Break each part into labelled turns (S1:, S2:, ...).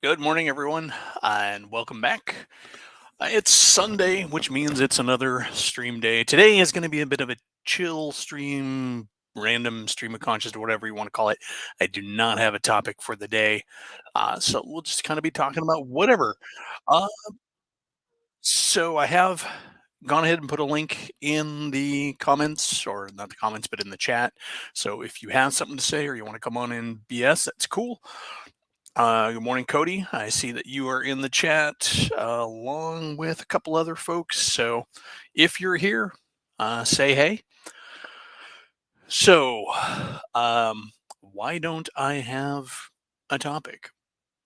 S1: Good morning, everyone, and welcome back. It's Sunday, which means it's another stream day. Today is going to be a bit of a chill stream, random stream of conscious, or whatever you want to call it. I do not have a topic for the day, so we'll just kind of be talking about whatever. Uh, so I have gone ahead and put a link in the comments, or not the comments, but in the chat. So if you have something to say or you want to come on in BS, that's cool. Good morning, Cody. I see that you are in the chat along with a couple other folks. So if you're here, say hey. So, why don't I have a topic?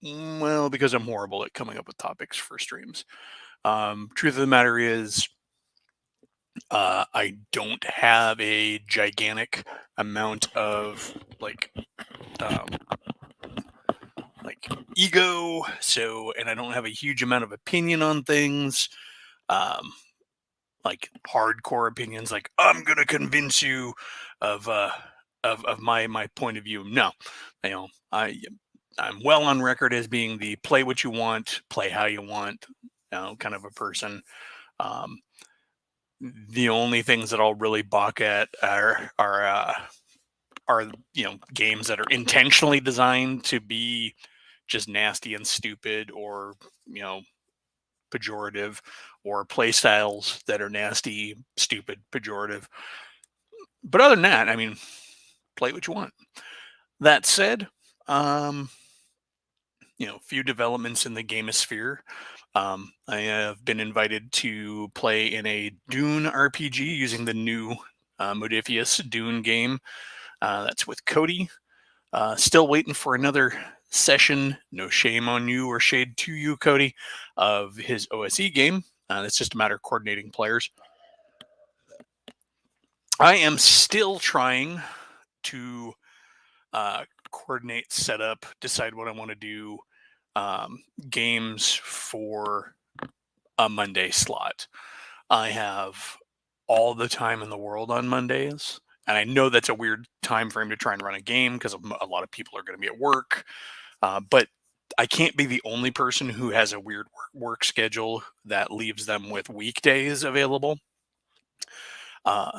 S1: Well, because I'm horrible at coming up with topics for streams. Truth of the matter is, I don't have a gigantic amount of um, like ego. So, and I don't have a huge amount of opinion on things. Um, like hardcore opinions, like I'm gonna convince you of my point of view. No, you know, I'm well on record as being the play what you want, play how you want, kind of a person. Um, the only things that I'll really balk at are games that are intentionally designed to be just nasty and stupid, or you know pejorative, or play styles that are nasty, stupid, pejorative. But other than that, I mean, play what you want. That said, um, few developments in the gamosphere. I have been invited to play in a Dune RPG using the new Modifius Dune game. That's with Cody. Still waiting for another session. No shame on you or shade to you, Cody, of his OSE game. It's just a matter of coordinating players. I am still trying to coordinate, setup, decide what I want to do, games for a Monday slot. I have all the time in the world on Mondays. And I know that's a weird time frame to try and run a game because a lot of people are going to be at work. But I can't be the only person who has a weird work schedule that leaves them with weekdays available.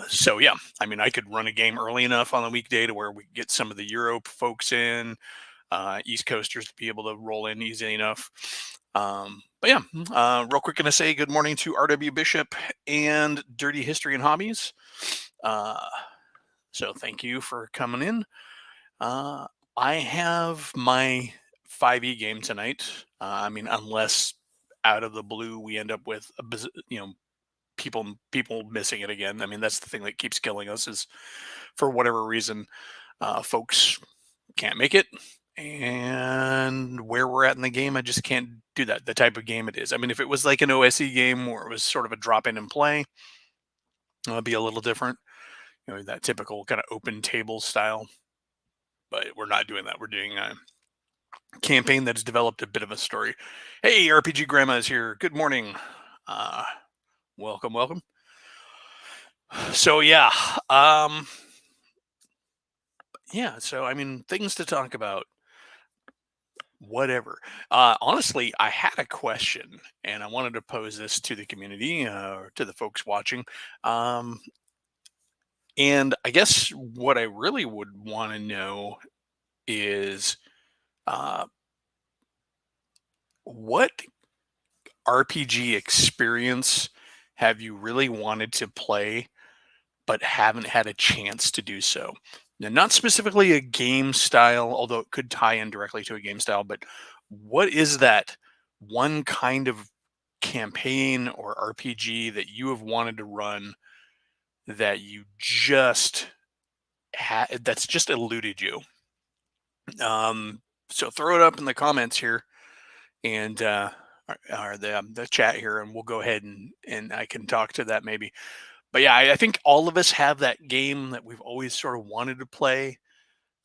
S1: So yeah, I mean, I could run a game early enough on the weekday to where we get some of the Europe folks in, East Coasters to be able to roll in easy enough. But yeah, real quick, gonna say good morning to RW Bishop and Dirty History and Hobbies. Uh, so thank you for coming in. I have my 5e game tonight. I mean, unless out of the blue we end up with people missing it again. I mean, that's the thing that keeps killing us is for whatever reason, folks can't make it. And where we're at in the game, I just can't do that. The type of game it is. I mean, if it was like an OSE game where it was sort of a drop in and play, it'd be a little different. That typical kind of open table style. But we're not doing that. We're doing a campaign that has developed a bit of a story. Hey, RPG Grandma is here. Good morning. Uh, welcome, welcome. So yeah, So I mean, things to talk about. Whatever. Honestly, I had a question, and I wanted to pose this to the community, or to the folks watching. Um, and I guess what I really would want to know is, uh, what RPG experience have you really wanted to play but haven't had a chance to do so? Now, not specifically a game style, although it could tie in directly to a game style, but what is that one kind of campaign or RPG that you have wanted to run that you just that's just eluded you? So throw it up in the comments here, and or the chat here, and we'll go ahead and I can talk to that maybe. But yeah, I think all of us have that game that we've always sort of wanted to play,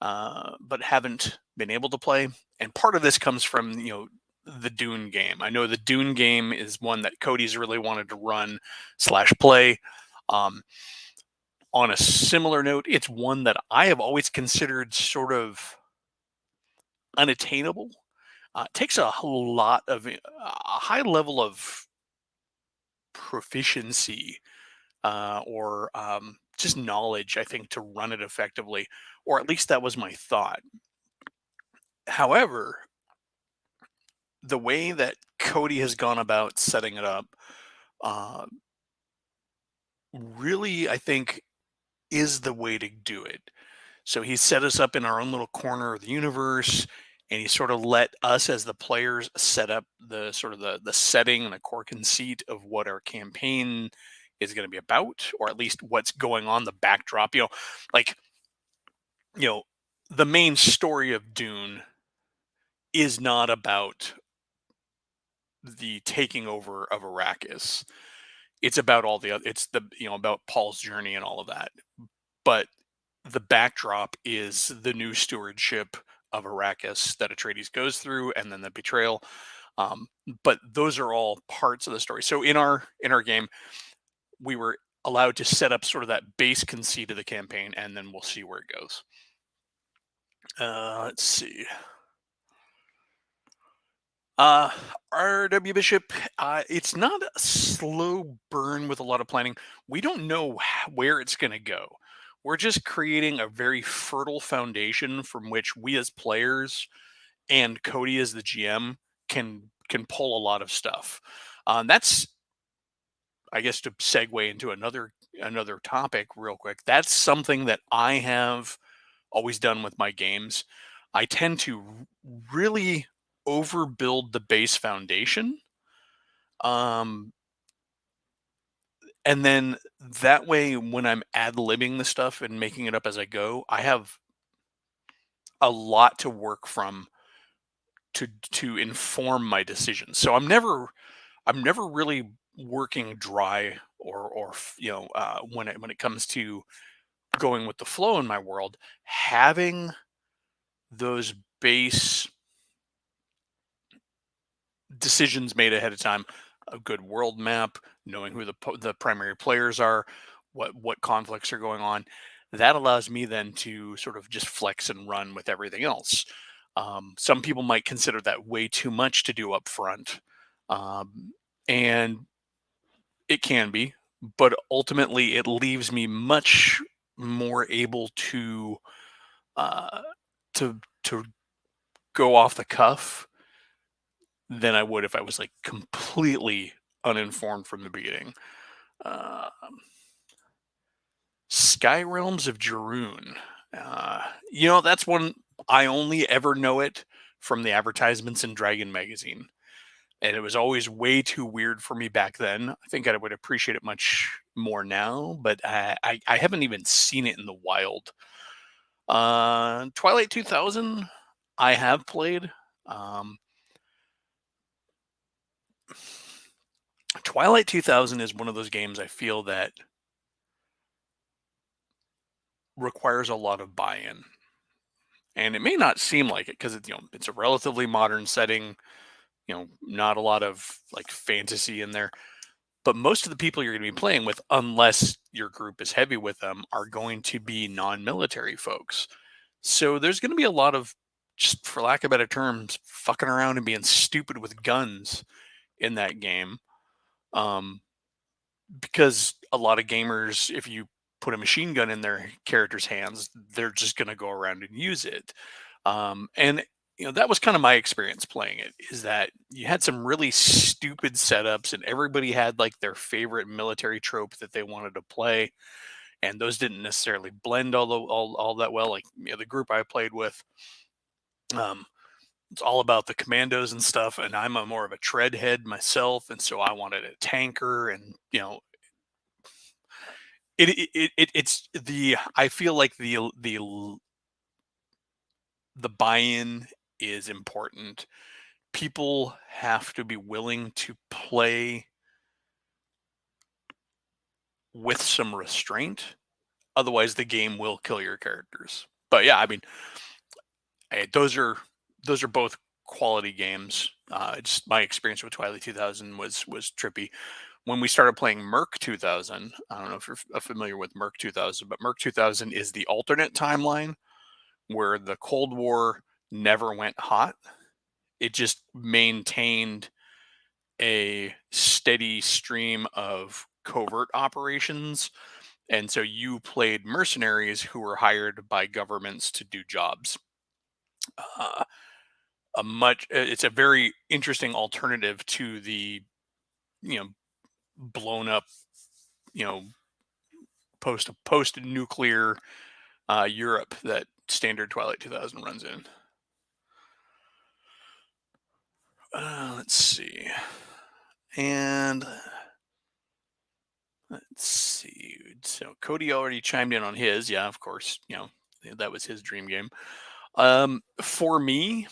S1: but haven't been able to play. And part of this comes from the Dune game. I know the Dune game is one that Cody's really wanted to run slash play. Um, on a similar note, it's one that I have always considered sort of unattainable. It takes a lot of a high level of proficiency or just knowledge, I think, to run it effectively, or at least that was my thought. However, the way that Cody has gone about setting it up uh, really, I think, is the way to do it. So he set us up in our own little corner of the universe, and he sort of let us as the players set up the sort of the setting and the core conceit of what our campaign is going to be about, or at least what's going on, the backdrop. Like you know, the main story of Dune is not about the taking over of Arrakis. It's about all the other. It's about Paul's journey and all of that. But the backdrop is the new stewardship of Arrakis that Atreides goes through, and then the betrayal. Um, but those are all parts of the story. So in our game, we were allowed to set up sort of that base conceit of the campaign, and then we'll see where it goes. Let's see. Uh, RW Bishop, it's not a slow burn with a lot of planning. We don't know where it's going to go. We're just creating a very fertile foundation from which we as players and Cody as the GM can pull a lot of stuff. That's, I guess, to segue into another topic real quick. That's something that I have always done with my games. I tend to really overbuild the base foundation. Um, and then that way, when I'm ad libbing the stuff and making it up as I go, I have a lot to work from to inform my decisions. So I'm never really working dry or when it comes to going with the flow in my world. Having those base decisions made ahead of time, a good world map, knowing who the primary players are, what conflicts are going on, that allows me then to sort of just flex and run with everything else. Some people might consider that way too much to do up front, and it can be, but ultimately it leaves me much more able uh, to go off the cuff than I would if I was like completely uninformed from the beginning. Uh, Sky Realms of Jaroon. That's one I only ever know it from the advertisements in Dragon Magazine. And it was always way too weird for me back then. I think I would appreciate it much more now, but I haven't even seen it in the wild. Twilight 2000, I have played. Um, Twilight 2000 is one of those games I feel that requires a lot of buy-in. And it may not seem like it because it's a relatively modern setting, not a lot of like fantasy in there. But most of the people you're going to be playing with, unless your group is heavy with them, are going to be non-military folks. So there's going to be a lot of, just for lack of better terms, fucking around and being stupid with guns in that game. Um, because a lot of gamers, if you put a machine gun in their character's hands, they're just going to go around and use it. And that was kind of my experience playing it, is that you had some really stupid setups and everybody had like their favorite military trope that they wanted to play, and those didn't necessarily blend all that well. Like the group I played with, um, it's all about the commandos and stuff, and I'm a more of a tread head myself, and so I wanted a tanker, and it's the I feel like the buy-in is important. People have to be willing to play with some restraint, otherwise the game will kill your characters. But yeah, I mean, those are both quality games. Just my experience with Twilight 2000 was trippy. When we started playing Merc 2000, I don't know if you're familiar with Merc 2000, but Merc 2000 is the alternate timeline where the Cold War never went hot. it just maintained a steady stream of covert operations. And so you played mercenaries who were hired by governments to do jobs. Uh, it's a very interesting alternative to the, you know, blown up, you know, post nuclear Europe that standard Twilight 2000 runs in. Let's see. And let's see. So Cody already chimed in on his. Yeah, of course. That was his dream game. For me,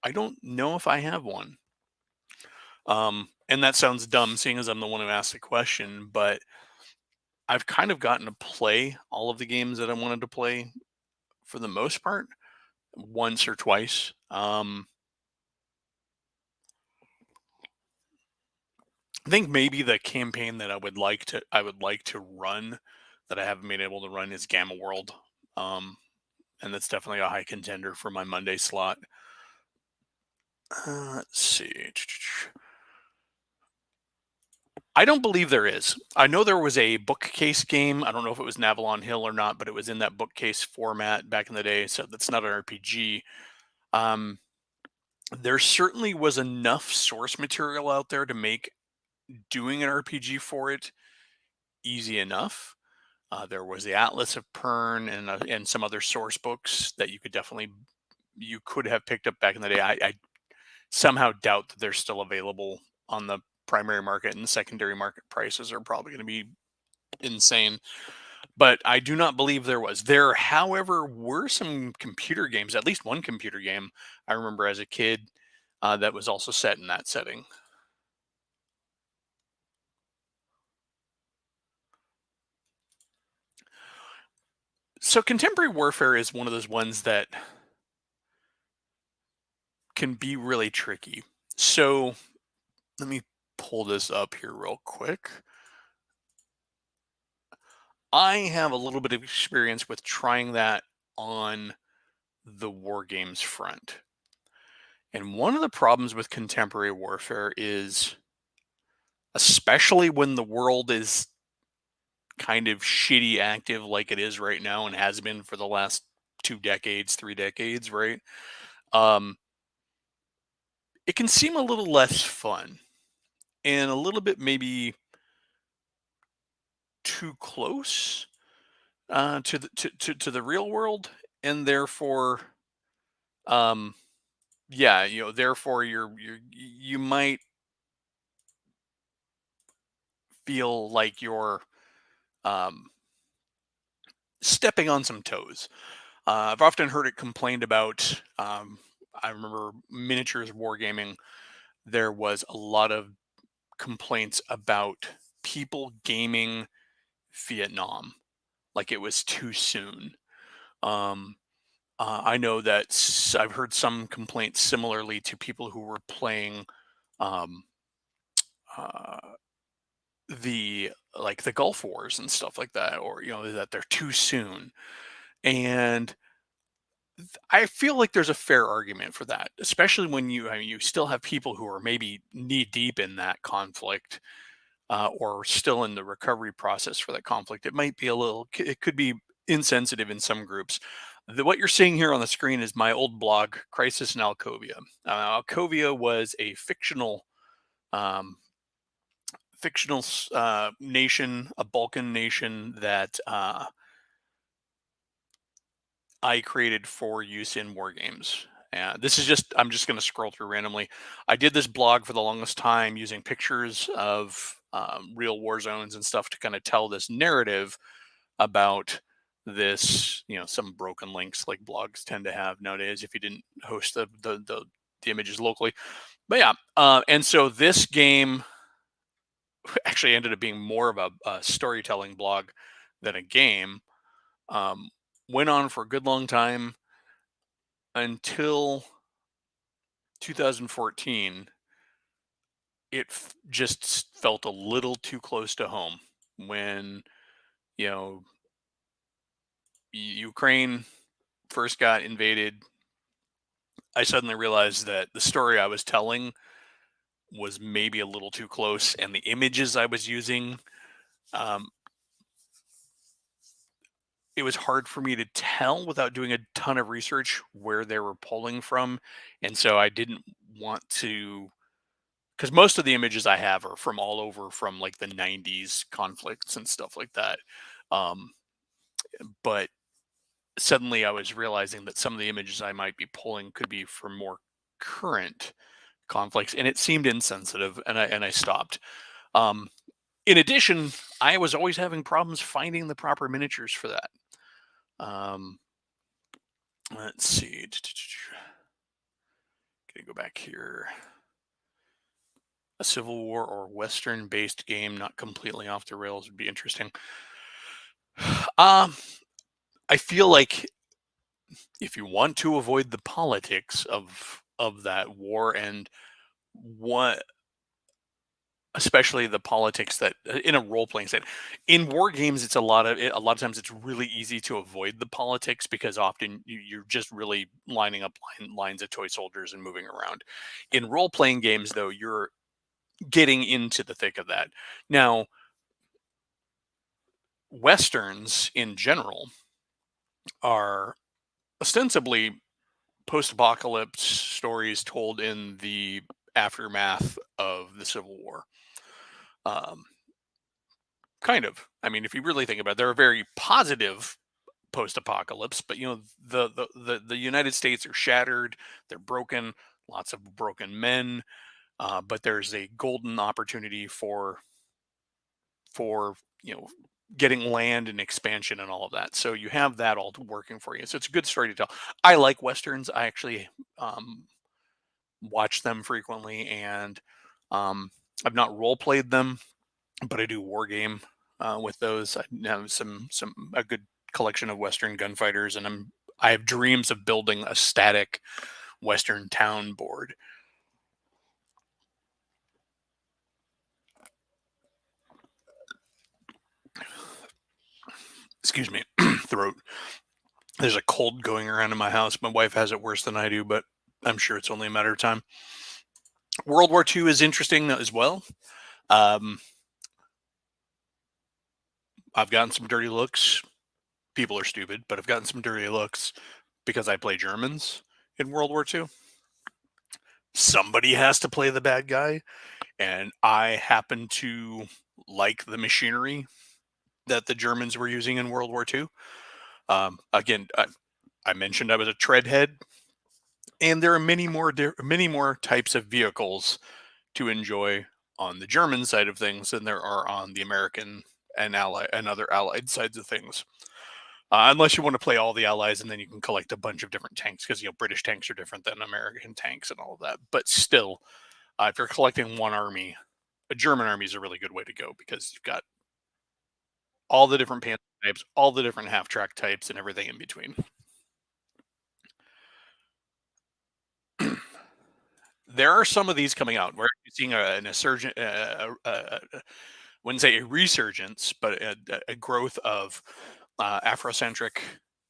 S1: I don't know if I have one. And that sounds dumb, seeing as I'm the one who asked the question. But I've kind of gotten to play all of the games that I wanted to play for the most part, once or twice. I think maybe the campaign that I would like to run that I haven't been able to run is Gamma World. And that's definitely a high contender for my Monday slot. Let's see. I don't believe there is. I know there was a bookcase game. I don't know if it was Navalon Hill or not, but it was in that bookcase format back in the day. So that's not an RPG. Um, there certainly was enough source material out there to make doing an RPG for it easy enough. There was the Atlas of Pern and some other source books that you could have picked up back in the day. I somehow doubt that they're still available on the primary market, and the secondary market prices are probably going to be insane. But I do not believe there was. There, however, were some computer games, at least one computer game I remember as a kid that was also set in that setting. So contemporary warfare is one of those ones that can be really tricky. So let me pull this up here real quick. I have a little bit of experience with trying that on the war games front. And one of the problems with contemporary warfare is, especially when the world is kind of shitty active like it is right now and has been for the last 2 decades, 3 decades, right? Um, it can seem a little less fun and a little bit maybe too close to the real world, and therefore, um, yeah, therefore you might feel like you're um, stepping on some toes. I've often heard it complained about. I remember miniatures wargaming. There was a lot of complaints about people gaming Vietnam like it was too soon. Um, I know that I've heard some complaints similarly to people who were playing um, uh, the the Gulf Wars and stuff like that, or that they're too soon. And I feel like there's a fair argument for that, especially when you still have people who are maybe knee deep in that conflict, or still in the recovery process for that conflict. It might be it could be insensitive in some groups. What you're seeing here on the screen is my old blog, Crisis in Alcovia. Alcovia was a um, fictional nation, a Balkan nation that I created for use in war games. I'm just going to scroll through randomly. I did this blog for the longest time using pictures of real war zones and stuff to kind of tell this narrative about this, some broken links like blogs tend to have nowadays if you didn't host the images locally. But yeah, and so this game actually ended up being more of a storytelling blog than a game. Um, Went on for a good long time until 2014. Just felt a little too close to home when you know Ukraine first got invaded. I suddenly realized that the story I was telling was maybe a little too close, and the images I was using, um, it was hard for me to tell without doing a ton of research where they were pulling from, and so I didn't want to, because most of the images I have are from all over from like the '90s conflicts and stuff like that. Um, but suddenly I was realizing that some of the images I might be pulling could be from more current conflicts, and it seemed insensitive, and I stopped. Um, in addition, I was always having problems finding the proper miniatures for that. Um, let's see. Gonna go back here. A Civil War or Western based game, not completely off the rails, would be interesting. Um, I feel like if you want to avoid the politics of that war and what, especially the politics that in a role playing set, in war games, it's a lot of times it's really easy to avoid the politics because often you're just really lining up lines of toy soldiers and moving around. In role playing games, though, you're getting into the thick of that. Now, westerns in general are ostensibly post-apocalypse stories told in the aftermath of the Civil War. Um, kind of. I mean, if you really think about it, they're a very positive post-apocalypse, but the United States are shattered, they're broken, lots of broken men, but there's a golden opportunity for getting land and expansion and all of that. So you have that all working for you. So it's a good story to tell. I like westerns. I actually um, watch them frequently, and I've not role played them, but I do war game with those. I have some a good collection of Western gunfighters, and I have dreams of building a static Western town board. Excuse me, throat. There's a cold going around in my house. My wife has it worse than I do, but I'm sure it's only a matter of time. World War II is interesting as well. Um, I've gotten some dirty looks. People are stupid, but I've gotten some dirty looks because I play Germans in World War II. Somebody has to play the bad guy, and I happen to like the machinery that the Germans were using in World War II. Again, I mentioned I was a treadhead, and there are many more types of vehicles to enjoy on the German side of things than there are on the American and other allied sides of things. Unless you want to play all the allies and then you can collect a bunch of different tanks because British tanks are different than American tanks and all of that. But still, if you're collecting one army, a German army is a really good way to go because you've got all the different panzer types, all the different half track types, and everything in between. There are some of these coming out. We're actually seeing an insurgent, wouldn't say a resurgence, but a growth of Afrocentric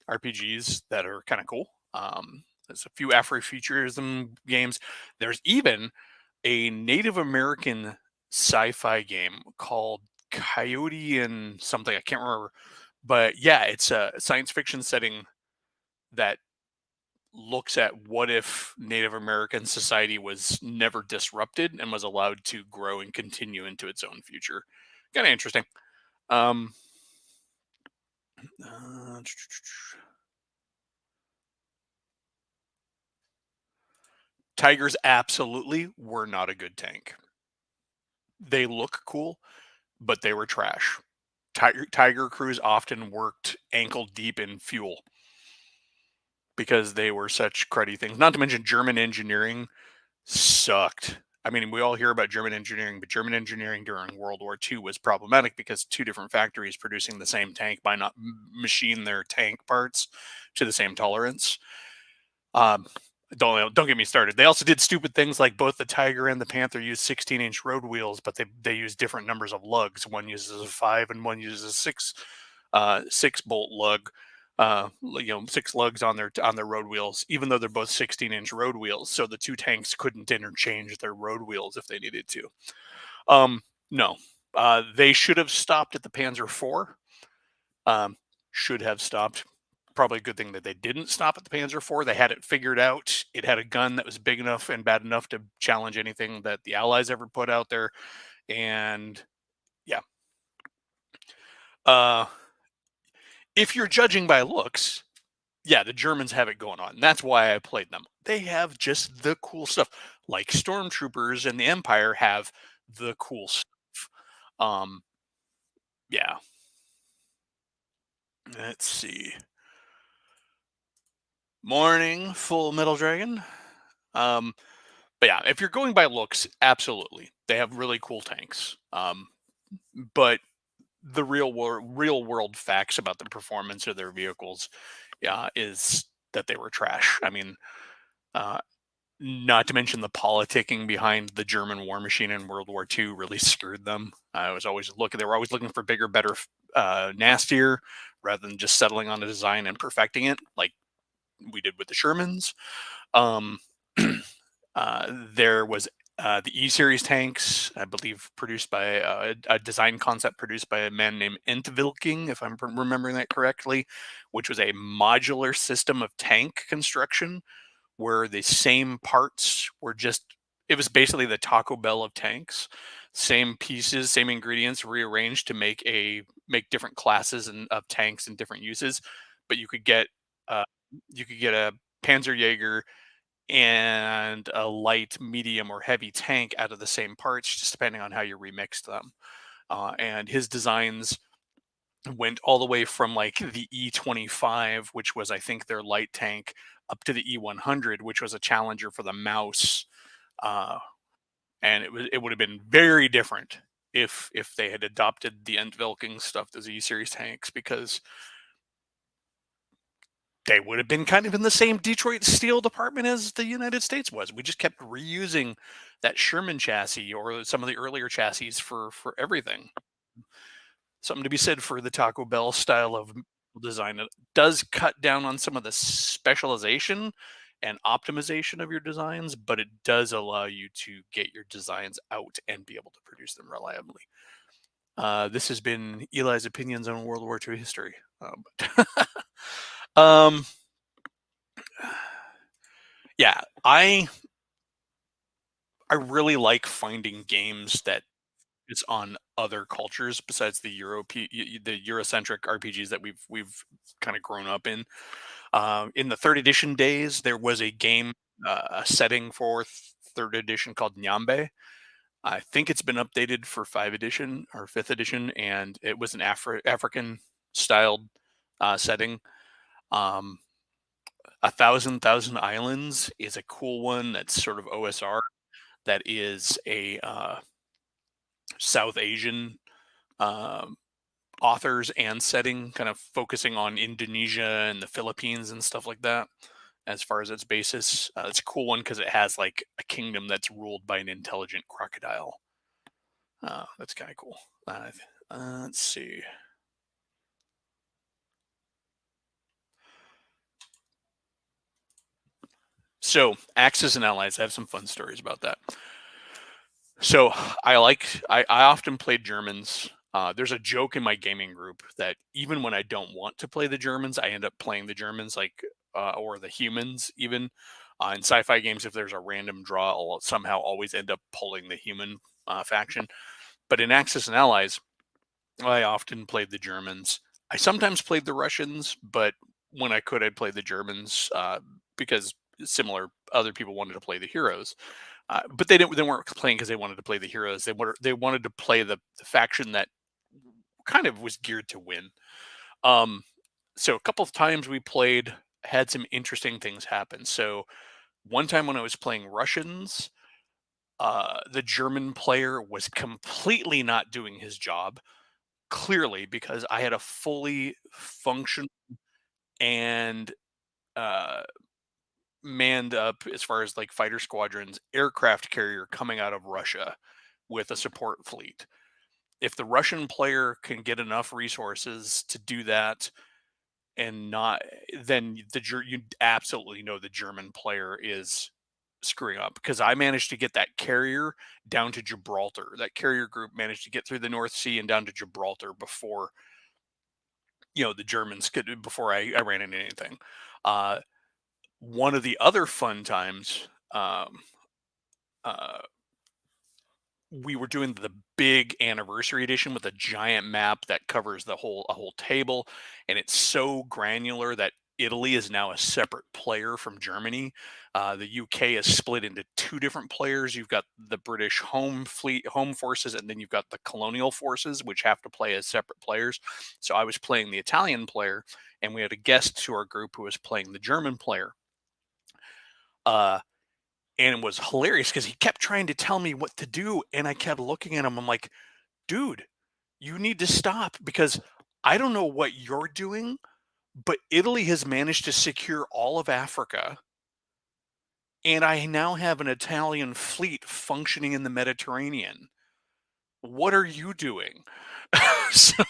S1: RPGs that are kind of cool. There's a few Afrofuturism games. There's even a Native American sci-fi game called Coyote and something I can't remember, but yeah, it's a science fiction setting that looks at what if Native American society was never disrupted and was allowed to grow and continue into its own future. Kind of interesting. Um, uh, Tigers absolutely were not a good tank. They look cool, but they were trash. Tiger crews often worked ankle deep in fuel because they were such cruddy things. Not to mention German engineering sucked. I mean, we all hear about German engineering, but German engineering during World War II was problematic because two different factories producing the same tank by not machine their tank parts to the same tolerance. Um, don't get me started. They also did stupid things like both the Tiger and the Panther use 16-inch road wheels, but they use different numbers of lugs. One uses a 5 and one uses a 6 bolt lug. six lugs on their road wheels, even though they're both 16-inch road wheels. So the two tanks couldn't interchange their road wheels if they needed to. No, they should have stopped at the Panzer IV. Um, should have stopped. Probably a good thing that they didn't stop at the Panzer IV. They had it figured out. It had a gun that was big enough and bad enough to challenge anything that the Allies ever put out there. And yeah, uh, if you're judging by looks, yeah, the Germans have it going on. That's why I played them. They have just the cool stuff, like stormtroopers and the Empire have the cool stuff. Um, yeah. Let's see. Morning, Full Metal Dragon. Um, but yeah, if you're going by looks, absolutely, they have really cool tanks. But the real world facts about the performance of their vehicles, yeah, is that they were trash. I mean, uh, not to mention the politicking behind the German war machine in World War II really screwed them. I was always looking; they were always looking for bigger, better, nastier, rather than just settling on a design and perfecting it, like we did with the Shermans. Um, there was the E series tanks, I believe, produced by a design concept produced by a man named Entwilking, if I'm remembering that correctly, which was a modular system of tank construction where the same parts were just, it was basically the Taco Bell of tanks. Same pieces, same ingredients rearranged to make different classes and of tanks and different uses. But uh, you could get a Panzerjäger and a light, medium, or heavy tank out of the same parts, just depending on how you remixed them. And his designs went all the way from like the E25, which was, I think, their light tank, up to the E100, which was a challenger for the Mouse. Uh, and it would have been very different if they had adopted the Entwilking stuff as E series tanks, because they would have been kind of in the same Detroit steel department as the United States was. We just kept reusing that Sherman chassis or some of the earlier chassis for everything. Something to be said for the Taco Bell style of design. It does cut down on some of the specialization and optimization of your designs, but it does allow you to get your designs out and be able to produce them reliably. This has been Eli's opinions on World War II history. Um, yeah, I really like finding games that it's on other cultures besides the Eurocentric RPGs that we've kind of grown up in. In the third edition days, there was a game, a setting for third edition called Nyambe. I think it's been updated for 5th edition or 5th edition, and it was an African styled setting. Um, Thousand Islands is a cool one that's sort of OSR. That is a South Asian um, authors and setting, kind of focusing on Indonesia and the Philippines and stuff like that. As far as its basis, it's a cool one because it has like a kingdom that's ruled by an intelligent crocodile. That's kind of cool. Let's see. So, Axis and Allies, I have some fun stories about that. So I often played Germans. There's a joke in my gaming group that even when I don't want to play the Germans, I end up playing the Germans, like or the humans even. In sci-fi games, if there's a random draw, I'll somehow always end up pulling the human faction. But in Axis and Allies, I often played the Germans. I sometimes played the Russians, but when I could, I'd play the Germans because similar other people wanted to play the heroes. But they weren't playing because they wanted to play the heroes. They wanted to play the faction that kind of was geared to win. Um, so a couple of times we played, had some interesting things happen. So one time when I was playing Russians, the German player was completely not doing his job, clearly because I had a fully function and uh, manned up, as far as like fighter squadrons, aircraft carrier coming out of Russia with a support fleet. If the Russian player can get enough resources to do that, and not, then you absolutely know the German player is screwing up, because I managed to get that carrier down to Gibraltar. That carrier group managed to get through the North Sea and down to Gibraltar before the Germans could, before I ran into anything. One of the other fun times, uh, we were doing the big anniversary edition with a giant map that covers a whole table, and it's so granular that Italy is now a separate player from Germany. The UK is split into two different players. You've got the British home fleet, home forces, and then you've got the colonial forces, which have to play as separate players. So I was playing the Italian player, and we had a guest to our group who was playing the German player. And it was hilarious because he kept trying to tell me what to do, and I kept looking at him. I'm like, dude, you need to stop, because I don't know what you're doing, but Italy has managed to secure all of Africa, and I now have an Italian fleet functioning in the Mediterranean. What are you doing? So,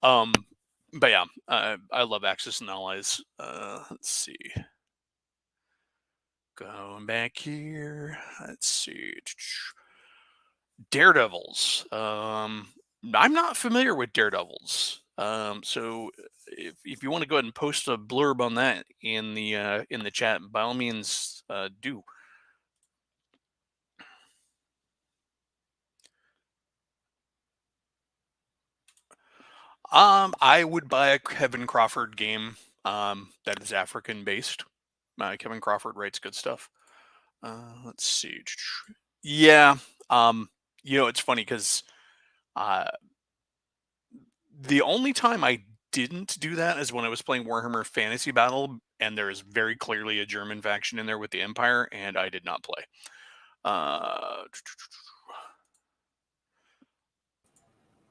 S1: um, but yeah, I love Axis and Allies. Let's see. Going back here. Let's see. Daredevils. I'm not familiar with Daredevils. So if you want to go ahead and post a blurb on that in the chat, by all means, do. I would buy a Kevin Crawford game that is African based. Kevin Crawford writes good stuff. Let's see. Yeah. It's funny because the only time I didn't do that is when I was playing Warhammer Fantasy Battle, and there is very clearly a German faction in there with the Empire, and I did not play.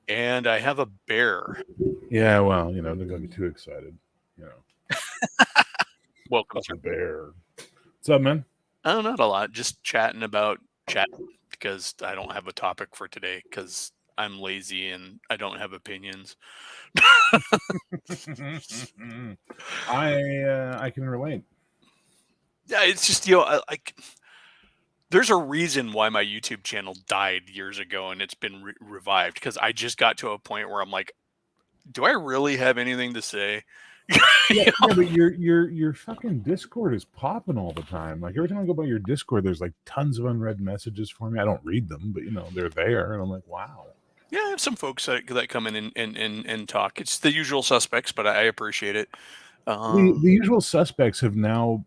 S1: And I have a bear.
S2: Yeah, well, don't get me too excited.
S1: Welcome, sir.
S2: Bear. What's up, man?
S1: Oh, not a lot. Just chatting about chat, because I don't have a topic for today because I'm lazy and I don't have opinions.
S2: I can relate.
S1: Yeah, it's just there's a reason why my YouTube channel died years ago and it's been revived, because I just got to a point where I'm like, do I really have anything to say?
S2: Yeah, but your fucking Discord is popping all the time. Like every time I go by your Discord, there's like tons of unread messages for me. I don't read them, but they're there, and I'm like, wow.
S1: Yeah, I have some folks that come in and talk. It's the usual suspects, but I appreciate it.
S2: The usual suspects have now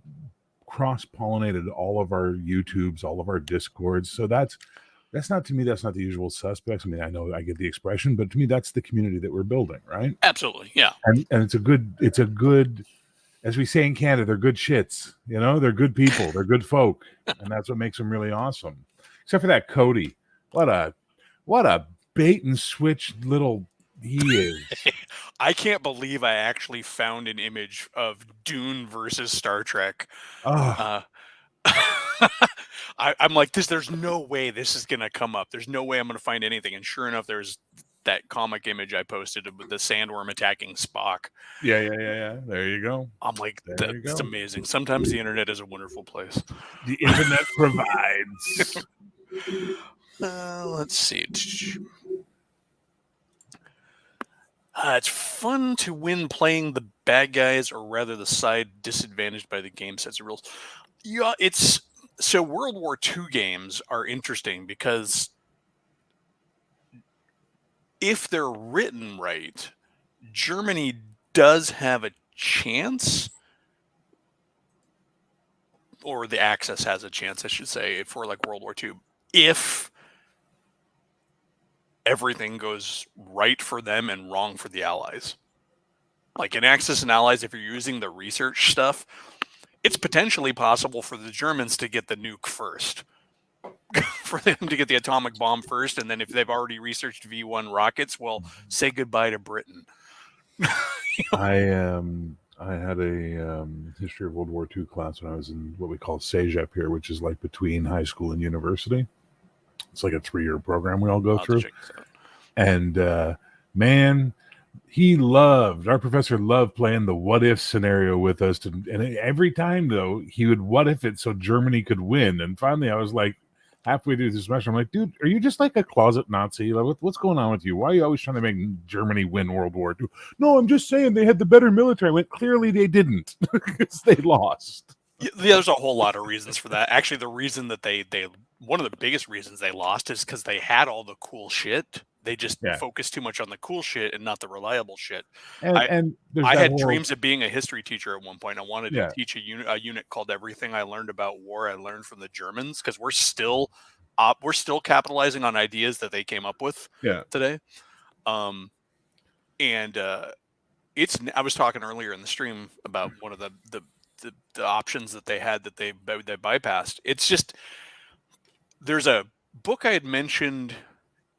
S2: cross-pollinated all of our YouTubes, all of our Discords. So that's not, to me, that's not the usual suspects. I mean, I know I get the expression, but to me, that's the community that we're building, right?
S1: Absolutely, yeah.
S2: And it's a good, as we say in Canada, they're good shits. They're good people, they're good folk, and that's what makes them really awesome. Except for that Cody, what a bait and switch little he is.
S1: I can't believe I actually found an image of Dune versus Star Trek.
S2: Oh.
S1: I'm like, there's no way this is gonna come up. There's no way I'm gonna find anything. And sure enough, there's that comic image I posted with the sandworm attacking Spock.
S2: Yeah. There you go.
S1: I'm like, that's amazing. Sometimes the internet is a wonderful place.
S2: The internet provides.
S1: Let's see. It's fun to win playing the bad guys, or rather the side disadvantaged by the game sets of rules. Yeah, so World War II games are interesting because if they're written right, Germany does have a chance, or the Axis has a chance, I should say, for like World War II, if everything goes right for them and wrong for the Allies. Like in Axis and Allies, if you're using the research stuff, it's potentially possible for the Germans to get the nuke first, for them to get the atomic bomb first, and then if they've already researched V1 rockets, well, say goodbye to Britain.
S2: I had a history of World War II class when I was in what we call CEGEP here, which is like between high school and university. It's like a 3-year program we all go through. And man, Our professor loved playing the what if scenario with us. And every time, though, he would what if it so Germany could win. And finally, I was like, halfway through this semester, I'm like, dude, are you just like a closet Nazi? Like, what's going on with you? Why are you always trying to make Germany win World War II? No, I'm just saying they had the better military. I went, clearly they didn't because they lost.
S1: Yeah, there's a whole lot of reasons for that. Actually, the reason that they one of the biggest reasons they lost is because they had all the cool shit. They just
S2: Yeah.
S1: focused too much on the cool shit and not the reliable shit.
S2: And there's
S1: I
S2: that
S1: had
S2: whole,
S1: dreams of being a history teacher at one point. I wanted to
S2: yeah,
S1: teach a unit called Everything I Learned About War I Learned from the Germans, because we're still capitalizing on ideas that they came up with
S2: yeah,
S1: today. And I was talking earlier in the stream about one of the options that they had that they bypassed. It's just, there's a book I had mentioned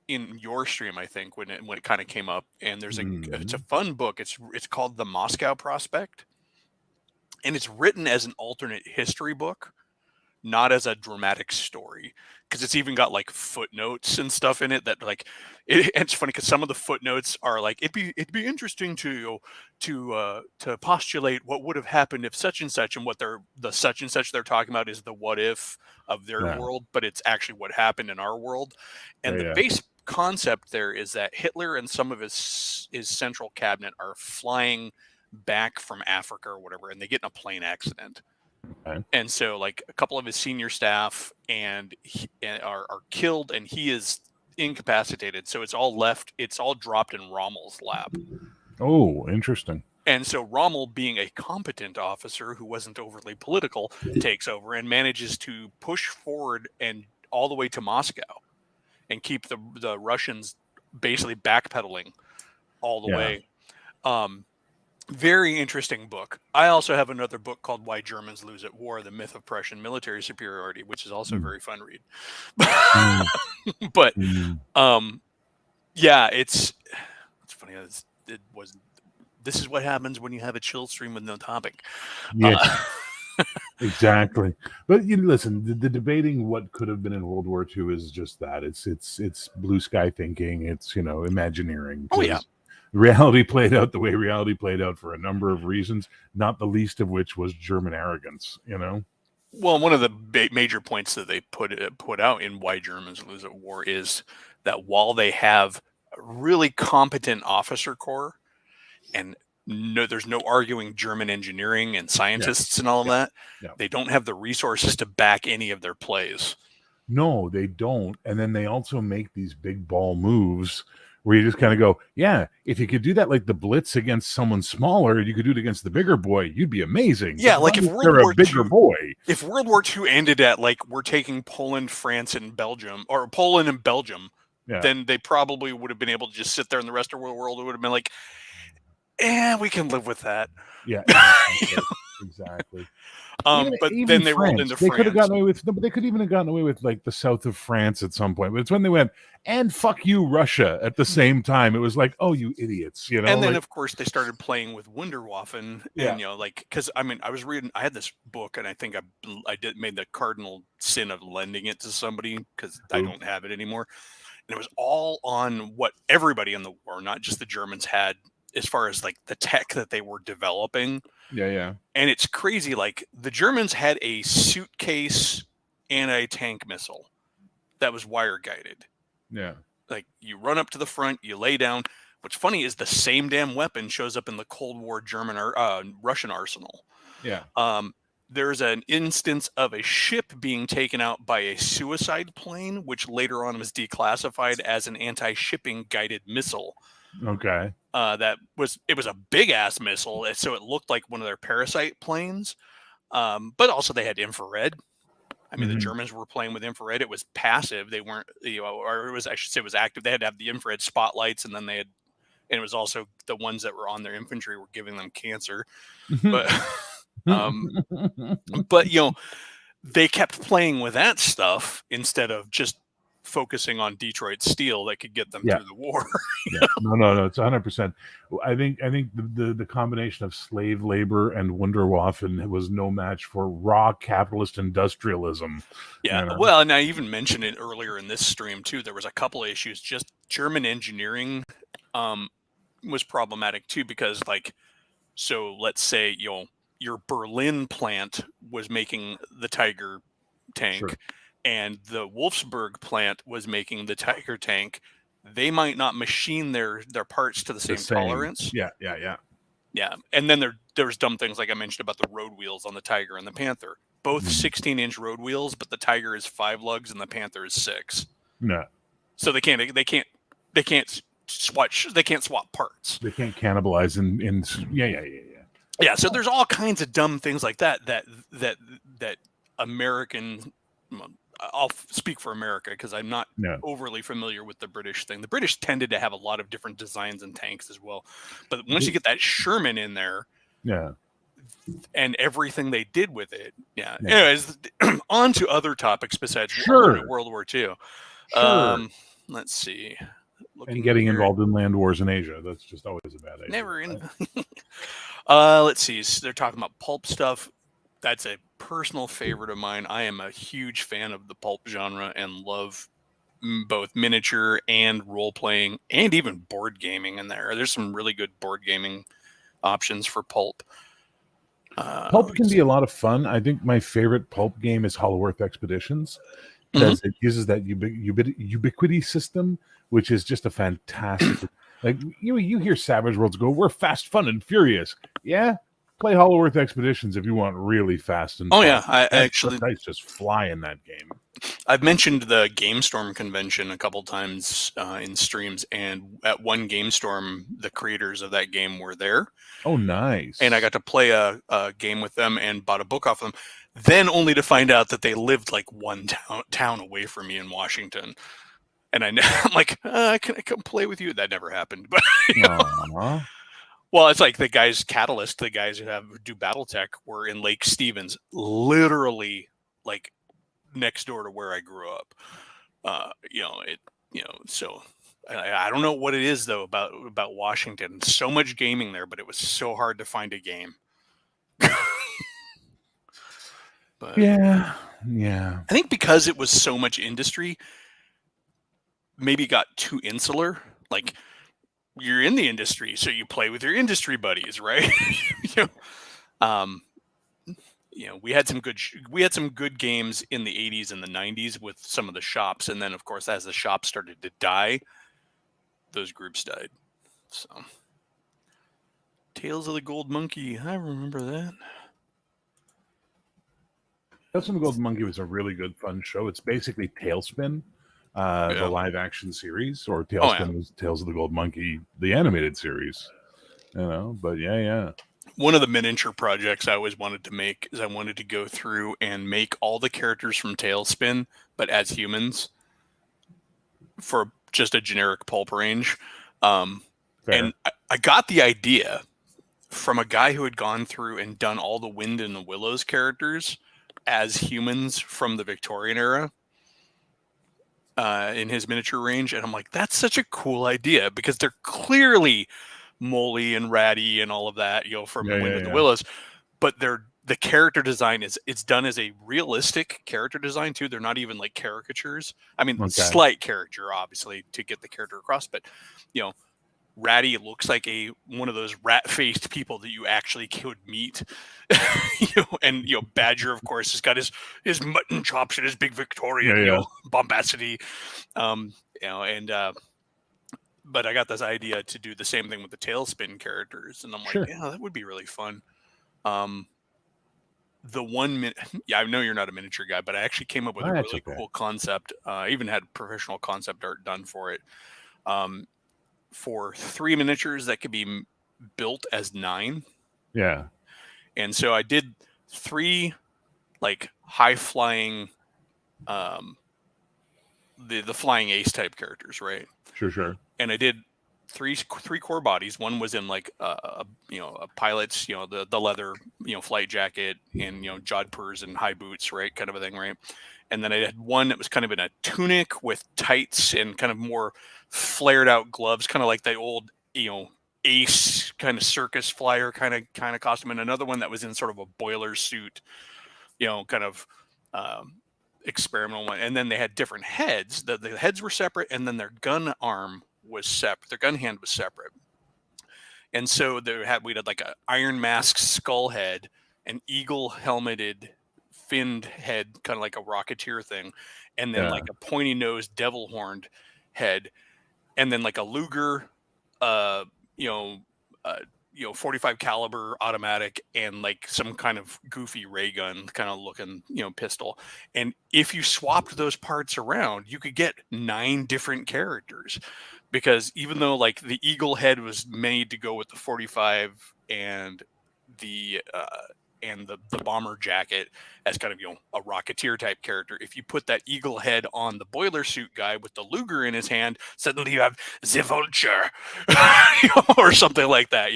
S1: in your stream, I think, when it kind of came up, and it's a fun book. It's called The Moscow Prospect, and it's written as an alternate history book, not as a dramatic story, because it's even got like footnotes and stuff in it that like it's funny because some of the footnotes are like it'd be interesting to postulate what would have happened if such and such, and what the such and such they're talking about is the what if of their
S2: yeah,
S1: world, but it's actually what happened in our world. And the
S2: yeah,
S1: base concept there is that Hitler and some of his central cabinet are flying back from Africa or whatever, and they get in a plane accident.
S2: okay.
S1: And so like a couple of his senior staff are killed, and he is incapacitated, so it's all dropped in Rommel's lap.
S2: Oh, interesting.
S1: And so Rommel, being a competent officer who wasn't overly political, takes over and manages to push forward and all the way to Moscow and keep the Russians basically backpedaling all the
S2: Yeah.
S1: way. Very interesting book. I also have another book called Why Germans Lose at War, The Myth of Prussian Military Superiority, which is also a very fun read. But yeah, it's funny. This is what happens when you have a chill stream with no topic.
S2: Yeah. Exactly. But listen, the debating what could have been in World War II is just that. It's blue sky thinking. It's Imagineering.
S1: Oh yeah.
S2: Reality played out the way reality played out for a number of reasons, not the least of which was German arrogance.
S1: Well, one of the major points that they put out in Why Germans Lose at War is that while they have a really competent officer corps, and there's no arguing German engineering and scientists and all of that, they don't have the resources to back any of their plays.
S2: No, they don't. And then they also make these big ball moves where you just kind of go, yeah, if you could do that like the blitz against someone smaller, you could do it against the bigger boy, you'd be amazing.
S1: Yeah, like if World War
S2: bigger boy.
S1: If World War II ended at like we're taking Poland, France, and Belgium, or Poland and Belgium, then they probably would have been able to just sit there, and the rest of the world would have been like, we can live with that.
S2: Yeah, exactly.
S1: But
S2: even
S1: then they
S2: France,
S1: rolled into
S2: they
S1: France.
S2: could have gotten away with, but they could even have gotten away with like the south of France at some point. But it's when they went and fuck you, Russia at the same time. It was like, oh, you idiots,
S1: And then of course they started playing with Wunderwaffen, and because I was reading, I had this book, and I think I made the cardinal sin of lending it to somebody because I don't have it anymore. And it was all on what everybody in the war, not just the Germans, had as far as like the tech that they were developing.
S2: Yeah.
S1: And it's crazy. Like the Germans had a suitcase anti-tank missile that was wire guided.
S2: Yeah.
S1: Like you run up to the front, you lay down. What's funny is the same damn weapon shows up in the Cold War Russian arsenal.
S2: Yeah.
S1: There's an instance of a ship being taken out by a suicide plane, which later on was declassified as an anti-shipping guided missile.
S2: Okay.
S1: It was a big ass missile, so it looked like one of their parasite planes. But also they had infrared. I mean, the Germans were playing with infrared. It was passive. They weren't, or I should say, it was active. They had to have the infrared spotlights, and then and it was also the ones that were on their infantry were giving them cancer. But, but they kept playing with that stuff instead of just focusing on Detroit steel that could get them through the war.
S2: No, it's 100%. I think the combination of slave labor and Wunderwaffen was no match for raw capitalist industrialism.
S1: Yeah, well, and I even mentioned it earlier in this stream too. There was a couple of issues, just German engineering. was problematic too, because like, so let's say your Berlin plant was making the Tiger tank,
S2: Sure.
S1: and the Wolfsburg plant was making the Tiger tank. They might not machine their parts to the same tolerance.
S2: Yeah.
S1: Yeah, and then there's dumb things like I mentioned about the road wheels on the Tiger and the Panther. Both 16-inch road wheels, but the Tiger is 5 lugs and the Panther is 6.
S2: No.
S1: So they can't swap parts.
S2: They can't cannibalize in yeah.
S1: Yeah, so there's all kinds of dumb things like that American. I'll speak for America because I'm not overly familiar with the British thing. The British tended to have a lot of different designs and tanks as well, but once you get that Sherman in there, and everything they did with it, Anyways, on to other topics besides World War II. Let's see.
S2: And getting involved in land wars in Asia, that's just always a bad idea.
S1: Never in. Let's see. So they're talking about pulp stuff. That's a personal favorite of mine. I am a huge fan of the pulp genre and love both miniature and role-playing and even board gaming in there. There's some really good board gaming options for pulp.
S2: Pulp can be a lot of fun. I think my favorite pulp game is Hollow Earth Expeditions, because it uses that ubiquity system, which is just a fantastic. Like you hear Savage Worlds go, "We're fast, fun, and furious." Yeah, play Hollow Earth Expeditions if you want really fast and fun.
S1: Yeah, I actually
S2: dice just fly in that game.
S1: I've mentioned the GameStorm convention a couple times in streams, and at one GameStorm, the creators of that game were there.
S2: Oh, nice!
S1: And I got to play a game with them and bought a book off them. Then only to find out that they lived like one town away from me in Washington. And I'm like, can I come play with you? That never happened. But well, it's like the guys Catalyst, the guys who do BattleTech, were in Lake Stevens, literally like next door to where I grew up. So I don't know what it is though about Washington. So much gaming there, but it was so hard to find a game. But
S2: yeah.
S1: I think because it was so much industry, maybe got too insular. Like, you're in the industry, so you play with your industry buddies, right? We had some good games in the 80s and the 90s with some of the shops, and then of course as the shops started to die, those groups died. So Tales of the Gold Monkey, I remember that.
S2: Tales of the Gold Monkey was a really good fun show. It's basically Tailspin, the live action series, or Tailspin was Tales of the Gold Monkey, the animated series. But yeah.
S1: One of the miniature projects I always wanted to make is I wanted to go through and make all the characters from Tailspin, but as humans, for just a generic pulp range. And I got the idea from a guy who had gone through and done all the Wind in the Willows characters as humans from the Victorian era in his miniature range. And I'm like, that's such a cool idea, because they're clearly Molly and Ratty and all of that, from Wind in the Willows, but the character design it's done as a realistic character design too. They're not even like caricatures. I mean, slight caricature, obviously, to get the character across, but Ratty looks like one of those rat-faced people that you actually could meet. And Badger, of course, has got his mutton chops and his big Victorian bombacity. But I got this idea to do the same thing with the Tailspin characters, and I'm like, yeah, that would be really fun. The 1 minute, I know you're not a miniature guy, but I actually came up with a really cool concept. I even had professional concept art done for it. For 3 miniatures that could be built as 9.
S2: Yeah.
S1: And so I did 3 like high flying, the flying ace type characters, right?
S2: Sure.
S1: And I did three core bodies. One was in like a pilot's, the leather, flight jacket and, jodhpurs and high boots, right? Kind of a thing, right? And then I had one that was kind of in a tunic with tights and kind of more flared out gloves, kind of like the old, ace kind of circus flyer kind of costume. And another one that was in sort of a boiler suit, kind of experimental one. And then they had different heads. The heads were separate, and then their gun arm was separate. Their gun hand was separate. And so we had like a Iron Mask skull head, an eagle helmeted finned head, kind of like a Rocketeer thing, and then like a pointy nosed devil horned head, and then like a Luger, uh, you know, 45 caliber automatic, and like some kind of goofy ray gun kind of looking, pistol. And if you swapped those parts around, you could get 9 different characters, because even though like the eagle head was made to go with the 45 and the bomber jacket as kind of a Rocketeer type character, if you put that eagle head on the boiler suit guy with the Luger in his hand, suddenly you have the Vulture or something like that,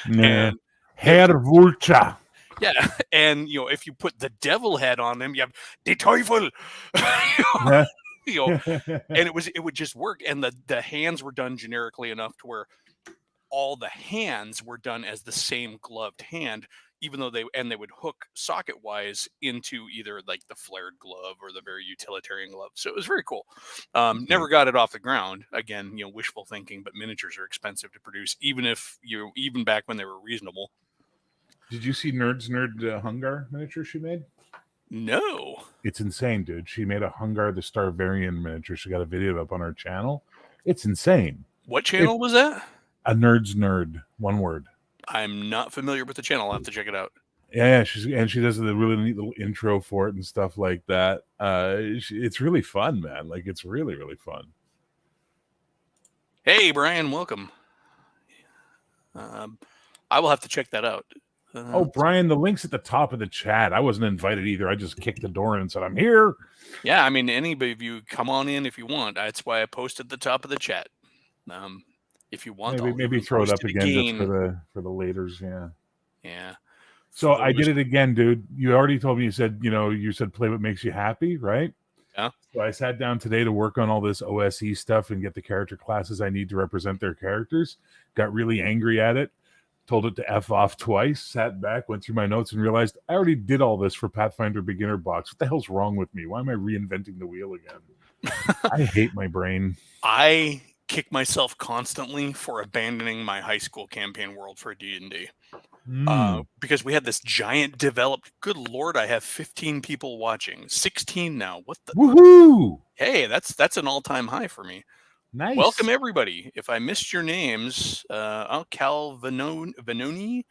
S1: and
S2: Herr Vulture.
S1: Yeah, and if you put the devil head on them, you have the Teufel. And it would just work, and the hands were done generically enough to where all the hands were done as the same gloved hand, even though they would hook socket wise into either like the flared glove or the very utilitarian glove. So it was very cool. Never got it off the ground. Again, wishful thinking, but miniatures are expensive to produce, even back when they were reasonable.
S2: Did you see Nerd Hungar miniature she made?
S1: No.
S2: It's insane, dude. She made a Hungar the Starvarian miniature. She got a video up on her channel. It's insane.
S1: What channel was that?
S2: A Nerd's Nerd, one word.
S1: I'm not familiar with the channel. I'll have to check it out.
S2: Yeah, she does the really neat little intro for it and stuff like that. It's really fun, man. Like, it's really, really fun.
S1: Hey, Brian, welcome. I will have to check that out.
S2: Brian, the link's at the top of the chat. I wasn't invited either. I just kicked the door in and said, I'm here.
S1: Yeah, I mean, anybody of you, come on in if you want. That's why I posted the top of the chat. If you want,
S2: maybe throw it up again just for the laters.
S1: Yeah.
S2: So I did it again, dude. You already told me. You said play what makes you happy, right?
S1: Yeah.
S2: So I sat down today to work on all this OSE stuff and get the character classes I need to represent their characters. Got really angry at it. Told it to F off twice. Sat back, went through my notes, and realized I already did all this for Pathfinder Beginner Box. What the hell's wrong with me? Why am I reinventing the wheel again? I hate my brain.
S1: I kick myself constantly for abandoning my high school campaign world for D&D. Because we had this giant developed. Good Lord, I have 15 people watching. 16 now. What the?
S2: Woohoo!
S1: Hey, that's an all-time high for me.
S2: Nice.
S1: Welcome everybody. If I missed your names, Cal Vanoni.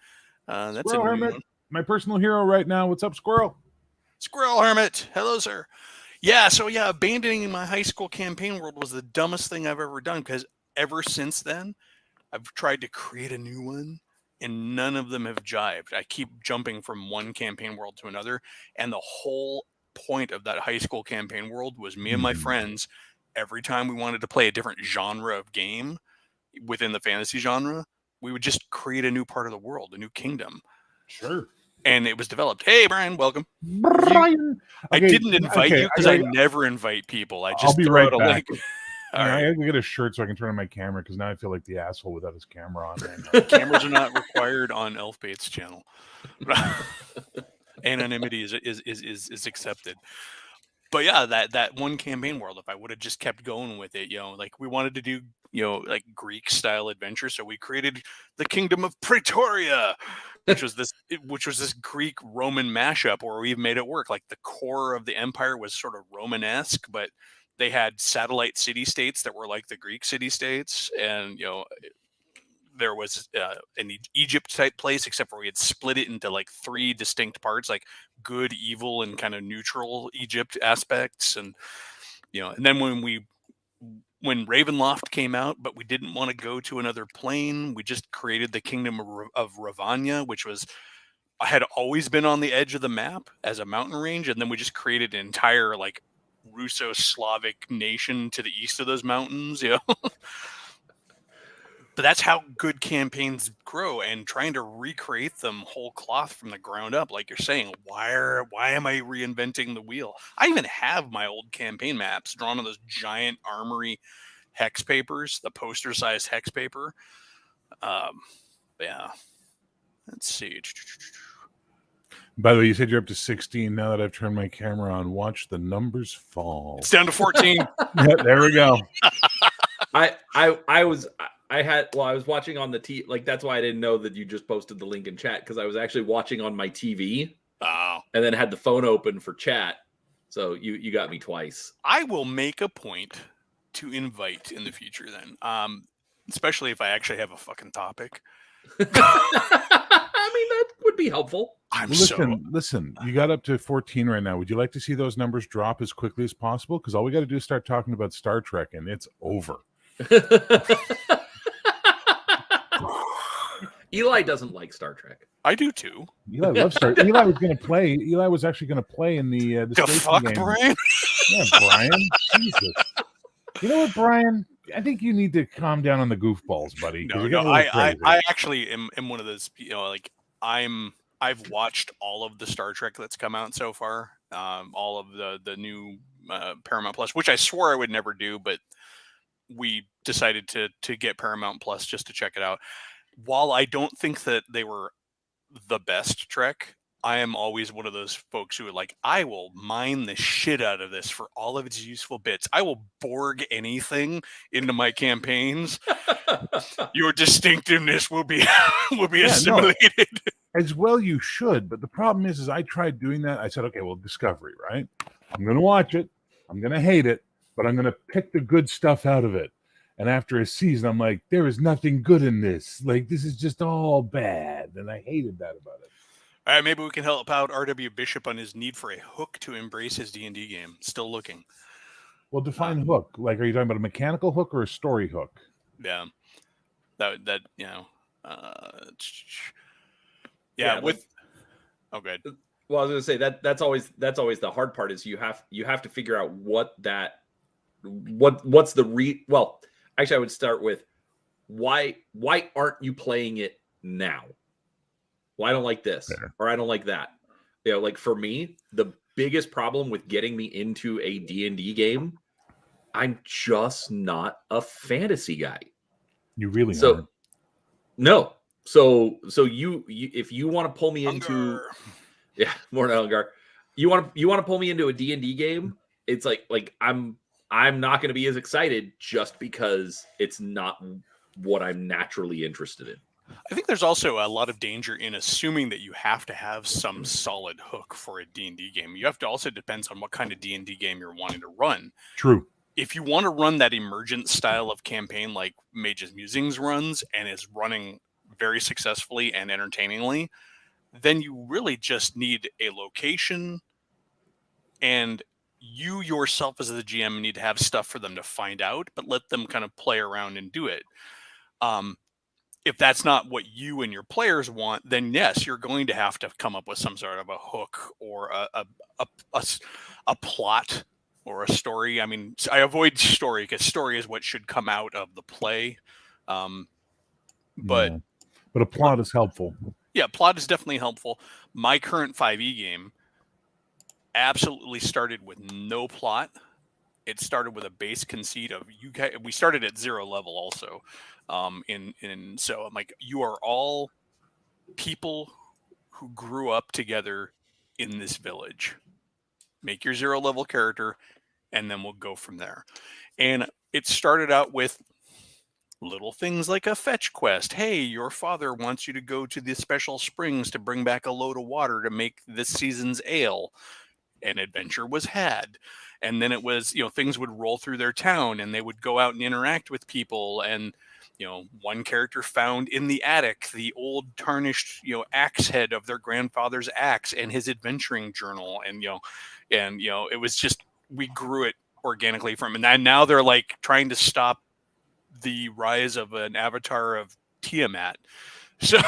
S1: That's
S2: Squirrel Hermit, my personal hero right now. What's up, Squirrel?
S1: Squirrel Hermit. Hello, sir. Yeah, so abandoning my high school campaign world was the dumbest thing I've ever done, because ever since then, I've tried to create a new one, and none of them have jived. I keep jumping from one campaign world to another, and the whole point of that high school campaign world was me and my friends, every time we wanted to play a different genre of game within the fantasy genre, we would just create a new part of the world, a new kingdom.
S2: Sure.
S1: And it was developed. Hey, Brian, welcome. Brian. I didn't invite you because I never invite people. I just throw out a link.
S2: I have to get a shirt so I can turn on my camera, because now I feel like the asshole without his camera on right now.
S1: Cameras are not required on Elfbait's channel. Anonymity is accepted. But yeah, that one campaign world, if I would have just kept going with it, like we wanted to do, like Greek style adventure. So we created the Kingdom of Pretoria, which was this Greek Roman mashup where we made it work. Like the core of the empire was sort of Romanesque, but they had satellite city states that were like the Greek city states. And, there was an Egypt type place, except for we had split it into like 3 distinct parts, like good, evil, and kind of neutral Egypt aspects. And, and then when Ravenloft came out, but we didn't want to go to another plane, we just created the Kingdom of Ravanya, which had always been on the edge of the map as a mountain range. And then we just created an entire like Russo-Slavic nation to the east of those mountains, But that's how good campaigns grow, and trying to recreate them whole cloth from the ground up, like you're saying, why am I reinventing the wheel? I even have my old campaign maps drawn on those giant armory hex papers, the poster-sized hex paper. Yeah. Let's see.
S2: By the way, you said you're up to 16. Now that I've turned my camera on, watch the numbers fall.
S1: It's down to 14.
S2: Yeah, there we go.
S3: I was watching on the like that's why I didn't know that you just posted the link in chat, because I was actually watching on my TV.
S1: Oh.
S3: And then had the phone open for chat. So you got me twice.
S1: I will make a point to invite in the future then. Especially if I actually have a fucking topic.
S3: I mean, that would be helpful.
S2: Listen, you got up to 14 right now. Would you like to see those numbers drop as quickly as possible? Because all we got to do is start talking about Star Trek and it's over.
S3: Eli doesn't like Star Trek.
S1: I do too.
S2: Eli loves Star Trek. Eli was going to play. Eli was actually going to play in the station
S1: fuck,
S2: game.
S1: Brian?
S2: Yeah, Brian. Jesus. You know what, Brian? I think you need to calm down on the goofballs, buddy.
S1: No, I actually am one of those, like I've watched all of the Star Trek that's come out so far, all of the new Paramount Plus, which I swore I would never do, but we decided to get Paramount Plus just to check it out. While I don't think that they were the best Trek, I am always one of those folks who are like, I will mine the shit out of this for all of its useful bits. I will Borg anything into my campaigns. Your distinctiveness will be assimilated.
S2: No, as well you should, but the problem is I tried doing that. I said, okay, well, Discovery, right? I'm going to watch it. I'm going to hate it, but I'm going to pick the good stuff out of it. And after a season, I'm like, there is nothing good in this. Like, this is just all bad. And I hated that about it.
S1: All right, maybe we can help out R.W. Bishop on his need for a hook to embrace his D&D game. Still looking.
S2: Well, define hook. Like, are you talking about a mechanical hook or a story hook?
S1: Yeah. That yeah, with... Oh, good.
S3: Well, I was going to say that's always the hard part, is you have to figure out what's the well, actually I would start with why aren't you playing it now? Well, I don't like this, or I don't like that. Like for me, the biggest problem with getting me into a D&D game, I'm just not a fantasy guy.
S2: You really aren't.
S3: No. So you if you want to pull me into more than Elgar, you want to pull me into a D&D game, it's like I'm not going to be as excited just because it's not what I'm naturally interested in.
S1: I think there's also a lot of danger in assuming that you have to have some solid hook for a D&D game. You have to also depends on what kind of D&D game you're wanting to run.
S2: True.
S1: If you want to run that emergent style of campaign like Mage's Musings runs and is running very successfully and entertainingly, then you really just need a location, and you yourself as the GM need to have stuff for them to find out, but let them kind of play around and do it. If that's not what you and your players want, then yes, you're going to have to come up with some sort of a hook or a plot or a story. I mean, I avoid story because story is what should come out of the play. But
S2: a plot is helpful.
S1: Yeah, plot is definitely helpful. My current 5e game absolutely started with no plot. It started with a base conceit of we started at 0 level also. So I'm like, you are all people who grew up together in this village. Make your 0 level character, and then we'll go from there. And it started out with little things like a fetch quest. Hey, your father wants you to go to the special springs to bring back a load of water to make this season's ale. An adventure was had. And then it was, things would roll through their town and they would go out and interact with people. And, one character found in the attic the old tarnished, axe head of their grandfather's axe and his adventuring journal. And, it was just, we grew it organically from, and now they're like trying to stop the rise of an avatar of Tiamat. So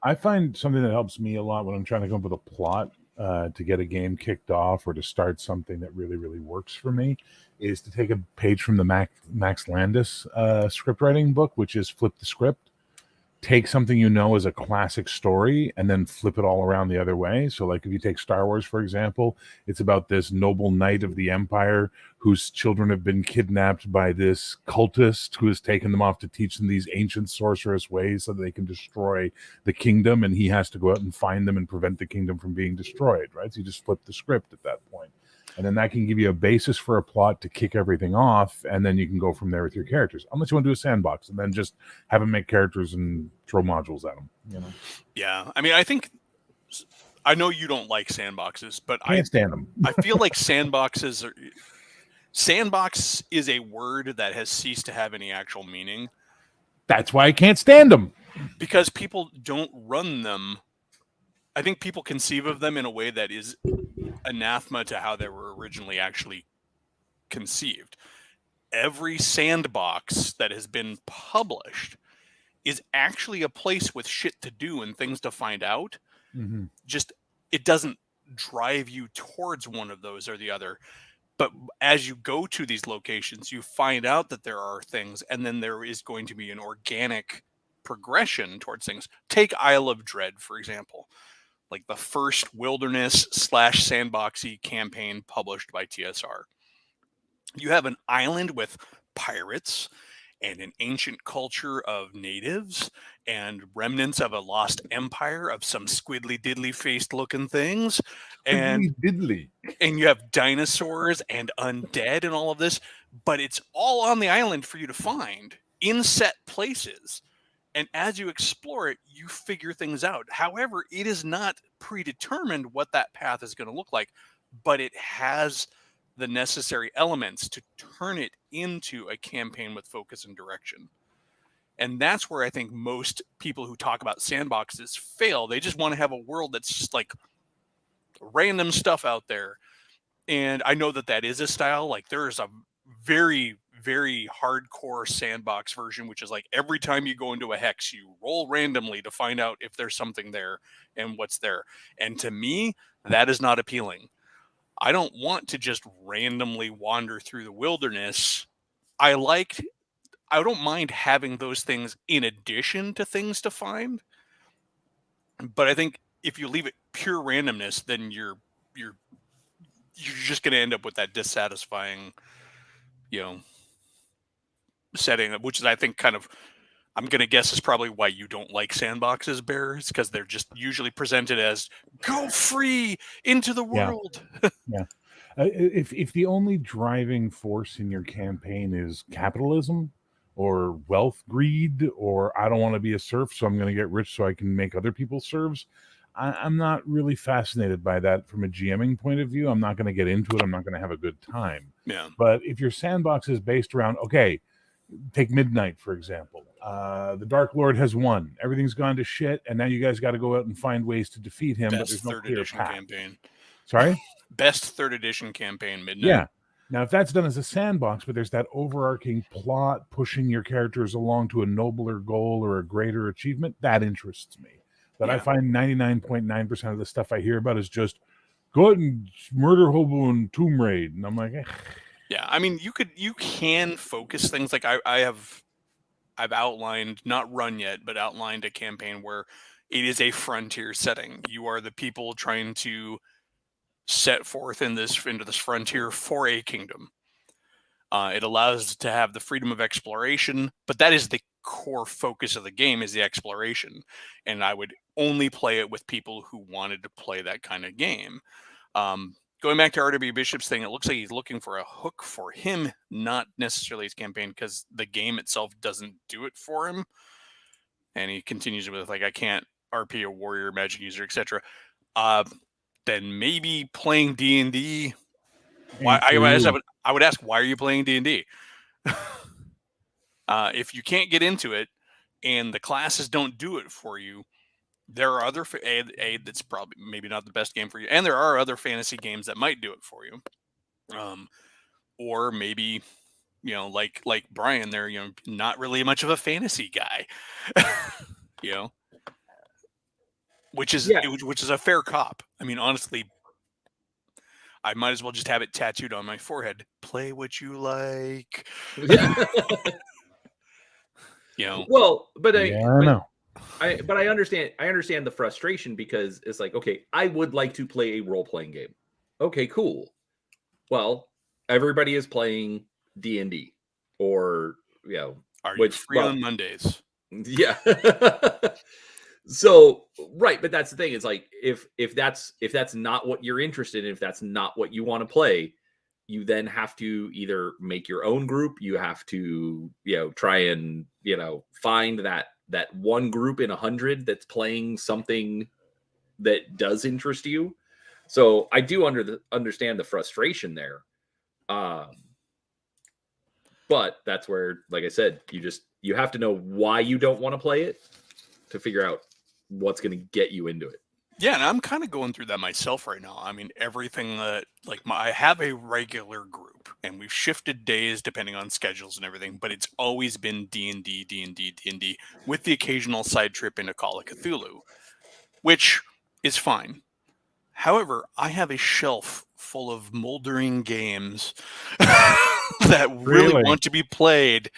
S2: I find something that helps me a lot when I'm trying to come up with a plot to get a game kicked off or to start something that really, really works for me is to take a page from the Max Landis script writing book, which is Flip the Script. Take something as a classic story and then flip it all around the other way. So like if you take Star Wars, for example, it's about this noble knight of the Empire whose children have been kidnapped by this cultist who has taken them off to teach them these ancient sorcerous ways so that they can destroy the kingdom, and he has to go out and find them and prevent the kingdom from being destroyed, right? So you just flip the script at that point. And then that can give you a basis for a plot to kick everything off, and then you can go from there with your characters. Unless you want to do a sandbox and then just have them make characters and throw modules at them.
S1: Yeah, I mean, I know you don't like sandboxes, but
S2: Can't stand them.
S1: I feel like sandbox is a word that has ceased to have any actual meaning.
S2: That's why I can't stand them.
S1: Because people don't run them. I think people conceive of them in a way that is anathema to how they were originally actually conceived. Every sandbox that has been published is actually a place with shit to do and things to find out.
S2: Mm-hmm.
S1: Just, it doesn't drive you towards one of those or the other. But as you go to these locations, you find out that there are things, and then there is going to be an organic progression towards things. Take Isle of Dread, for example. Like the first wilderness / sandboxy campaign published by TSR. You have an island with pirates and an ancient culture of natives and remnants of a lost empire of some squiddly diddly faced looking things. And you have dinosaurs and undead and all of this, but it's all on the island for you to find in set places. And as you explore it, you figure things out. However, it is not predetermined what that path is going to look like, but it has the necessary elements to turn it into a campaign with focus and direction. And that's where I think most people who talk about sandboxes fail. They just want to have a world that's just like random stuff out there. And I know that is a style. Like there is a very, very hardcore sandbox version, which is like every time you go into a hex, you roll randomly to find out if there's something there and what's there. And to me, that is not appealing. I don't want to just randomly wander through the wilderness. I don't mind having those things in addition to things to find. But I think if you leave it pure randomness, then you're just going to end up with that dissatisfying, setting, which is, I think, kind of, I'm going to guess is probably why you don't like sandboxes, Bear, is because they're just usually presented as go free into the world.
S2: Yeah. If the only driving force in your campaign is capitalism or wealth greed, or I don't want to be a serf, so I'm going to get rich so I can make other people serfs, I'm not really fascinated by that from a GMing point of view. I'm not going to get into it. I'm not going to have a good time.
S1: Yeah.
S2: But if your sandbox is based around, okay, take Midnight, for example. The Dark Lord has won. Everything's gone to shit, and now you guys got to go out and find ways to defeat him. But there's no clear path.
S1: Campaign.
S2: Sorry?
S1: Best 3rd edition campaign, Midnight.
S2: Yeah. Now, if that's done as a sandbox, but there's that overarching plot pushing your characters along to a nobler goal or a greater achievement, that interests me. But I find 99.9% of the stuff I hear about is just go out and murder hobo and tomb raid. And I'm like,
S1: Yeah, I mean, you can focus things like I've outlined, not run yet, but outlined a campaign where it is a frontier setting. You are the people trying to set forth into this frontier for a kingdom. It allows to have the freedom of exploration, but that is the core focus of the game, is the exploration. And I would only play it with people who wanted to play that kind of game. Going back to R.W. Bishop's thing, it looks like he's looking for a hook for him, not necessarily his campaign, because the game itself doesn't do it for him. And he continues with, like, I can't RP a warrior, magic user, etc. Then maybe playing D&D. I would ask, why are you playing D&D? If you can't get into it and the classes don't do it for you, there are other that's probably maybe not the best game for you, and there are other fantasy games that might do it for you. Or maybe, like Brian, they're not really much of a fantasy guy, which is a fair cop. I mean, honestly, I might as well just have it tattooed on my forehead. Play what you like.
S3: Well, but I
S2: know.
S3: I understand the frustration, because it's like, okay, I would like to play a role-playing game. Okay, cool. Well, everybody is playing D&D, or
S1: are you free on Mondays?
S3: Yeah. So right, but that's the thing. It's like if that's not what you're interested in, if that's not what you want to play, you then have to either make your own group. You have to try and find that one group in 100 that's playing something that does interest you. So I do understand the frustration there. But that's where, like I said, you have to know why you don't want to play it to figure out what's going to get you into it.
S1: Yeah, and I'm kind of going through that myself right now. I mean, everything that I have a regular group, and we've shifted days depending on schedules and everything, but it's always been D&D, D&D, D&D, with the occasional side trip into Call of Cthulhu, which is fine. However, I have a shelf full of moldering games that really want to be played.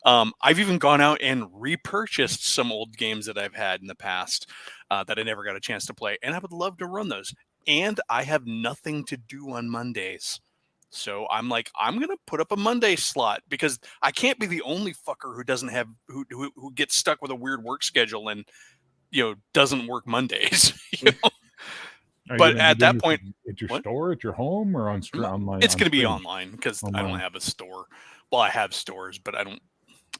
S1: I've even gone out and repurchased some old games that I've had in the past that I never got a chance to play, and I would love to run those. And I have nothing to do on Mondays. So I'm like, I'm going to put up a Monday slot because I can't be the only fucker who doesn't have, who gets stuck with a weird work schedule and, doesn't work Mondays. But at that point,
S2: at your store, at your home, or online?
S1: It's going to be online because I don't have a store. Well, I have stores, but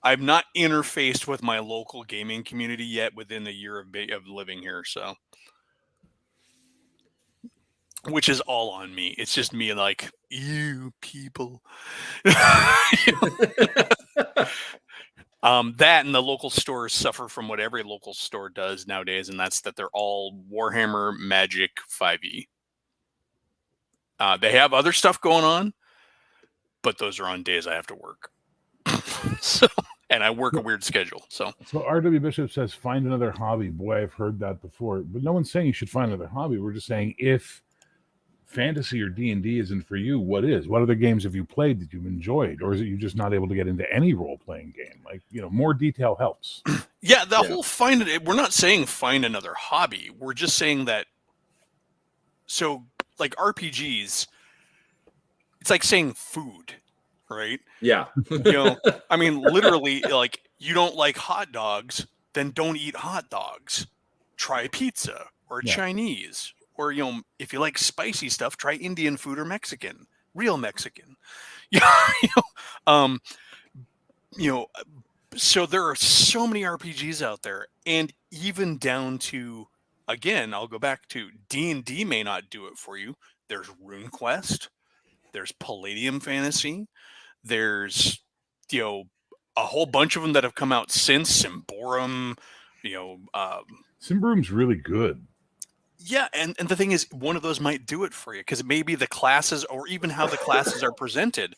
S1: I've not interfaced with my local gaming community yet within a year of living here. So, which is all on me. It's just me like, you people. That and the local stores suffer from what every local store does nowadays, and that's that they're all Warhammer Magic 5e. They have other stuff going on, but those are on days I have to work. And I work a weird schedule. So
S2: R.W. Bishop says, find another hobby. Boy, I've heard that before. But no one's saying you should find another hobby. We're just saying if fantasy or D&D isn't for you, what is? What other games have you played that you've enjoyed? Or is it you're just not able to get into any role-playing game? Like, more detail helps.
S1: Yeah, whole find it. We're not saying find another hobby. We're just saying that. So, like RPGs, it's like saying food, right?
S3: Yeah.
S1: I mean, literally, like, you don't like hot dogs, then don't eat hot dogs. Try pizza or Chinese. Or, if you like spicy stuff, try Indian food or Mexican, real Mexican. So there are so many RPGs out there, and even down to, again, I'll go back to D&D may not do it for you. There's RuneQuest, there's Palladium Fantasy, there's, a whole bunch of them that have come out since Symbaroum,
S2: Symbaroum's really good.
S1: Yeah, and the thing is, one of those might do it for you because maybe the classes or even how the classes are presented.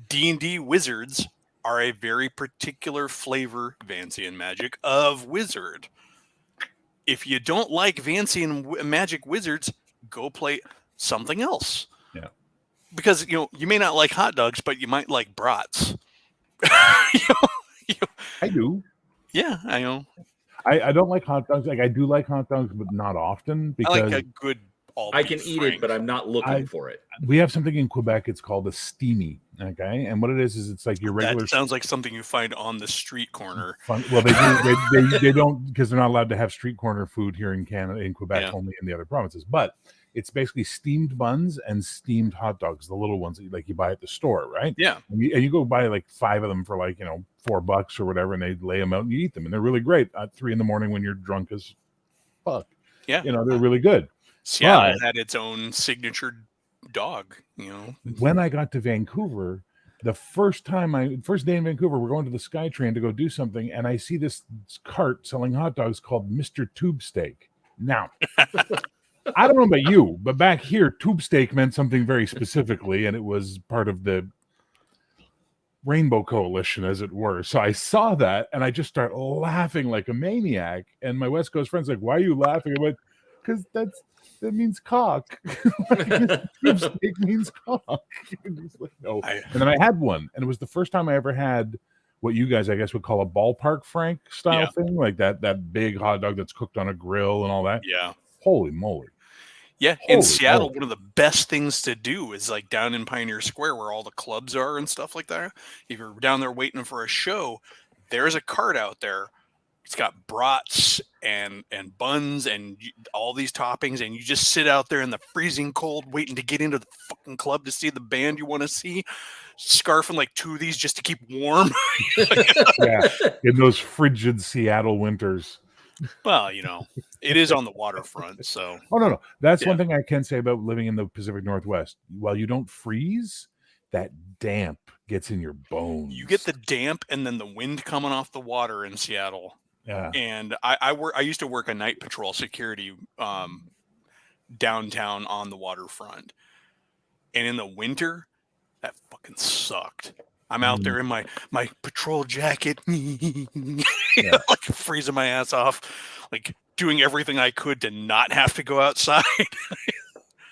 S1: D&D wizards are a very particular flavor, Vancian magic, of wizard. If you don't like Vancian magic wizards, go play something else.
S2: Yeah.
S1: Because, you may not like hot dogs, but you might like brats.
S2: I do.
S1: Yeah, I know.
S2: I don't like hot dogs. Like, I do like hot dogs, but not often because
S1: I like a good
S3: I can eat it, but I'm not looking for it.
S2: We have something in Quebec. It's called a steamy. Okay, and what it is it's like your regular.
S1: That sounds like something you find on the street corner.
S2: Well, they don't, because they're not allowed to have street corner food here in Canada, in Quebec, only in the other provinces. But it's basically steamed buns and steamed hot dogs, the little ones that you buy at the store, right?
S1: Yeah.
S2: And you go buy like 5 of them for like $4 or whatever, and they lay them out and you eat them, and they're really great at 3 a.m. when you're drunk as fuck.
S1: Yeah,
S2: they're really good.
S1: Seattle had its own signature dog.
S2: When I got to Vancouver, the first day in Vancouver, we're going to the SkyTrain to go do something, and I see this cart selling hot dogs called Mr. Tube Steak. Now, I don't know about you, but back here, tube steak meant something very specifically, and it was part of the Rainbow Coalition, as it were. So I saw that, and I just start laughing like a maniac. And my West Coast friend's like, "Why are you laughing?" I went, "Because that means cock." Tube steak means cock. And he's like, "No." And then I had one, and it was the first time I ever had what you guys, I guess, would call a ballpark Frank style thing, like that big hot dog that's cooked on a grill and all that.
S1: Yeah.
S2: Holy moly.
S1: Yeah, in Seattle, one of the best things to do is like down in Pioneer Square where all the clubs are and stuff like that. If you're down there waiting for a show, there's a cart out there it's got brats and buns and all these toppings, and you just sit out there in the freezing cold waiting to get into the fucking club to see the band you want to see, scarfing like 2 of these just to keep warm.
S2: Yeah, in those frigid Seattle winters.
S1: Well, it is on the waterfront, so.
S2: Oh, no. That's one thing I can say about living in the Pacific Northwest. While you don't freeze, that damp gets in your bones.
S1: You get the damp and then the wind coming off the water in Seattle.
S2: Yeah.
S1: And I used to work a night patrol security downtown on the waterfront. And in the winter, that fucking sucked. I'm out there in my patrol jacket, like freezing my ass off, like doing everything I could to not have to go outside.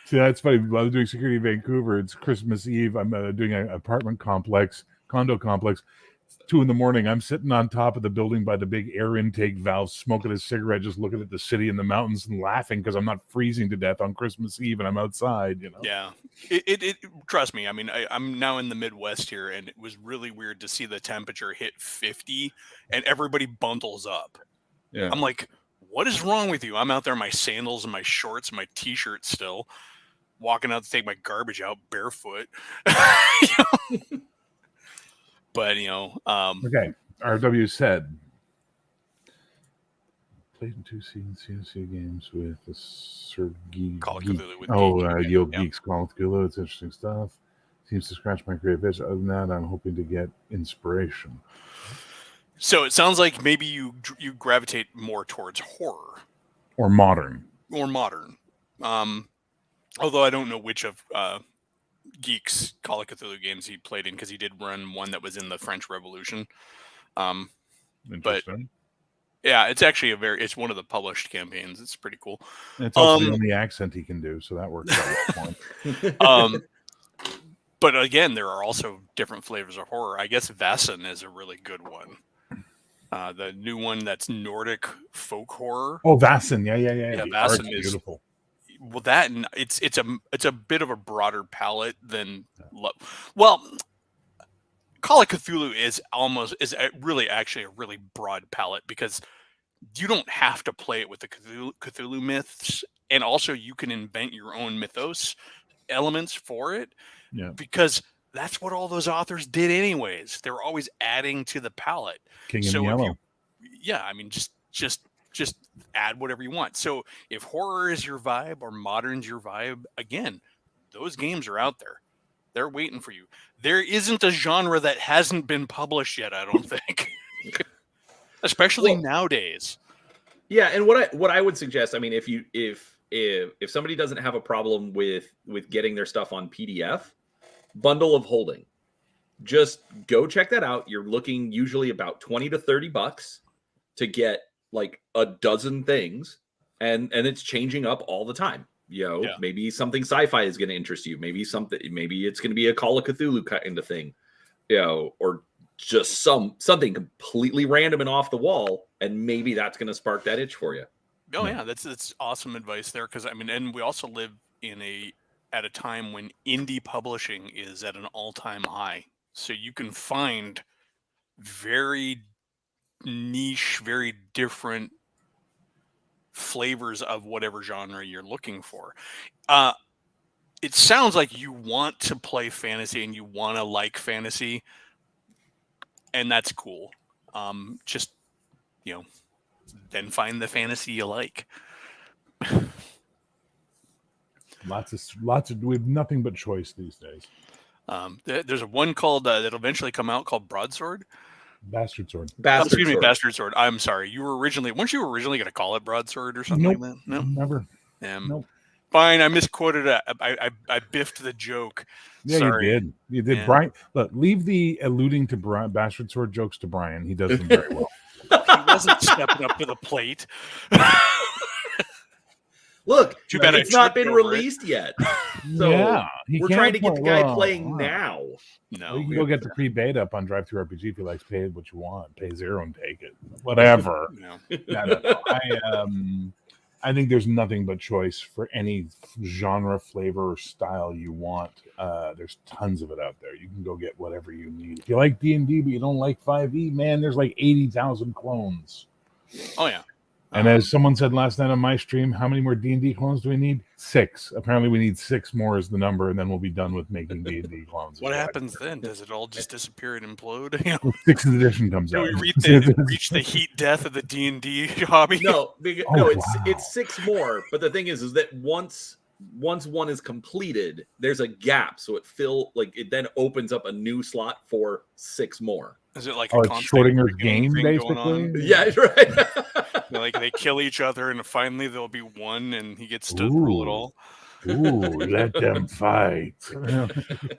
S2: See, that's funny. While I was doing security in Vancouver, it's Christmas Eve. I'm doing an apartment complex, condo complex. It's 2 a.m. I'm sitting on top of the building by the big air intake valve, smoking a cigarette, just looking at the city and the mountains and laughing because I'm not freezing to death on Christmas Eve and I'm outside.
S1: Yeah, it trust me. I mean, I'm now in the Midwest here, and it was really weird to see the temperature hit 50, and everybody bundles up.
S2: Yeah,
S1: I'm like, what is wrong with you? I'm out there in my sandals and my shorts and my t-shirt still, walking out to take my garbage out barefoot. But
S2: okay. RW said played in 2 CNC games with the Sergey.
S1: Call of Cthulhu with
S2: Yield Geeks Call of Cthulhu. It's interesting stuff. Seems to scratch my creative itch. Other than that, I'm hoping to get inspiration.
S1: So it sounds like maybe you gravitate more towards horror
S2: or modern.
S1: Although I don't know which of Geeks Call of Cthulhu games he played in, because he did run one that was in the French Revolution. But yeah, it's actually it's one of the published campaigns. It's pretty cool.
S2: And it's also the only accent he can do, so that works out well.
S1: But again, there are also different flavors of horror. I guess Vaesen is a really good one. The new one that's Nordic folk horror.
S2: Oh, Vaesen, yeah.
S1: Vaesen is
S2: beautiful.
S1: Well, that and it's a bit of a broader palette than well, Call of Cthulhu is really actually a really broad palette, because you don't have to play it with the Cthulhu myths, and also you can invent your own mythos elements for it.
S2: Yeah,
S1: because that's what all those authors did anyways. They were always adding to the palette.
S2: King in Yellow.
S1: I mean, just add whatever you want. So if horror is your vibe or modern's your vibe, again, those games are out there. They're waiting for you. There isn't a genre that hasn't been published yet, I don't think. Especially nowadays.
S3: Yeah, and what I would suggest, I mean, if somebody doesn't have a problem with getting their stuff on PDF, Bundle of Holding, just go check that out. You're looking usually about $20 to $30 to get like a dozen things, and it's changing up all the time. Maybe something sci-fi is going to interest you. Maybe it's going to be a Call of Cthulhu kind of thing, or just something completely random and off the wall, and maybe that's going to spark that itch for you.
S1: Oh yeah, that's awesome advice there, because I mean, and we also live at a time when indie publishing is at an all-time high, so you can find very niche, very different flavors of whatever genre you're looking for. It sounds like you want to play fantasy and you want to like fantasy, and that's cool. Just then find the fantasy you like.
S2: Lots of we have nothing but choice these days.
S1: There's one called that'll eventually come out called Broadsword.
S2: Bastard Sword.
S1: Bastard Sword. weren't you originally going to call it Broadsword or something like that? No,
S2: never.
S1: Nope. Fine, I misquoted it. I biffed the joke.
S2: Yeah,
S1: Sorry.
S2: You did. Yeah. Brian, look, leave the alluding to Bastard Sword jokes to Brian. He does them very well.
S1: He wasn't stepping up to the plate.
S3: Look, it's not been released yet. So
S2: yeah,
S3: we're trying to get the guy playing now.
S2: No, you can go get the pre-beta up on Drive-Thru RPG if you like. Pay what you want, pay $0 and take it. Whatever. No. I think there's nothing but choice for any genre, flavor, or style you want. There's tons of it out there. You can go get whatever you need. If you like D&D but you don't like 5e, man, there's like 80,000 clones.
S1: Oh yeah.
S2: And as someone said last night on my stream, how many more D&D clones do we need? 6. Apparently, we need 6 more as the number, and then we'll be done with making D&D clones.
S1: What happens then? Does it all just disappear and implode? You know?
S2: 6th edition comes
S1: Do
S2: out.
S1: we reach the heat death of the D&D hobby?
S3: No,
S2: Oh,
S3: it's 6 more. But the thing is that once one is completed, there's a gap, so it then opens up a new slot for 6 more.
S1: Is it like
S2: it's Schrodinger's game, basically?
S3: Yeah, right.
S1: Like they kill each other, and finally there'll be one, and he gets to rule it all.
S2: Ooh, let them fight.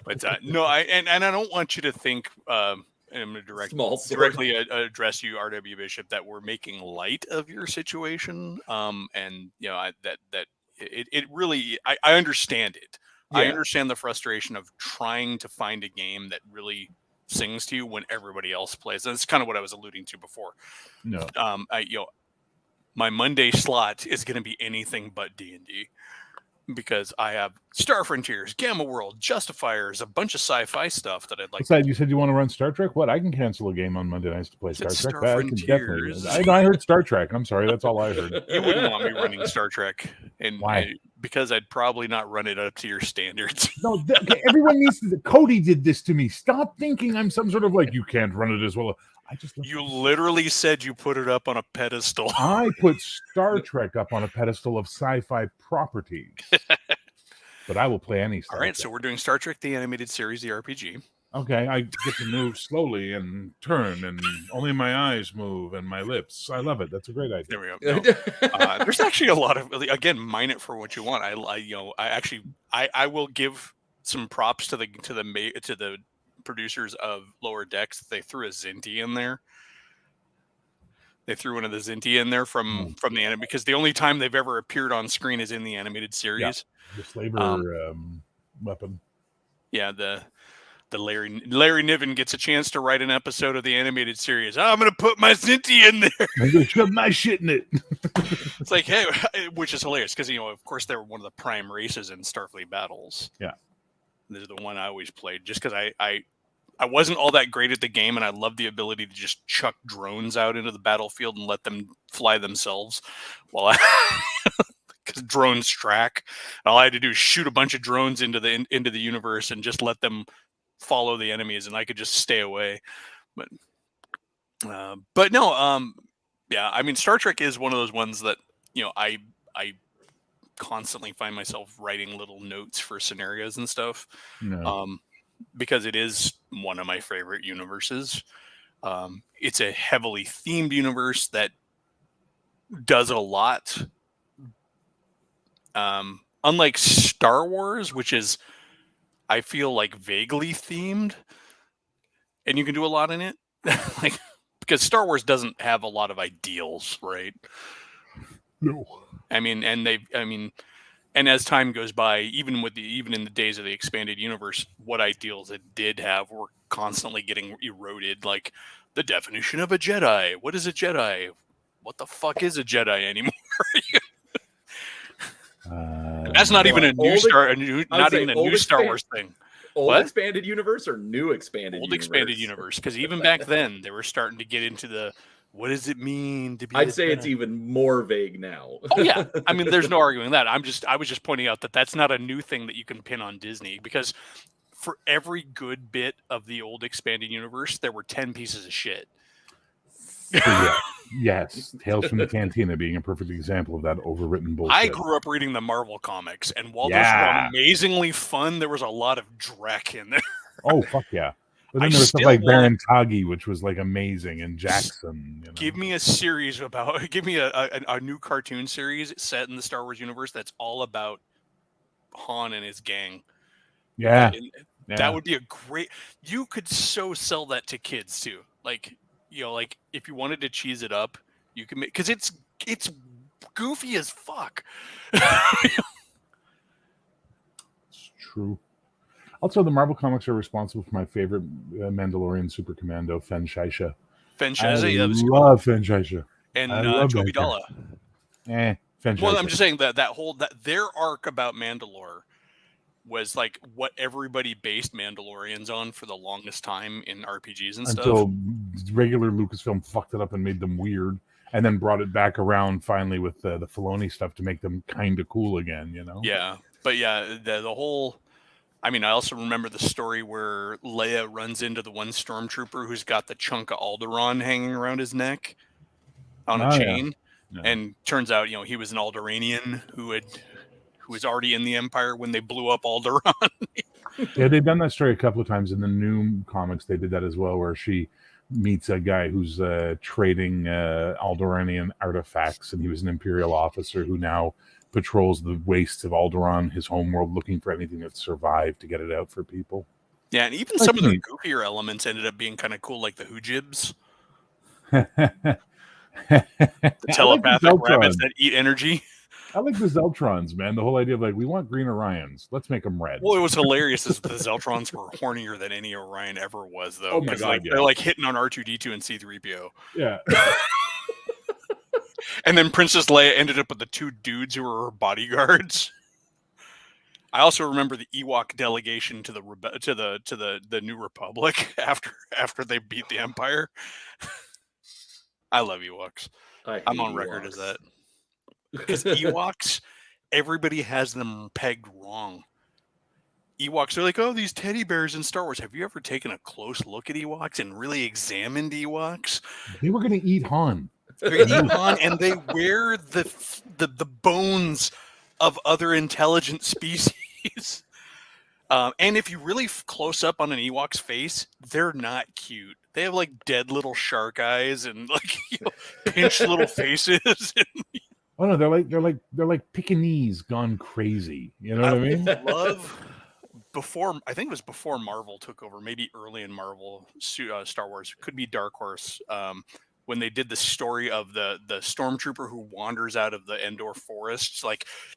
S1: But no, I don't want you to think. I'm going to directly address you, R.W. Bishop, that we're making light of your situation. And you know that it really, I understand it. Yeah. I understand the frustration of trying to find a game that really sings to you when everybody else plays. That's kind of what I was alluding to before.
S2: No,
S1: my Monday slot is going to be anything but D&D. Because I have Star Frontiers, Gamma World, Justifiers, a bunch of sci-fi stuff that I'd like.
S2: What's that? You said you want to run Star Trek? What? I can cancel a game on Monday nights to play Star Trek.
S1: Star Frontiers.
S2: I heard Star Trek. I'm sorry, that's all I heard.
S1: You wouldn't want me running Star Trek, and
S2: why?
S1: Because I'd probably not run it up to your standards.
S2: No, everyone needs to. Cody did this to me. Stop thinking I'm some sort of like you can't run it as well.
S1: You literally said you put it up on a pedestal.
S2: I put Star Trek up on a pedestal of sci-fi properties. But I will play any Star
S1: All right,
S2: Trek.
S1: so we're doing Star Trek, the animated series, the RPG.
S2: Okay, I get to move slowly and turn, and only my eyes move and my lips. I love it. That's a great idea.
S1: There we go. No. There's actually a lot of, again, mine it for what you want. I will give some props to the producers of Lower Decks. They threw a Zinti in there. They threw one of the Zinti in there from the anime, because the only time they've ever appeared on screen is in the animated series.
S2: Yeah, the slaver weapon.
S1: Yeah, the Larry Niven gets a chance to write an episode of the animated series. I'm going to put my Zinti in there.
S2: I'm going to shove my shit in it.
S1: It's like, hey, which is hilarious because, of course, they were one of the prime races in Starfleet battles.
S2: Yeah.
S1: This is the one I always played just because I wasn't all that great at the game, and I loved the ability to just chuck drones out into the battlefield and let them fly themselves. Because drones track. All I had to do is shoot a bunch of drones into the universe and just let them follow the enemies, and I could just stay away. But no, yeah. I mean, Star Trek is one of those ones that I constantly find myself writing little notes for scenarios and stuff.
S2: No.
S1: Because it is one of my favorite universes. It's a heavily themed universe that does a lot. Unlike Star Wars, which is, I feel like, vaguely themed, and you can do a lot in it. Because Star Wars doesn't have a lot of ideals, right?
S2: No.
S1: And as time goes by, even in the days of the expanded universe, what ideals it did have were constantly getting eroded. Like the definition of a Jedi. What is a Jedi? What the fuck is a Jedi anymore? That's not even a new Star Wars thing.
S3: Old expanded universe or new expanded universe?
S1: Old expanded universe, because even back then they were starting to get into the, what does it mean to be?
S3: I'd say it's even more vague now.
S1: Oh yeah, I mean, there's no arguing that. I was just pointing out that that's not a new thing that you can pin on Disney, because for every good bit of the old expanded universe, there were 10 pieces of shit.
S2: Yes, Tales from the Cantina being a perfect example of that overwritten bullshit.
S1: I grew up reading the Marvel comics, and while those were amazingly fun, there was a lot of dreck in there.
S2: Oh fuck yeah! But then there was stuff like Baron Tagi, which was like amazing, and Jackson.
S1: Give me a series give me a new cartoon series set in the Star Wars universe that's all about Han and his gang.
S2: Yeah.
S1: That would be a great. You could so sell that to kids too. Like if you wanted to cheese it up, you can make, because it's goofy as fuck.
S2: It's true. Also, the Marvel comics are responsible for my favorite Mandalorian super commando, Fen Shaisha.
S1: Fen Shaisha, yeah,
S2: love Fen Shaisha.
S1: And Joby Dalla.
S2: Fen Shaisha.
S1: Well, I'm just saying that their arc about Mandalore was like what everybody based Mandalorians on for the longest time in RPGs and stuff.
S2: Until regular Lucasfilm fucked it up and made them weird. and then brought it back around finally with the Filoni stuff to make them kind of cool again, you know?
S1: Yeah, but yeah, the whole. I mean, I also remember the story where Leia runs into the one stormtrooper who's got the chunk of Alderaan hanging around his neck on a chain, and turns out, he was an Alderaanian who was already in the Empire when they blew up Alderaan.
S2: Yeah, they've done that story a couple of times in the new comics. They did that as well, where she meets a guy who's trading Alderaanian artifacts, and he was an Imperial officer who now patrols the wastes of Alderaan, his homeworld, looking for anything that survived to get it out for people.
S1: Yeah, and even some of the goofier elements ended up being kind of cool, like the Hoojibs. The telepathic rabbits that eat energy.
S2: I like the Zeltrons, man. The whole idea of we want green Orions. Let's make them red.
S1: Well, it was hilarious is the Zeltrons were hornier than any Orion ever was, though.
S2: Oh my God,
S1: they're hitting on R2-D2 and C-3PO.
S2: Yeah.
S1: And then Princess Leia ended up with the two dudes who were her bodyguards. I also remember the Ewok delegation to the New Republic after they beat the Empire. I love Ewoks. I'm on record as that. Because Ewoks, everybody has them pegged wrong. Ewoks are like, oh, these teddy bears in Star Wars. Have you ever taken a close look at Ewoks and really examined Ewoks?
S2: They were going to eat Han.
S1: They eat Han, and they wear the bones of other intelligent species. And if you really close up on an Ewok's face, they're not cute. They have dead little shark eyes and pinched little faces.
S2: Oh no, they're like Pekingese gone crazy. You know what I mean?
S1: I think it was before Marvel took over, maybe early in Marvel Star Wars. Could be Dark Horse. When they did the story of the stormtrooper who wanders out of the Endor forests,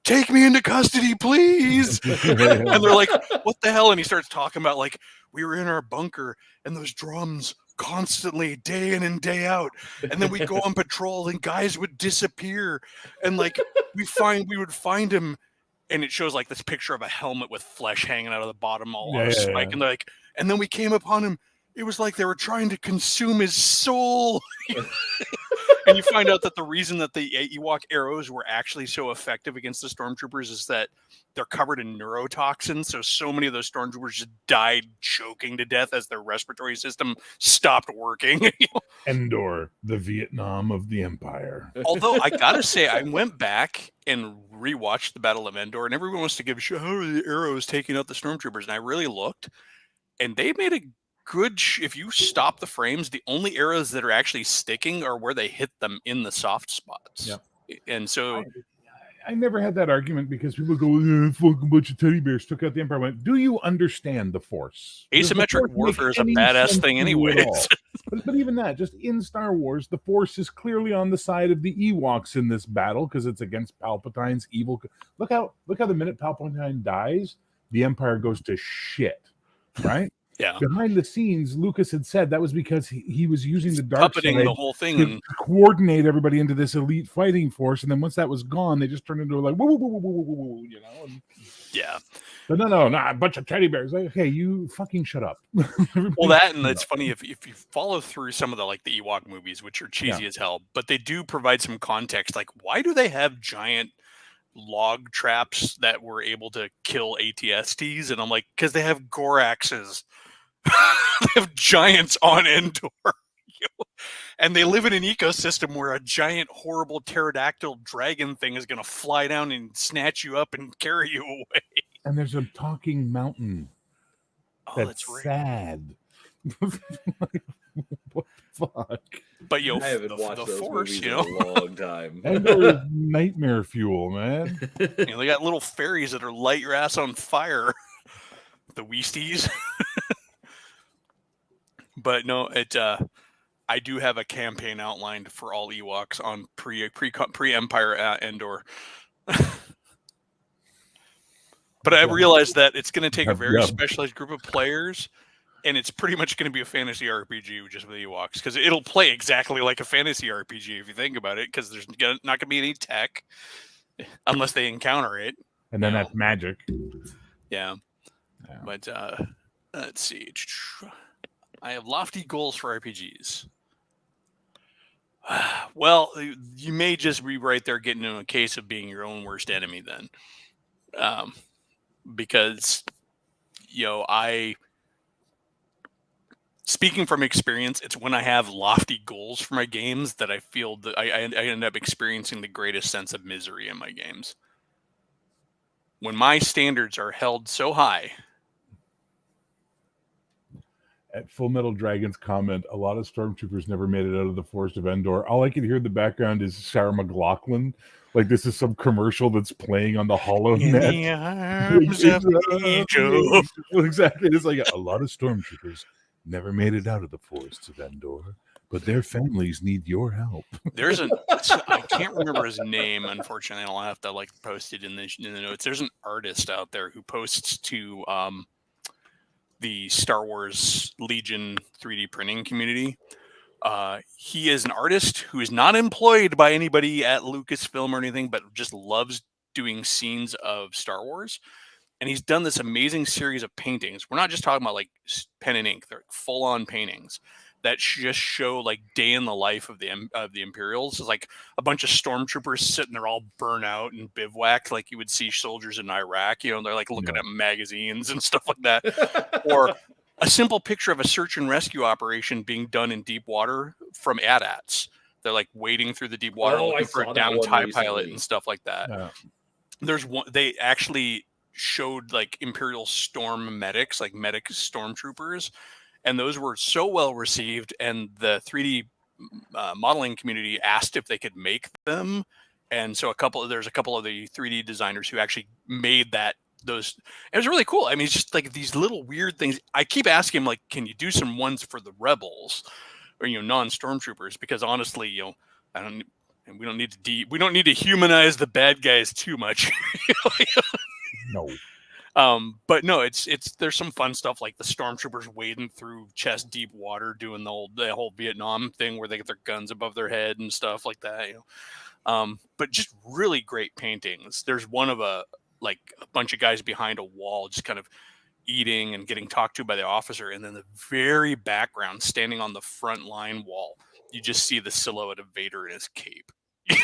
S1: take me into custody, please. And they're like, what the hell? And he starts talking about we were in our bunker and those drums constantly day in and day out, and then we go on patrol and guys would disappear, and we would find him, and it shows this picture of a helmet with flesh hanging out of the bottom all on a spike, and and then we came upon him. It was like they were trying to consume his soul. And you find out that the reason that the Ewok arrows were actually so effective against the stormtroopers is that they're covered in neurotoxins. So many of those stormtroopers just died choking to death as their respiratory system stopped working.
S2: Endor, the Vietnam of the Empire.
S1: Although I gotta say, I went back and rewatched the Battle of Endor, and everyone wants to give a shit, how are the arrows taking out the stormtroopers? And I really looked, and they made a good if you stop the frames, the only arrows that are actually sticking are where they hit them in the soft spots.
S2: Yep.
S1: And so
S2: I never had that argument because people go, yeah, fucking bunch of teddy bears took out the Empire. I went, do you understand the Force?
S1: Asymmetric warfare is a badass thing anyway.
S2: But even that, just in Star Wars, the Force is clearly on the side of the Ewoks in this battle because it's against Palpatine's evil. Look how the minute Palpatine dies, the Empire goes to shit, right?
S1: Yeah.
S2: Behind the scenes, Lucas had said that was because he was using the dark side
S1: the whole thing
S2: to coordinate everybody into this elite fighting force, and then once that was gone, they just turned into whoa, you know.
S1: Yeah.
S2: But no, a bunch of teddy bears. Hey, you fucking shut up.
S1: Well, that and it's funny if you follow through some of the the Ewok movies, which are cheesy as hell, but they do provide some context. Why do they have giant log traps that were able to kill ATSTs? And I'm like, because they have Goraxes. They have giants on Endor. And they live in an ecosystem where a giant, horrible pterodactyl dragon thing is going to fly down and snatch you up and carry you away.
S2: And there's a talking mountain.
S1: That's right.
S2: Sad. What the fuck?
S3: But I haven't watched those movies in a long time.
S2: Endor is nightmare fuel, man.
S1: They got little fairies that'll light your ass on fire. The Weasties. But no, I do have a campaign outlined for all Ewoks on pre-Empire Endor. But I realized that it's going to take a very specialized group of players, and it's pretty much going to be a fantasy RPG just with Ewoks, because it'll play exactly like a fantasy RPG if you think about it, because there's not going to be any tech unless they encounter it.
S2: And then that's magic.
S1: Yeah. But let's see. I have lofty goals for RPGs. Well, you may just be right there getting in a case of being your own worst enemy then. Because, speaking from experience, it's when I have lofty goals for my games that I feel that I end up experiencing the greatest sense of misery in my games. When my standards are held so high.
S2: At Full Metal Dragon's comment, a lot of stormtroopers never made it out of the Forest of Endor. All I can hear in the background is Sarah McLachlan. Like this is some commercial that's playing on the Hollow
S1: In
S2: Net.
S1: the arms of the angel.
S2: Exactly. It's like a lot of stormtroopers never made it out of the Forests of Endor, but their families need your help.
S1: I can't remember his name, unfortunately. I'll have to post it in the notes. There's an artist out there who posts to the Star Wars Legion 3D printing community. He is an artist who is not employed by anybody at Lucasfilm or anything, but just loves doing scenes of Star Wars. And he's done this amazing series of paintings. We're not just talking about pen and ink; they're full-on paintings that just show day in the life of the Imperials. It's like a bunch of stormtroopers sitting there all burnt out and bivouac, like you would see soldiers in Iraq. They're looking at magazines and stuff like that, or a simple picture of a search and rescue operation being done in deep water from AT-ATs. They're waiting through the deep water looking for a downed TIE pilot and stuff like that. Yeah. There's one. They actually showed Imperial storm medics, medic stormtroopers, and those were so well received, and the 3D modeling community asked if they could make them, and so there's a couple of the 3D designers who actually made those. It was really cool. I mean, it's just these little weird things. I keep asking him, can you do some ones for the rebels or non-stormtroopers, because honestly, we don't need to humanize the bad guys too much.
S2: No.
S1: But no, there's some fun stuff like the stormtroopers wading through chest deep water, doing the whole Vietnam thing where they get their guns above their head and stuff like that. But just really great paintings. There's one of a bunch of guys behind a wall, just kind of eating and getting talked to by the officer, and then the very background, standing on the front line wall, you just see the silhouette of Vader in his cape.
S2: You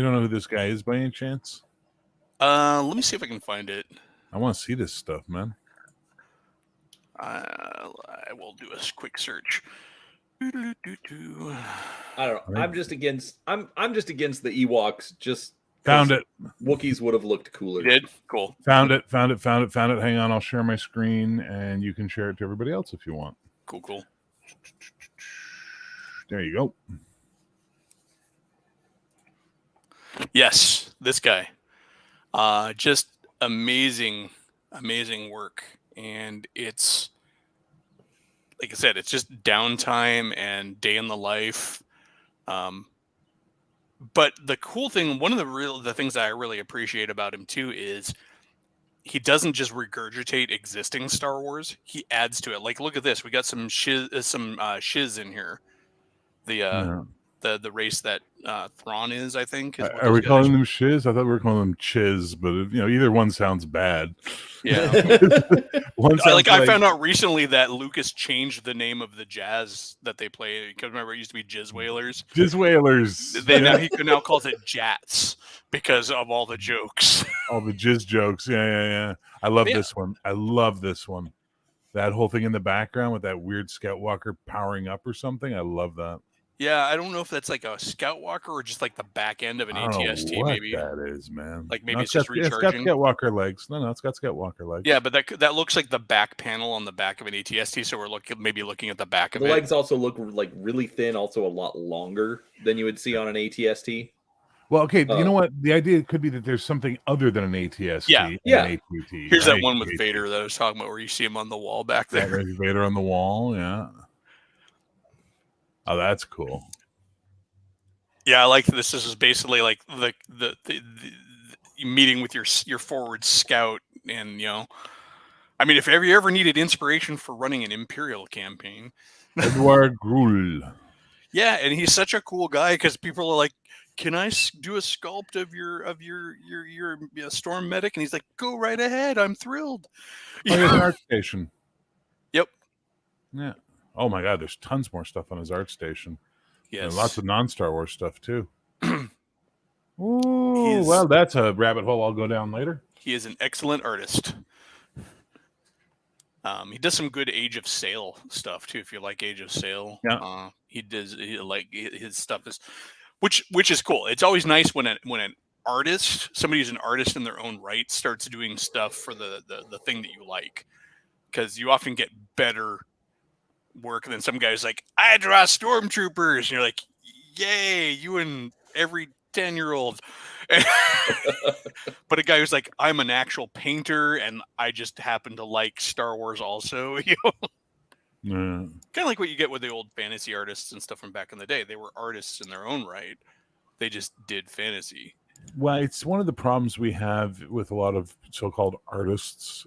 S2: don't know who this guy is by any chance?
S1: Let me see if I can find it.
S2: I want to see this stuff, man.
S1: I will do a quick search.
S3: I don't know. I'm just against the Ewoks. Just
S2: found it.
S3: Wookiees would have looked cooler.
S1: You did? Cool.
S2: Found it. Hang on, I'll share my screen and you can share it to everybody else if you want.
S1: Cool.
S2: There you go.
S1: Yes, this guy. Just amazing work. And it's, like I said, it's just downtime and day in the life. But the cool thing, one of the things that I really appreciate about him too is he doesn't just regurgitate existing Star Wars. He adds to it. Look at this. We got some shiz in here. The race that Thrawn is, I think.
S2: Are we calling them shiz? I thought we were calling them chiz, but either one sounds bad.
S1: Yeah. I found out recently that Lucas changed the name of the jazz that they play. Because remember, it used to be Jizz Whalers.
S2: Jizz Whalers.
S1: He now calls it Jats because of all the jokes.
S2: All the jizz jokes. Yeah. I love this one. That whole thing in the background with that weird Scout Walker powering up or something. I love that.
S1: Yeah, I don't know if that's a Scout Walker or just the back end of an ATST.
S2: What
S1: maybe
S2: that is, man.
S1: Maybe it's just recharging.
S2: It's got Scout Walker legs. No, it's got Scout Walker legs.
S1: Yeah, but that looks like the back panel on the back of an ATST. So we're looking at the back of it.
S3: The legs also look really thin, also a lot longer than you would see on an ATST.
S2: Well, okay, you know what? The idea could be that there's something other than an ATST.
S1: Yeah.
S2: An ATT,
S1: Here's that one with Vader that I was talking about, where you see him on the wall back there.
S2: Vader on the wall. Yeah. Oh, that's cool.
S1: Yeah, I like this. This is basically the meeting with your forward scout, and I mean, if you ever needed inspiration for running an Imperial campaign,
S2: Edward Gruhl.
S1: Yeah, and he's such a cool guy because people are like, "Can I do a sculpt of your storm medic?" And he's like, "Go right ahead. I'm thrilled."
S2: Oh, yeah, an art station.
S1: Yep.
S2: Yeah. Oh my God, there's tons more stuff on his art station.
S1: Yes.
S2: And lots of non-Star Wars stuff too. Ooh, well, that's a rabbit hole I'll go down later.
S1: He is an excellent artist. He does some good Age of Sail stuff too. If you like Age of Sail,
S2: Yeah.
S1: his stuff is, which is cool. It's always nice when an artist, somebody who's an artist in their own right, starts doing stuff for the thing that you like, because you often get better work than some guys like, I draw stormtroopers, and you're like, yay, you and every 10-year-old. But a guy who's like, I'm an actual painter and I just happen to like Star Wars also, kind of like what you get with the old fantasy artists and stuff from back in the day. They were artists in their own right, they just did fantasy.
S2: Well, it's one of the problems we have with a lot of so-called artists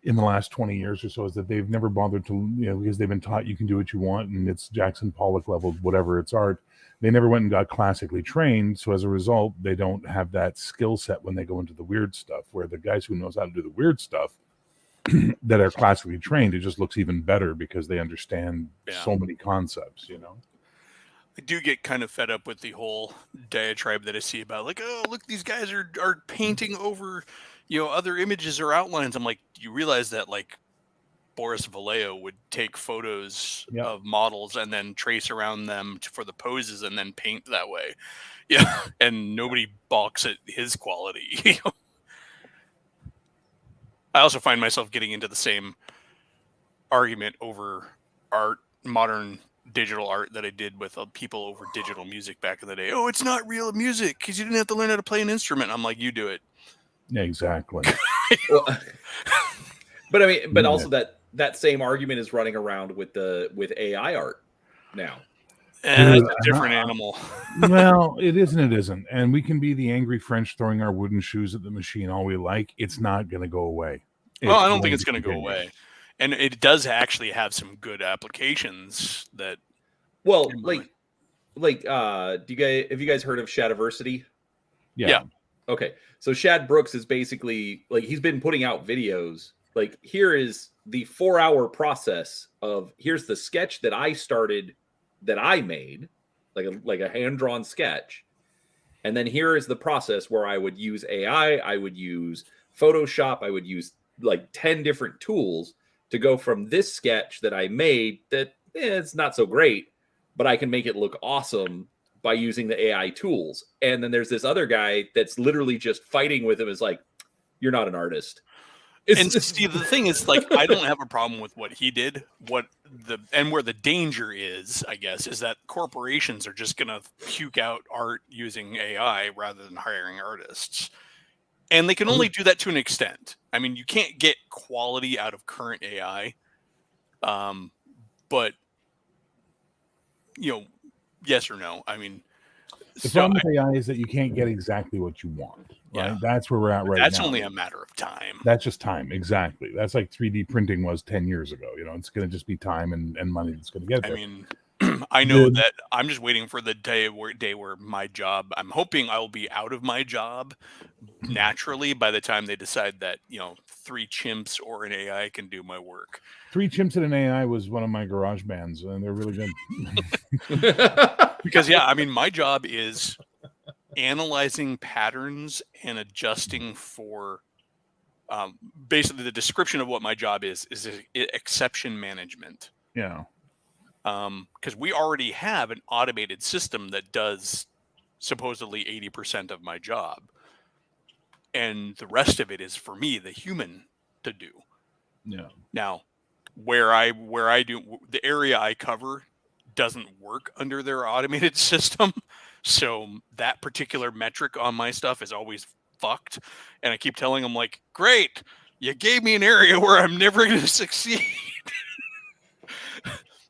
S2: in the last 20 years or so, is that they've never bothered to, because they've been taught you can do what you want and it's Jackson Pollock level, whatever, it's art. They never went and got classically trained. So as a result, they don't have that skill set when they go into the weird stuff, where the guys who knows how to do the weird stuff that are classically trained, it just looks even better because they understand so many concepts,
S1: I do get kind of fed up with the whole diatribe that I see about, like, oh, look, these guys are painting over, other images or outlines. I'm like, do you realize that, like, Boris Vallejo would take photos of models and then trace around them for the poses and then paint that way? Yeah, and nobody balks at his quality. I also find myself getting into the same argument over art, modern digital art, that I did with people over digital music back in the day. Oh, it's not real music because you didn't have to learn how to play an instrument. I'm like, you do it.
S2: Yeah, exactly.
S3: Well, but I mean, but also that same argument is running around with AI art now.
S1: It's a different animal.
S2: Well, it is and it isn't. And we can be the angry French throwing our wooden shoes at the machine all we like. It's not going to go away.
S1: Well, I don't think it's going to go away. And it does actually have some good applications that.
S3: Well, have you guys heard of Shadiversity?
S2: Yeah.
S3: Okay. So Shad Brooks is basically, like, he's been putting out videos. Like, here is the 4-hour process of, here's the sketch that I started, that I made, like a hand-drawn sketch. And then here is the process where I would use AI, I would use Photoshop, I would use like 10 different tools to go from this sketch that I made that it's not so great, but I can make it look awesome by using the AI tools. And then there's this other guy that's literally just fighting with him, is like, you're not an artist.
S1: And see, the thing is, like, I don't have a problem with what he did. Where the danger is, I guess, is that corporations are just going to puke out art using AI rather than hiring artists. And they can only do that to an extent. I mean, you can't get quality out of current AI. But, yes or no? I mean,
S2: the problem with AI is that you can't get exactly what you want. Right? Yeah. That's where we're at right now.
S1: That's only a matter of time.
S2: That's just time. Exactly. That's like 3D printing was 10 years ago. It's going to just be time and money that's going to get there.
S1: I mean, I know that I'm just waiting for the day where my job, I'm hoping I will be out of my job naturally by the time they decide that, 3 chimps or an AI can do my work.
S2: 3 chimps and an AI was one of my garage bands, and they're really good.
S1: Because, I mean, my job is analyzing patterns and adjusting for basically the description of what my job is exception management.
S2: Yeah.
S1: Because we already have an automated system that does supposedly 80% of my job. And the rest of it is for me, the human, to do.
S2: Yeah.
S1: Now, where I do, the area I cover doesn't work under their automated system. So that particular metric on my stuff is always fucked. And I keep telling them, like, great, you gave me an area where I'm never going to succeed.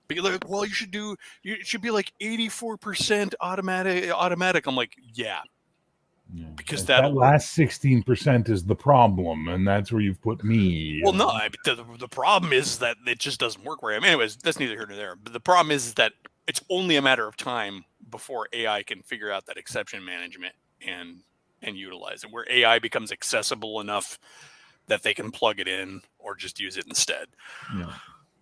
S1: Be like, well, you should be like 84% automatic. I'm like, yeah. Because that
S2: last 16% is the problem, and that's where you've put me.
S1: Well, no, the problem is that it just doesn't work where I am. Anyways, that's neither here nor there. But the problem is that it's only a matter of time before AI can figure out that exception management and utilize it, where AI becomes accessible enough that they can plug it in or just use it instead.
S2: Yeah.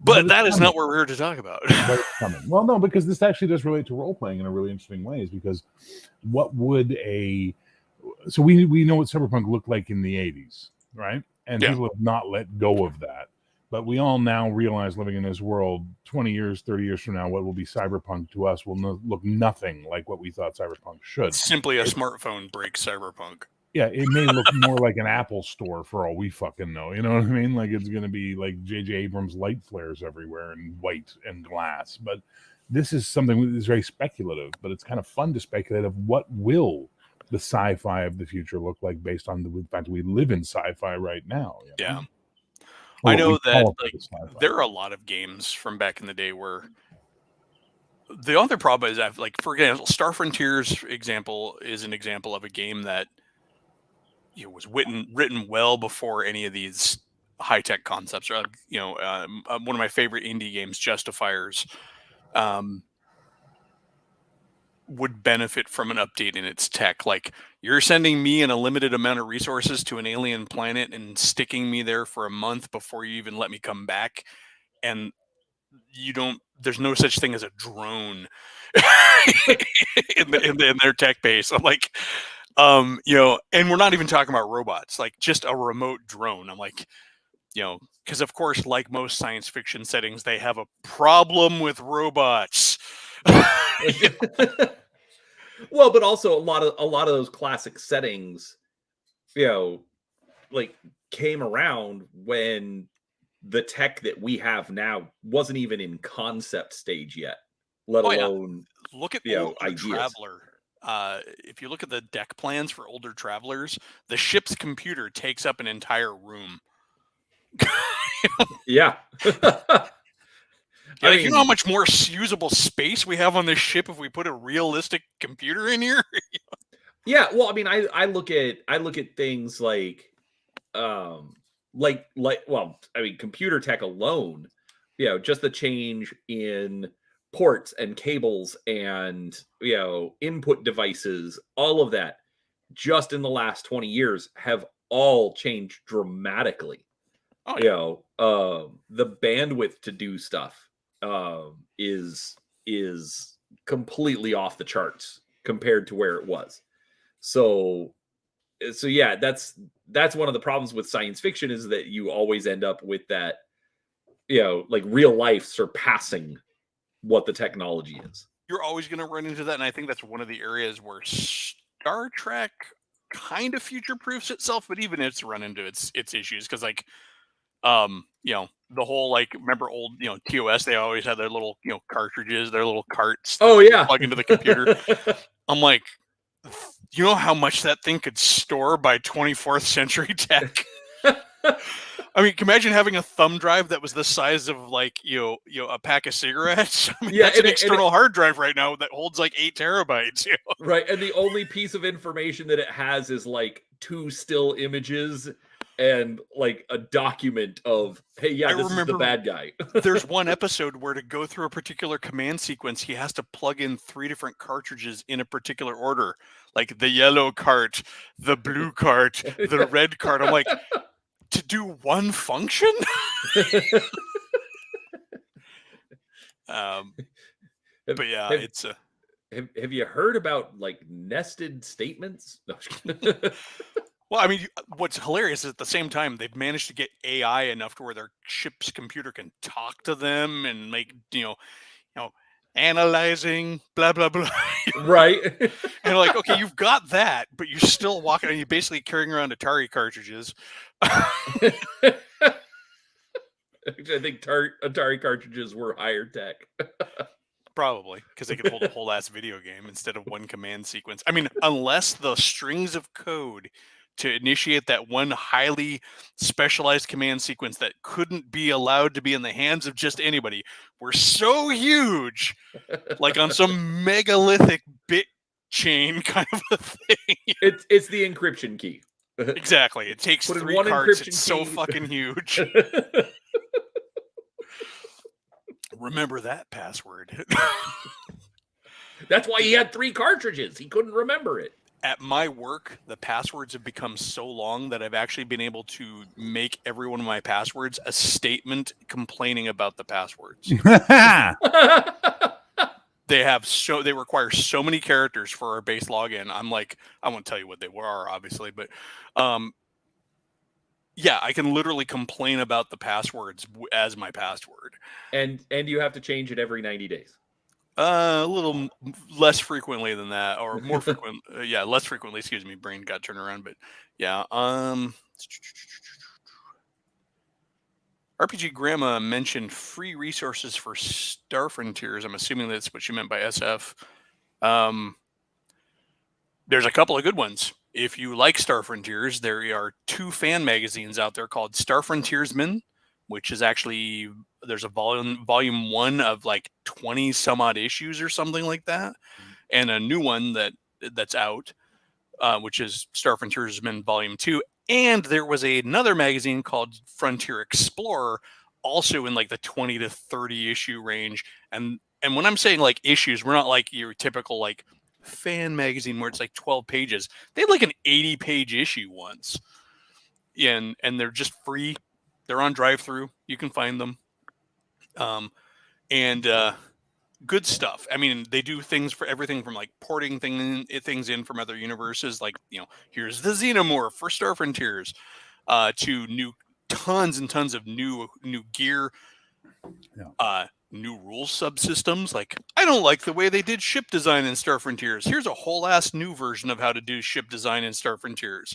S1: But that is not what we're here to talk about.
S2: But it's coming. Well, no, because this actually does relate to role playing in a really interesting ways. Because what would so we know what cyberpunk looked like in the 80s, right? And people have not let go of that. But we all now realize, living in this world, 20 years, 30 years from now, what will be cyberpunk to us will look nothing like what we thought cyberpunk should.
S1: Simply a smartphone breaks cyberpunk.
S2: Yeah, it may look more like an Apple store for all we fucking know. You know what I mean? Like it's going to be like J.J. Abrams light flares everywhere and white and glass. But this is something that is very speculative, but it's kind of fun to speculate of what will the sci-fi of the future look like based on the fact that we live in sci-fi right now. You know?
S1: Yeah.
S2: Or
S1: I know that there are a
S2: sci-fi.
S1: lot of games from back in the day where the other problem is, for example, Star Frontiers example is an example of a game that was written well before any of these high-tech concepts. Or, one of my favorite indie games, Justifiers, would benefit from an update in its tech. Like, you're sending me in a limited amount of resources to an alien planet and sticking me there for a month before you even let me come back, and there's no such thing as a drone in their tech base. I'm like, and we're not even talking about robots, like just a remote drone. I'm like, because of course, like most science fiction settings, they have a problem with robots.
S3: Well, but also a lot of those classic settings, like came around when the tech that we have now wasn't even in concept stage yet, let alone
S1: look at Older
S3: ideas.
S1: Traveler. If you look at the deck plans for Older Travelers, the ship's computer takes up an entire room.
S3: Yeah.
S1: I mean, you know how much more usable space we have on this ship if we put a realistic computer in here?
S3: Yeah, well, I mean, I look at things like computer tech alone, just the change in ports and cables and input devices, all of that just in the last 20 years have all changed dramatically.
S1: Oh, yeah.
S3: The bandwidth to do stuff is completely off the charts compared to where it was. So yeah, that's one of the problems with science fiction, is that you always end up with that, like real life surpassing what the technology is.
S1: You're always going to run into that, and I think that's one of the areas where Star Trek kind of future proofs itself, but even it's run into its issues, because the whole, remember old TOS, they always had their little cartridges, their little carts that plug into the computer. I'm like, you know how much that thing could store by 24th century tech? I mean, can you imagine having a thumb drive that was the size of a pack of cigarettes? I mean, that's an external hard drive right now that holds 8 terabytes.
S3: Right, and the only piece of information that it has is 2 still images and a document of, hey, this is the bad guy.
S1: There's one episode where, to go through a particular command sequence, he has to plug in 3 different cartridges in a particular order, like the yellow cart, the blue cart, the red cart. I'm like, to do one function? But yeah, it's a.
S3: Have you heard about nested statements? No.
S1: Well, I mean, what's hilarious is at the same time they've managed to get AI enough to where their ship's computer can talk to them and make analyzing blah blah blah.
S3: Right.
S1: And okay, you've got that, but you're still walking and you're basically carrying around Atari cartridges.
S3: I think Atari cartridges were higher tech.
S1: Probably, because they could hold a whole ass video game instead of one command sequence. I mean, unless the strings of code to initiate that one highly specialized command sequence that couldn't be allowed to be in the hands of just anybody were so huge, like on some megalithic bit chain kind of a thing.
S3: It's the encryption key.
S1: Exactly. It takes 3 cards. It's so fucking huge. Remember that password.
S3: That's why he had 3 cartridges. He couldn't remember it.
S1: at my work, the passwords have become so long that I've actually been able to make every one of my passwords a statement complaining about the passwords. They require so many characters for our base login. I'm like, I won't tell you what they were, obviously, but yeah, I can literally complain about the passwords as my password.
S3: And you have to change it every 90 days.
S1: A little less frequently than that, or more frequent. Yeah, less frequently. Excuse me, brain got turned around, but yeah. RPG Grandma mentioned free resources for Star Frontiers. I'm assuming that's what she meant by SF. There's a couple of good ones. If you like Star Frontiers, there are 2 fan magazines out there called Star Frontiersman, which is actually, there's a volume 1 of like 20 some odd issues or something like that, and a new one that's out, which is Star Frontiersman Volume 2. And there was another magazine called Frontier Explorer, also in like the 20 to 30 issue range. And when I'm saying like issues, we're not like your typical like fan magazine where it's like 12 pages. They had like an 80-page issue once. And they're just free. They're on drive-through. You can find them. Good stuff. I mean, they do things for everything from like porting things in from other universes, like, here's the Xenomorph for Star Frontiers, to tons and tons of new gear, new rules subsystems. Like, I don't like the way they did ship design in Star Frontiers. Here's a whole ass new version of how to do ship design in Star Frontiers.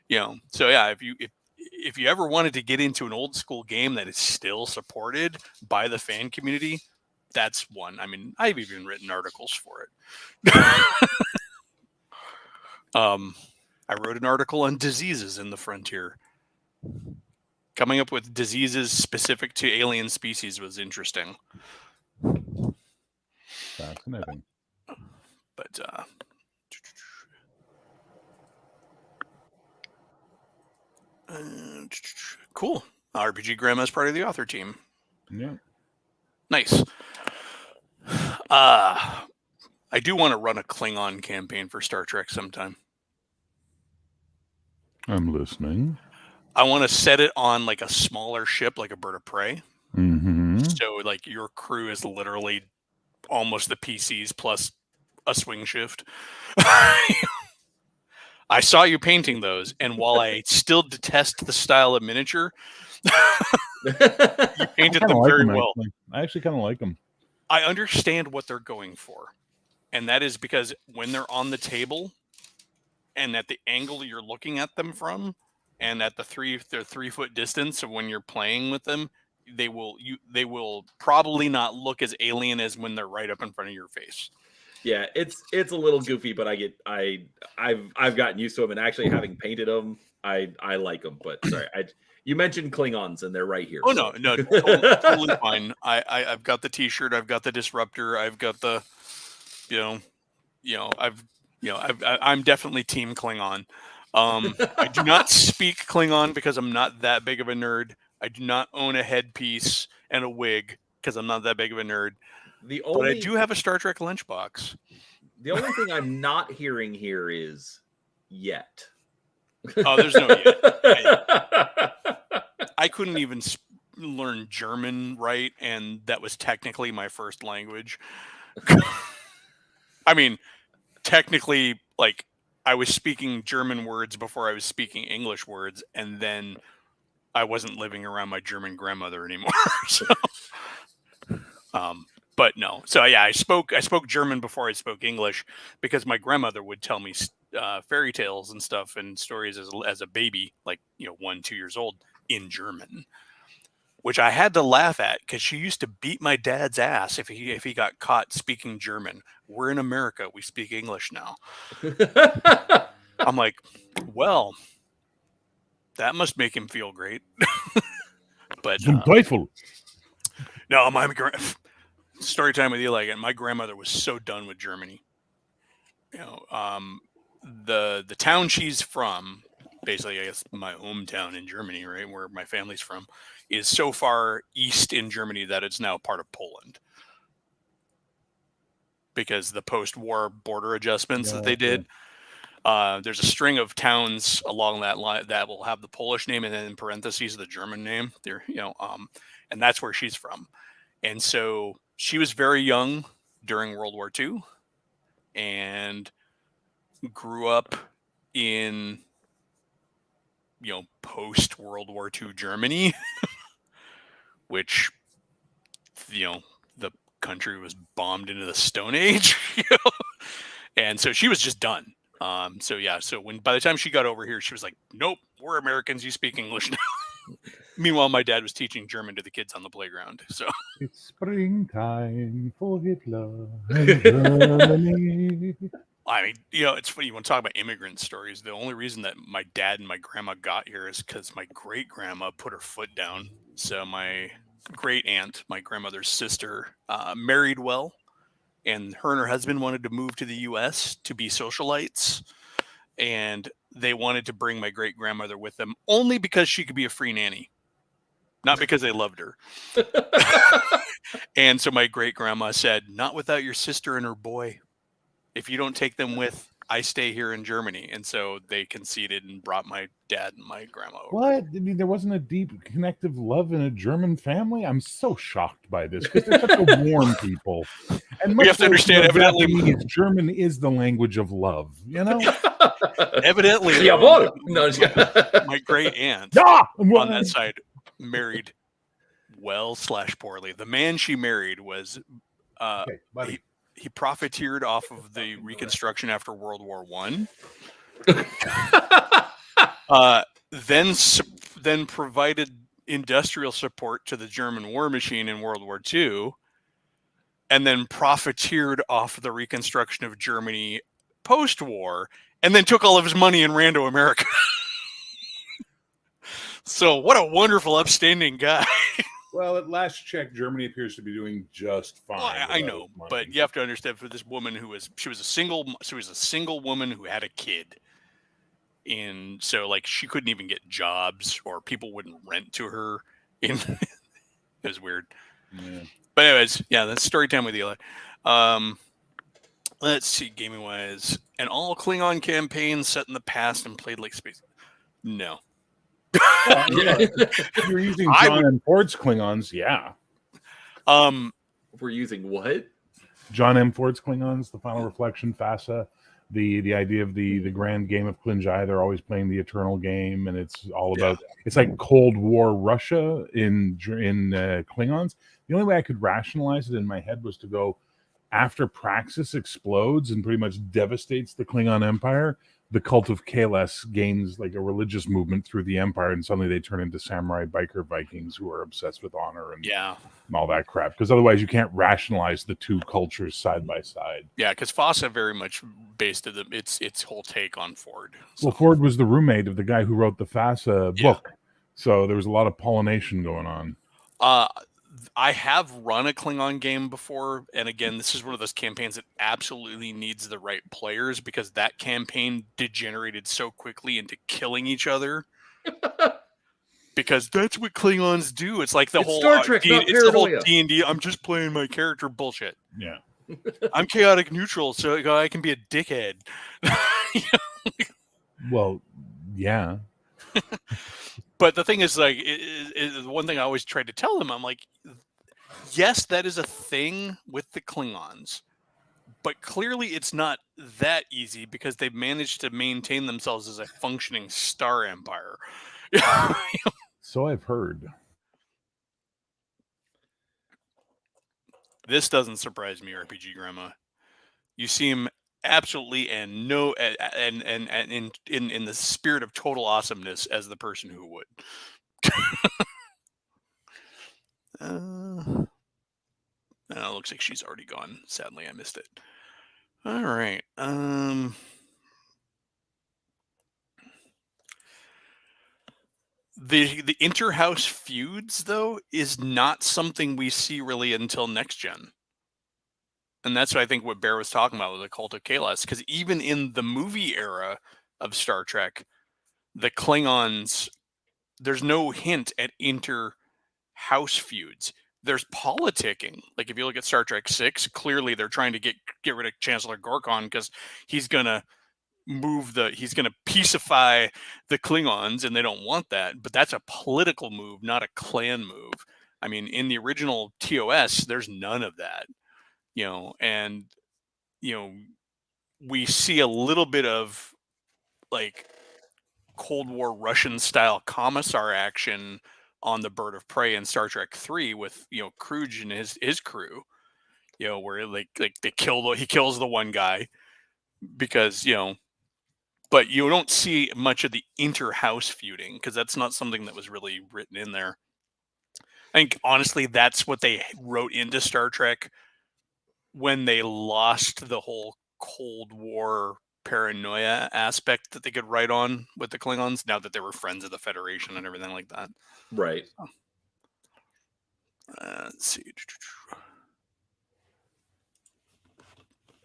S1: So yeah, if you ever wanted to get into an old school game that is still supported by the fan community, that's one. I mean, I've even written articles for it. I wrote an article on diseases in the frontier. Coming up with diseases specific to alien species was interesting.
S2: Fascinating.
S1: But cool. RPG Grandma's part of the author team.
S2: Yeah.
S1: Nice. I do want to run a Klingon campaign for Star Trek sometime.
S2: I'm listening.
S1: I want to set it on like a smaller ship, like a bird of prey.
S2: Mm-hmm.
S1: So like your crew is literally almost the PCs plus a swing shift. I saw you painting those, and while I still detest the style of miniature, you painted them very well.
S2: I actually kind of like them.
S1: I understand what they're going for, and that is because when they're on the table and at the angle you're looking at them from, and at the 3 foot distance of when you're playing with them, they will probably not look as alien as when they're right up in front of your face.
S3: Yeah, it's a little goofy, but I've gotten used to them, and actually having painted them, I like them. But sorry, you mentioned Klingons, and they're right here.
S1: Oh so. no, totally fine. I've got the T-shirt, I've got the disruptor, I've got the, I'm definitely Team Klingon. I do not speak Klingon because I'm not that big of a nerd. I do not own a headpiece and a wig because I'm not that big of a nerd. But I do have a Star Trek lunchbox.
S3: The only thing I'm not hearing here is yet.
S1: Oh, there's no yet. I couldn't even learn German right, and that was technically my first language. I mean, technically, like, I was speaking German words before I was speaking English words, and then I wasn't living around my German grandmother anymore. So, but no. So yeah, I spoke German before I spoke English because my grandmother would tell me fairy tales and stuff and stories as a baby, like 1-2 years old, in German, which I had to laugh at because she used to beat my dad's ass if he got caught speaking German. We're in America, we speak English now. I'm like, well, that must make him feel great. But
S2: delightful.
S1: No, story time with you, like, my grandmother was so done with Germany. The town she's from, basically, I guess my hometown in Germany, right, where my family's from, is so far east in Germany that it's now part of Poland. Because the post-war border adjustments that they did. There's a string of towns along that line that will have the Polish name and then in parentheses the German name. There, and that's where she's from. And so she was very young during World War II and grew up in, post World War II Germany, which, the country was bombed into the Stone Age, and so she was just done. So by the time she got over here, she was like, nope, we're Americans. You speak English now. Meanwhile, my dad was teaching German to the kids on the playground. So
S2: it's springtime for Hitler and Germany.
S1: I mean, it's funny. You want to talk about immigrant stories. The only reason that my dad and my grandma got here is because my great grandma put her foot down. So my great aunt, my grandmother's sister, married well. And her and her husband wanted to move to the U.S. to be socialites. And they wanted to bring my great grandmother with them only because she could be a free nanny, not because they loved her. And so my great grandma said, not without your sister and her boy. If you don't take them with, I stay here in Germany. And so they conceded and brought my dad and my grandma over.
S2: What? I mean, there wasn't a deep connective love in a German family? I'm so shocked by this because they're such a warm people. And
S1: we have to understand, evidently,
S2: German is the language of love,
S1: Evidently,
S3: Jawohl. No,
S1: my great aunt on that side married well/poorly. The man she married was he profiteered off of the Reconstruction after World War I. Then provided industrial support to the German war machine in World War II, and then profiteered off the reconstruction of Germany post-war, and then took all of his money and ran to America. So what a wonderful, upstanding guy.
S2: Well, at last check, Germany appears to be doing just fine.
S1: Well, I know, but you have to understand, for this woman she was a single woman who had a kid. And so she couldn't even get jobs, or people wouldn't rent to her. It was weird.
S2: Yeah.
S1: But anyways, that's story time with Eli. Let's see, gaming wise, an all Klingon campaign set in the past and played like space. No.
S2: If you're using John M. Ford's Klingons, yeah.
S3: We're using what?
S2: John M. Ford's Klingons, the Final Reflection, FASA, the idea of the grand game of Klinjai. They're always playing the eternal game, and it's all about it's like Cold War Russia in Klingons. The only way I could rationalize it in my head was to go, after Praxis explodes and pretty much devastates the Klingon Empire, the cult of Kalas gains like a religious movement through the Empire, and suddenly they turn into samurai biker Vikings who are obsessed with honor and all that crap. Because otherwise you can't rationalize the two cultures side by side.
S1: Yeah, because FASA very much based its whole take on Ford. So.
S2: Well, Ford was the roommate of the guy who wrote the FASA book. So there was a lot of pollination going on.
S1: I have run a Klingon game before, and again, this is one of those campaigns that absolutely needs the right players, because that campaign degenerated so quickly into killing each other. Because that's what Klingons do. It's like the whole
S3: Star Trek,
S1: it's the whole D&D. I'm just playing my character bullshit.
S2: Yeah,
S1: I'm chaotic neutral, so I can be a dickhead.
S2: Well, yeah.
S1: But the thing is, the one thing I always try to tell them, I'm like, yes, that is a thing with the Klingons, but clearly it's not that easy, because they've managed to maintain themselves as a functioning star empire.
S2: So I've heard.
S1: This doesn't surprise me, RPG Grandma. You seem absolutely and in the spirit of total awesomeness as the person who would. It looks like she's already gone. Sadly, I missed it. All right. The inter-house feuds, though, is not something we see really until next gen. And that's what I think what Bear was talking about with the Cult of Kalas. Because even in the movie era of Star Trek, the Klingons, there's no hint at inter-house feuds. There's politicking. Like if you look at Star Trek 6, clearly they're trying to get rid of Chancellor Gorkon because he's going to he's going to peacify the Klingons, and they don't want that. But that's a political move, not a clan move. I mean, in the original TOS, there's none of that, and we see a little bit of like Cold War Russian style commissar action on the Bird of Prey in Star Trek 3 with Kruge and his crew, where like he kills the one guy because but you don't see much of the inter-house feuding because that's not something that was really written in there. I think honestly that's what they wrote into Star Trek when they lost the whole Cold War paranoia aspect that they could write on with the Klingons now that they were friends of the Federation and everything like that.
S3: Right.
S1: So, let's see.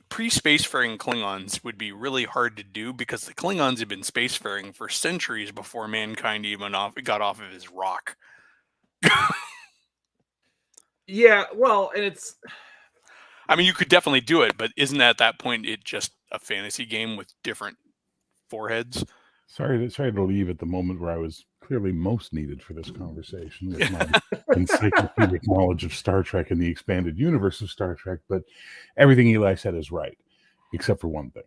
S1: Pre-spacefaring Klingons would be really hard to do because the Klingons had been spacefaring for centuries before mankind even got off of his rock.
S3: Yeah, well, and it's...
S1: I mean, you could definitely do it, but isn't at that point it just a fantasy game with different foreheads?
S2: Sorry to leave at the moment where I was clearly most needed for this conversation with my encyclopedic knowledge of Star Trek and the expanded universe of Star Trek, but everything Eli said is right, except for one thing,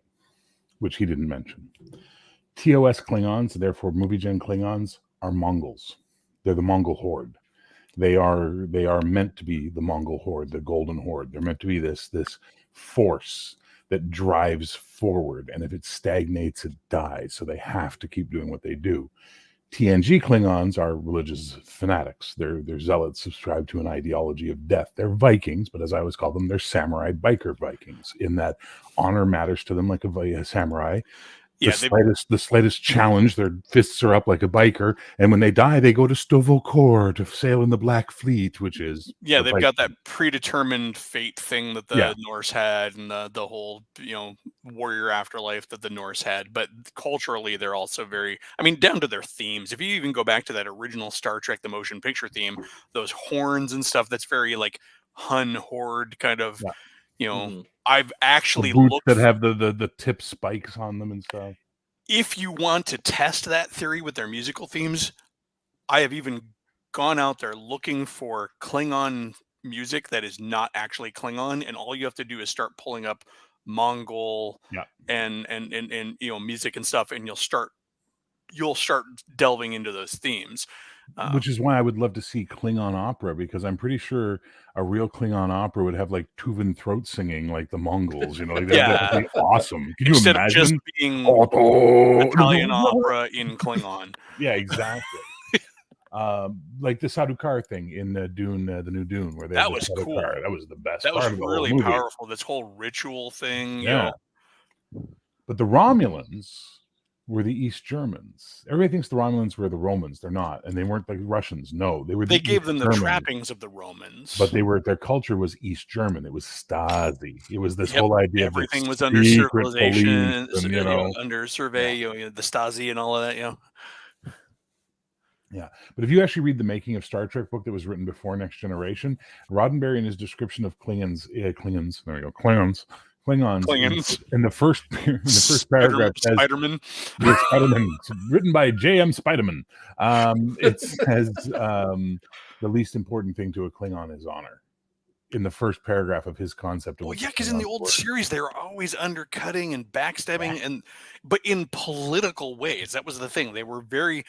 S2: which he didn't mention. TOS Klingons, therefore movie gen Klingons, are Mongols. They're the Mongol horde. They are meant to be the Mongol horde, the Golden Horde. They're meant to be this force that drives forward, and if it stagnates, it dies. So they have to keep doing what they do. TNG Klingons are religious fanatics. They're zealots, subscribe to an ideology of death. They're Vikings, but as I always call them, they're samurai biker Vikings, in that honor matters to them like a samurai.
S1: Yeah,
S2: the slightest challenge, their fists are up like a biker, and when they die, they go to Sto-vo-kor to sail in the Black Fleet, which is
S1: they've got that predetermined fate thing that the Norse had, and the whole warrior afterlife that the Norse had. But culturally, they're also very, I mean, down to their themes. If you even go back to that original Star Trek the motion picture theme, those horns and stuff, that's very like Hun horde kind of. I've actually
S2: looked that have the tip spikes on them and stuff.
S1: If you want to test that theory with their musical themes, I have even gone out there looking for Klingon music that is not actually Klingon, and all you have to do is start pulling up Mongol and music and stuff, and you'll start delving into those themes.
S2: Which is why I would love to see Klingon opera, because I'm pretty sure a real Klingon opera would have like Tuvan throat singing like the Mongols, that would be awesome. Can
S1: Instead
S2: you imagine?
S1: Of just being Italian opera in Klingon.
S2: Yeah, exactly. Like the Sardaukar thing in Dune, the new Dune, where
S1: that was cool.
S2: That was the best.
S1: That
S2: part
S1: was
S2: of
S1: really powerful. This whole ritual thing.
S2: Yeah. But the Romulans were the East Germans. Everybody thinks the Romulans were the Romans. They're not, and they weren't like Russians. No, they were.
S1: They gave them the trappings of the Romans,
S2: but their culture was East German. It was Stasi. It was this whole idea.
S1: Everything was under civilization,
S2: and,
S1: under survey. The Stasi and all of that.
S2: Yeah, but if you actually read the Making of Star Trek book that was written before Next Generation, Roddenberry in his description of Klingons, in the first paragraph says
S1: Spider-Man.
S2: It's written by J.M. Spiderman. It says the least important thing to a Klingon is honor. In the first paragraph of his concept.
S1: Because in the old series they were always undercutting and backstabbing, but in political ways. That was the thing. They were very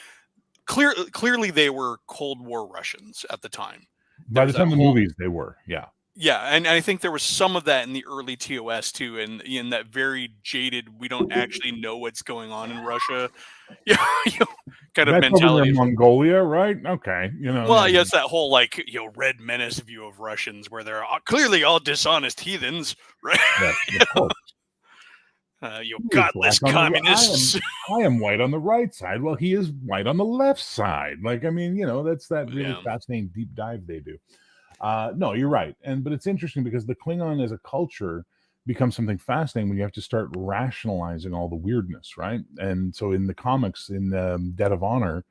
S1: clearly they were Cold War Russians at the time.
S2: By the time the movies, they were, yeah.
S1: Yeah, and I think there was some of that in the early TOS too, and in that very jaded, we don't actually know what's going on in Russia, kind of mentality.
S2: Mongolia, right? Okay,
S1: Well, it's that whole like Red Menace view of Russians, where they're clearly all dishonest heathens, right?
S2: Yeah, of course.
S1: Godless communists.
S2: I am white on the right side. Well, he is white on the left side. Like, I mean, that's that really fascinating deep dive they do. No, you're right. But it's interesting because the Klingon as a culture becomes something fascinating when you have to start rationalizing all the weirdness, right? And so in the comics, in Debt of Honor,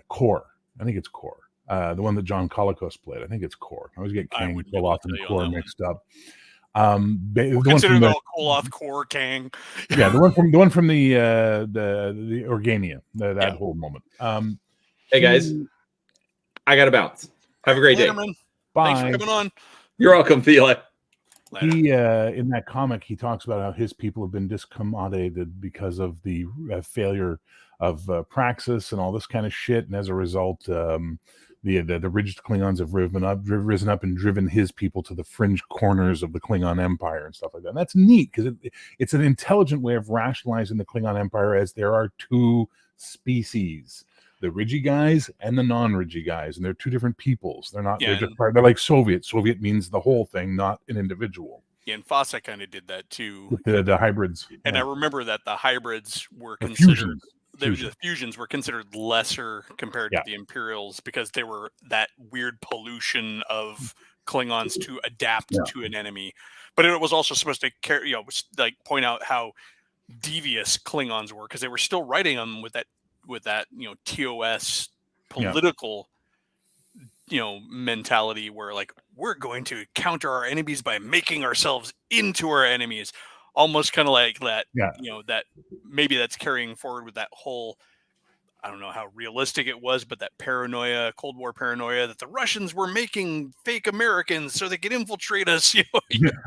S2: Kor, I think it's Kor, the one that John Colicos played, I think it's Kor. I always get Kang, Koloff, and Kor mixed up. The one
S1: Consider
S2: from
S1: the
S2: the
S1: Koloth Core Kang.
S2: yeah, the one from the Organia, that whole moment.
S3: Hey guys, I gotta bounce. Have a great day.
S1: Man.
S2: Bye.
S1: Thanks for coming on.
S3: You're welcome, Thela.
S2: He in that comic he talks about how his people have been discommodited because of the failure of Praxis and all this kind of shit, and as a result, the rigid Klingons have risen up and driven his people to the fringe corners of the Klingon Empire and stuff like that. And that's neat because it's an intelligent way of rationalizing the Klingon Empire as there are two species. The Rigi guys and the non-Rigi guys, and they're two different peoples. They're not.
S1: Yeah,
S2: they're like Soviet. Soviet means the whole thing, not an individual.
S1: Yeah, and Fossa kind of did that too.
S2: With the hybrids.
S1: And I remember that the hybrids were
S2: The
S1: considered
S2: fusions.
S1: The fusions were considered lesser compared to the Imperials because they were that weird pollution of Klingons to adapt to an enemy. But it was also supposed to carry, like point out how devious Klingons were because they were still writing them with that TOS political mentality where like we're going to counter our enemies by making ourselves into our enemies, almost kind of like that. That maybe that's carrying forward with that whole, I don't know how realistic it was, but that paranoia, Cold War paranoia that the Russians were making fake Americans so they could infiltrate us.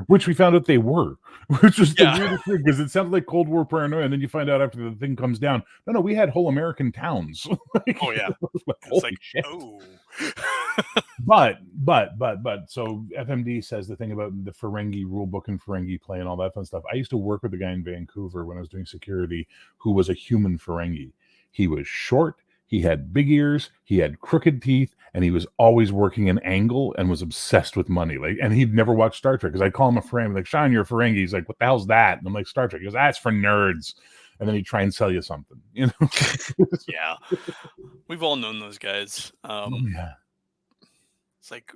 S2: Which we found out they were, which was the weirdest thing because it sounded like Cold War paranoia, and then you find out after the thing comes down, no, we had whole American towns.
S1: Oh yeah,
S2: it's like
S1: shit. Oh.
S2: But so FMD says the thing about the Ferengi rulebook and Ferengi play and all that fun stuff. I used to work with a guy in Vancouver when I was doing security who was a human Ferengi. He was short, he had big ears, he had crooked teeth, and he was always working an angle and was obsessed with money. And he'd never watched Star Trek because I'd call him a Ferengi. Like, Sean, you're a Ferengi. He's like, what the hell's that? And I'm like, Star Trek. He goes, that's for nerds. And then he'd try and sell you something,
S1: Yeah, we've all known those guys. It's like,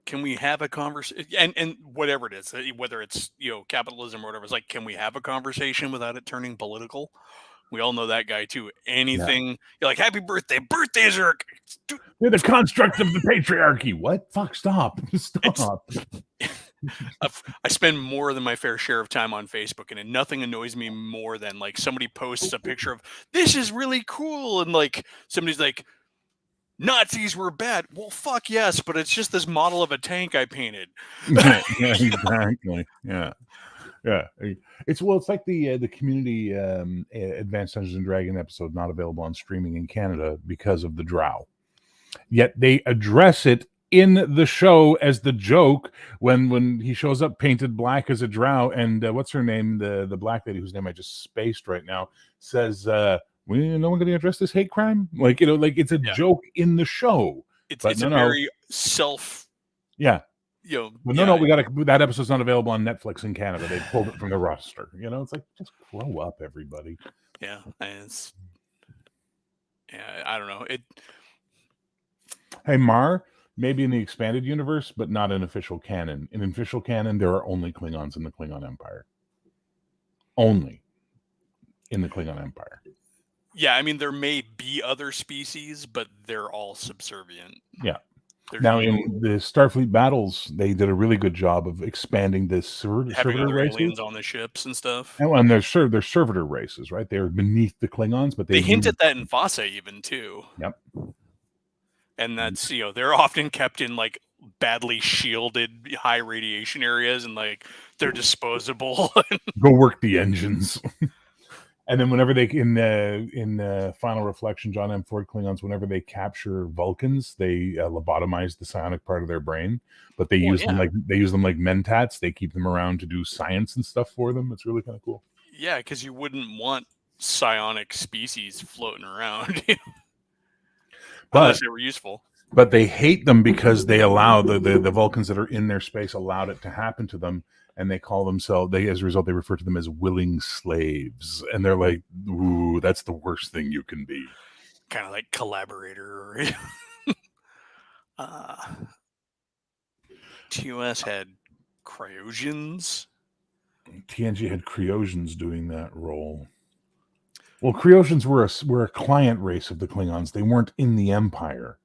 S1: can we have a conversation? And whatever it is, whether it's capitalism or whatever, it's like, can we have a conversation without it turning political? We all know that guy too. Anything you're like, happy birthday. Birthdays are
S2: they're the construct of the patriarchy. What? Fuck, stop.
S1: I spend more than my fair share of time on Facebook, and nothing annoys me more than like somebody posts a picture of this is really cool, and like somebody's like, Nazis were bad. Well, fuck yes, but it's just this model of a tank I painted.
S2: Yeah, exactly. Yeah. It's like the community Advanced Dungeons and Dragon episode not available on streaming in Canada because of the drow. Yet they address it in the show as the joke when he shows up painted black as a drow, and what's her name, the black lady whose name I just spaced right now, says no one going to address this hate crime, like it's a joke in the show.
S1: It's very self
S2: we got that episode's not available on Netflix in Canada. They pulled it from the roster. It's like, just grow up, everybody.
S1: Yeah, and I don't know.
S2: Hey, Mar, maybe in the expanded universe, but not in official canon. In official canon, there are only Klingons in the Klingon Empire. Only in the Klingon Empire.
S1: Yeah, I mean, there may be other species, but they're all subservient.
S2: Yeah. Now, in the Starfleet battles, they did a really good job of expanding this servitor races.
S1: Aliens on the ships and stuff.
S2: And they're servitor races, right? They're beneath the Klingons, but
S1: they hint at that in Fossa even too.
S2: Yep.
S1: And that's they're often kept in like badly shielded, high radiation areas, and like they're disposable.
S2: Go work the engines. And then whenever they in Final Reflection, John M. Ford Klingons, whenever they capture Vulcans, they lobotomize the psionic part of their brain, but they use them like mentats. They keep them around to do science and stuff for them. It's really kind of cool.
S1: Yeah, because you wouldn't want psionic species floating around, unless they were useful.
S2: But they hate them because they allow the Vulcans that are in their space allowed it to happen to them. And they call themselves, as a result, they refer to them as willing slaves. And they're like, ooh, that's the worst thing you can be.
S1: Kind of like collaborator. TOS had Cryosians.
S2: TNG had Cryosians doing that role. Well, Cryosians were a client race of the Klingons. They weren't in the Empire.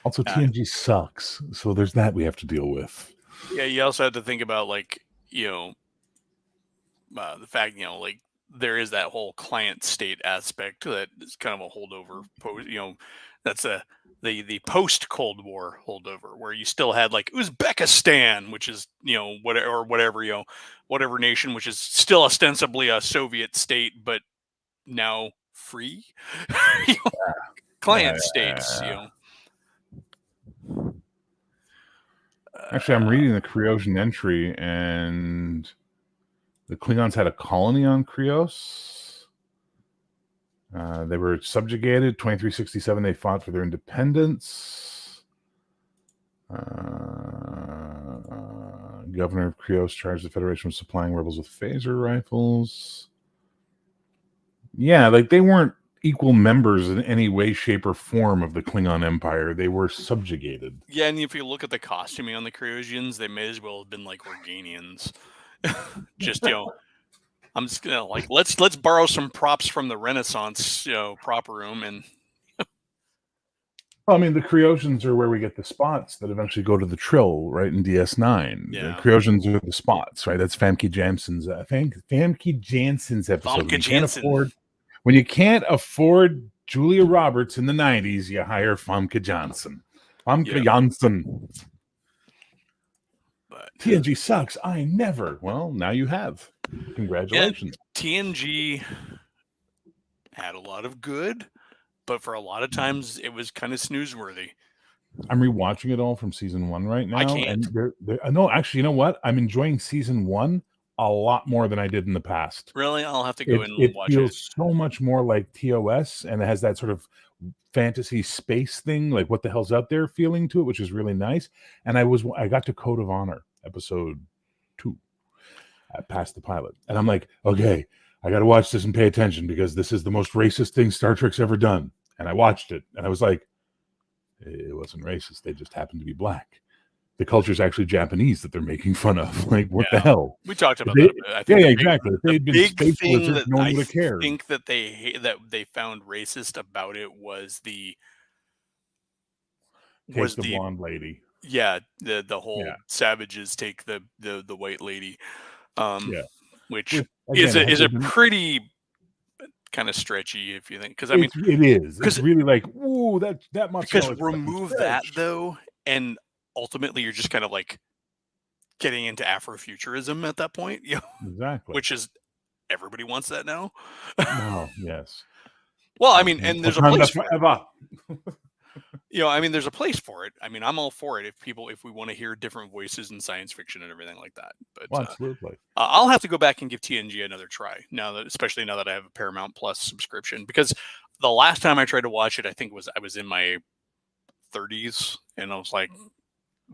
S2: Also, TNG sucks. So there's that we have to deal with.
S1: Yeah, you also have to think about like the fact like there is that whole client state aspect that is kind of a holdover. That's the post Cold War holdover where you still had like Uzbekistan, which is whatever nation, which is still ostensibly a Soviet state, but now free. You know, client states.
S2: Actually, I'm reading the Kriosian entry, and the Klingons had a colony on Krios. They were subjugated. 2367, they fought for their independence. Governor of Krios charged the Federation with supplying rebels with phaser rifles. Yeah, like they weren't equal members in any way, shape, or form of the Klingon Empire. They were subjugated.
S1: Yeah, and if you look at the costuming on the Kriosians, they may as well have been like Organians. Just I'm just gonna like let's borrow some props from the Renaissance prop room and.
S2: Well, I mean, the Kriosians are where we get the spots that eventually go to the Trill, right, in DS9.
S1: Yeah.
S2: The Kriosians are the spots, right? That's Famke Jansson's episode.
S1: Famke Janssen.
S2: When you can't afford Julia Roberts in the 90s, you hire Famke Janssen. Janssen. But TNG sucks. I never. Well, now you have. Congratulations.
S1: Yeah, TNG had a lot of good, but for a lot of times it was kind of snoozeworthy.
S2: I'm rewatching it all from season 1 right now.
S1: I can't.
S2: And no, actually, you know what? I'm enjoying season 1 a lot more than I did in the past.
S1: Really? I'll have to go in and watch it.
S2: It feels so much more like TOS, and it has that sort of fantasy space thing, like what the hell's out there feeling to it, which is really nice. And I got to Code of Honor episode 2. I passed the pilot, and I'm like, okay, I got to watch this and pay attention because this is the most racist thing Star Trek's ever done. And I watched it, and I was like, it wasn't racist. They just happened to be black. The culture is actually Japanese that they're making fun of. Like, what the hell?
S1: We talked about that. I think
S2: exactly. If they'd been space lizards, no one would have cared.
S1: I think that they found racist about it was the
S2: blonde lady.
S1: Yeah, the whole savages take the white lady, which is a pretty kind of stretchy if you think, because I mean
S2: it is. It's really like, ooh, that much.
S1: Because remove that though, and ultimately you're just kind of like getting into Afrofuturism at that point,
S2: exactly,
S1: which is everybody wants that now.
S2: Oh, yes.
S1: Well, I mean, and there's a place for it. I mean, there's a place for it. I mean, I'm all for it if we want to hear different voices in science fiction and everything like that. But
S2: absolutely,
S1: I'll have to go back and give TNG another try especially now that I have a Paramount Plus subscription, because the last time I tried to watch it, I think I was in my 30s, and I was like,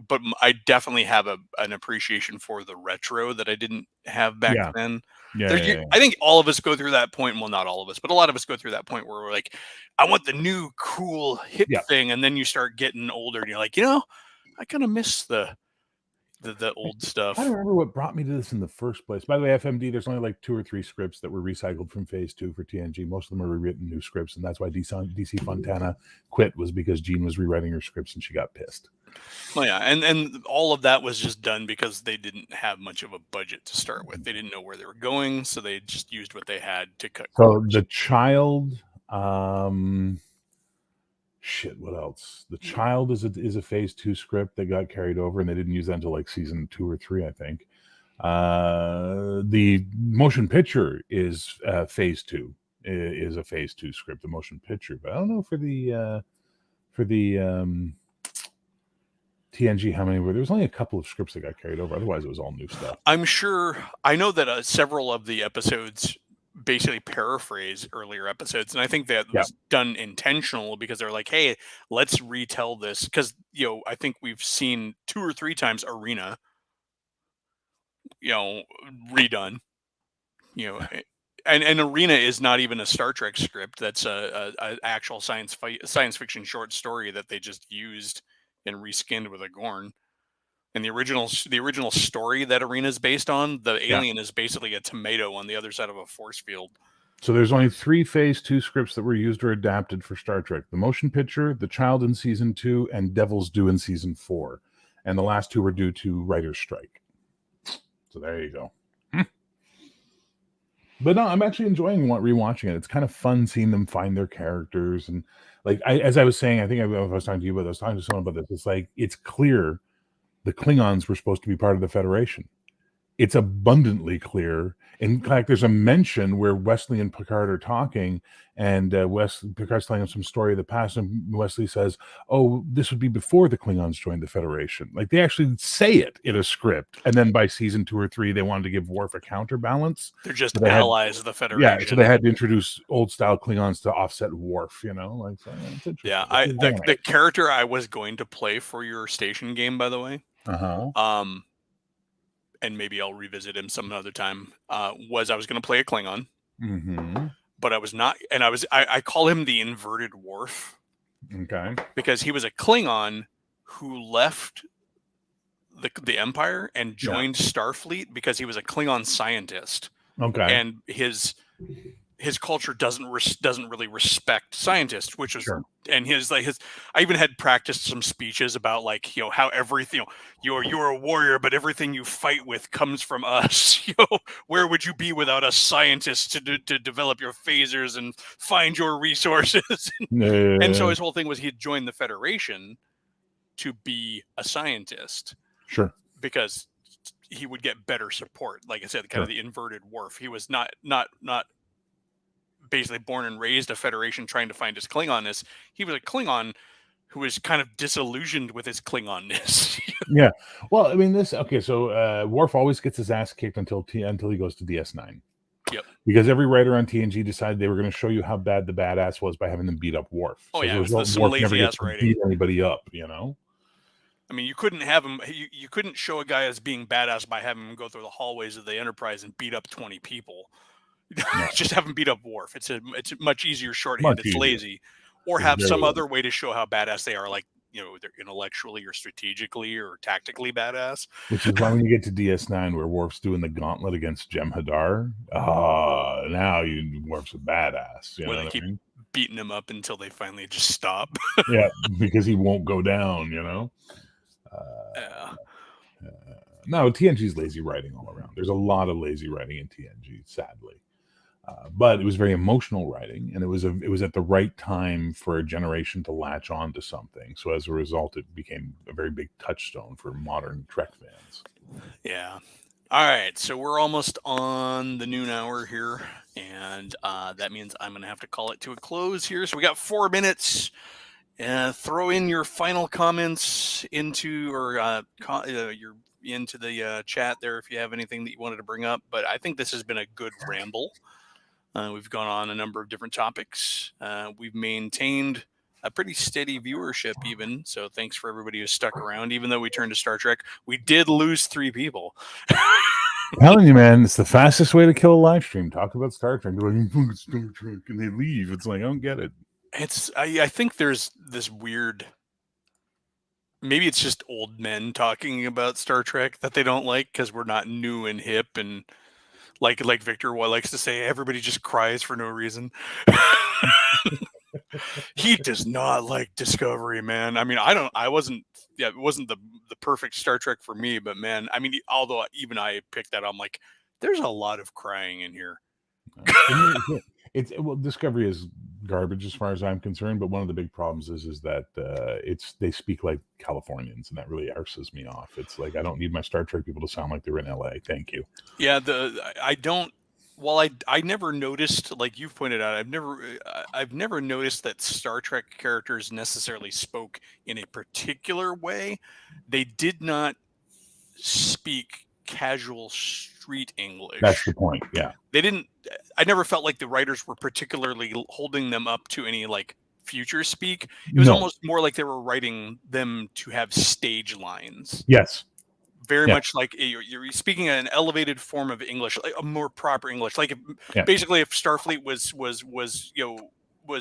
S1: but I definitely have an appreciation for the retro that I didn't have back then. I think all of us go through that point. Well, not all of us, but a lot of us go through that point where we're like, I want the new cool hip thing. And then you start getting older and you're like, I kind of miss the old stuff.
S2: I don't remember what brought me to this in the first place. By the way, FMD, there's only like 2 or 3 scripts that were recycled from Phase 2 for TNG. Most of them are rewritten new scripts, and that's why DC Fontana quit, was because Jean was rewriting her scripts and she got pissed.
S1: Well, yeah, and all of that was just done because they didn't have much of a budget to start with. They didn't know where they were going, so they just used what they had to cut corners.
S2: The Child, what else? The Child is a Phase 2 script that got carried over, and they didn't use that until like season 2 or 3, I think. The motion picture is Phase 2. Is a Phase 2 script, the motion picture, but I don't know for the TNG how many were there. Was only a couple of scripts that got carried over. Otherwise, it was all new stuff.
S1: I know that several of the episodes basically paraphrase earlier episodes, and I think that was done intentional because they're like, hey, let's retell this, because I think we've seen 2 or 3 times Arena redone, and Arena is not even a Star Trek script. That's a actual science fiction short story that they just used and reskinned with a Gorn. And the original story that Arena is based on, the alien is basically a tomato on the other side of a force field.
S2: So there's only 3 Phase 2 scripts that were used or adapted for Star Trek: the motion picture, the Child in season 2, and Devil's Due in season 4. and the last 2 were due to writer's strike. So there you go. But no, I'm actually enjoying rewatching it. It's kind of fun seeing them find their characters. And like, as I was saying, I think I was talking to you, but I was talking to someone about this. It's like, it's clear the Klingons were supposed to be part of the Federation. It's abundantly clear. In fact, there's a mention where Wesley and Picard are talking, and Picard's telling him some story of the past, and Wesley says, "Oh, this would be before the Klingons joined the Federation." Like, they actually say it in a script, and then by season 2 or 3, they wanted to give Worf a counterbalance.
S1: They're just allies of the Federation.
S2: Yeah, so they had to introduce old style Klingons to offset Worf. You know, like, so it's interesting.
S1: Yeah, the character I was going to play for your station game, by the way, and maybe I'll revisit him some other time, was I was going to play a Klingon, but I was not, and I call him the inverted Worf, because he was a Klingon who left the Empire and joined Starfleet because he was a Klingon scientist, and his culture doesn't really respect scientists, which is and his I even had practiced some speeches about, like, you know, how everything, you're a warrior, but everything you fight with comes from us. You know, where would you be without us scientists to develop your phasers and find your resources? And so his whole thing was he had joined the Federation to be a scientist, because he would get better support. Like I said, kind of the inverted Worf. He was not basically born and raised a Federation trying to find his Klingonness. He was a Klingon who was kind of disillusioned with his Klingonness.
S2: Yeah. Well, I mean, so Worf always gets his ass kicked until he goes to DS9.
S1: Yep.
S2: Because every writer on TNG decided they were going to show you how bad the badass was by having them beat up Worf.
S1: Oh,
S2: so
S1: yeah, it was some lazy ass writing.
S2: Beat anybody up, you know?
S1: I mean, you couldn't have him. You couldn't show a guy as being badass by having him go through the hallways of the Enterprise and beat up 20 people. Just have him beat up Worf. It's a much easier shorthand. It's lazy, or have some other way to show how badass they are, like, you know, they're intellectually or strategically or tactically badass.
S2: Which is why when you get to DS9, where Worf's doing the gauntlet against Jem'Hadar, now Worf's a badass.
S1: Where they keep beating him up until they finally just stop.
S2: Yeah, because he won't go down. You know. No, TNG's lazy writing all around. There's a lot of lazy writing in TNG, sadly. But it was very emotional writing, and it was at the right time for a generation to latch on to something. So as a result, it became a very big touchstone for modern Trek fans.
S1: Yeah. All right. So we're almost on the noon hour here, and that means I'm going to have to call it to a close here. So we got 4 minutes. Throw in your final comments into into the chat there if you have anything that you wanted to bring up. But I think this has been a good ramble. We've gone on a number of different topics. We've maintained a pretty steady viewership even. So thanks for everybody who stuck around. Even though we turned to Star Trek, we did lose 3 people.
S2: I'm telling you, man, it's the fastest way to kill a live stream. Talk about Star Trek. They're like, Star Trek, and they leave. It's like, I don't get it.
S1: I think there's this weird, maybe it's just old men talking about Star Trek that they don't like because we're not new and hip, and like Victor likes to say, everybody just cries for no reason. He does not like Discovery, man. I mean, it wasn't the perfect Star Trek for me, but man, I mean, although even I picked that, I'm like, there's a lot of crying in here.
S2: Discovery is garbage as far as I'm concerned, but one of the big problems is that they speak like Californians, and that really arses me off. It's like, I don't need my Star Trek people to sound like they're in LA. Thank you. Yeah,
S1: I never noticed, like you've pointed out, I've never noticed that Star Trek characters necessarily spoke in a particular way. They did not speak casual street English.
S2: That's the point. Yeah.
S1: They didn't. I never felt like the writers were particularly holding them up to any like future speak. It was almost more like they were writing them to have stage lines.
S2: Yes.
S1: Very much like you're speaking an elevated form of English, like a more proper English. Like basically, if Starfleet was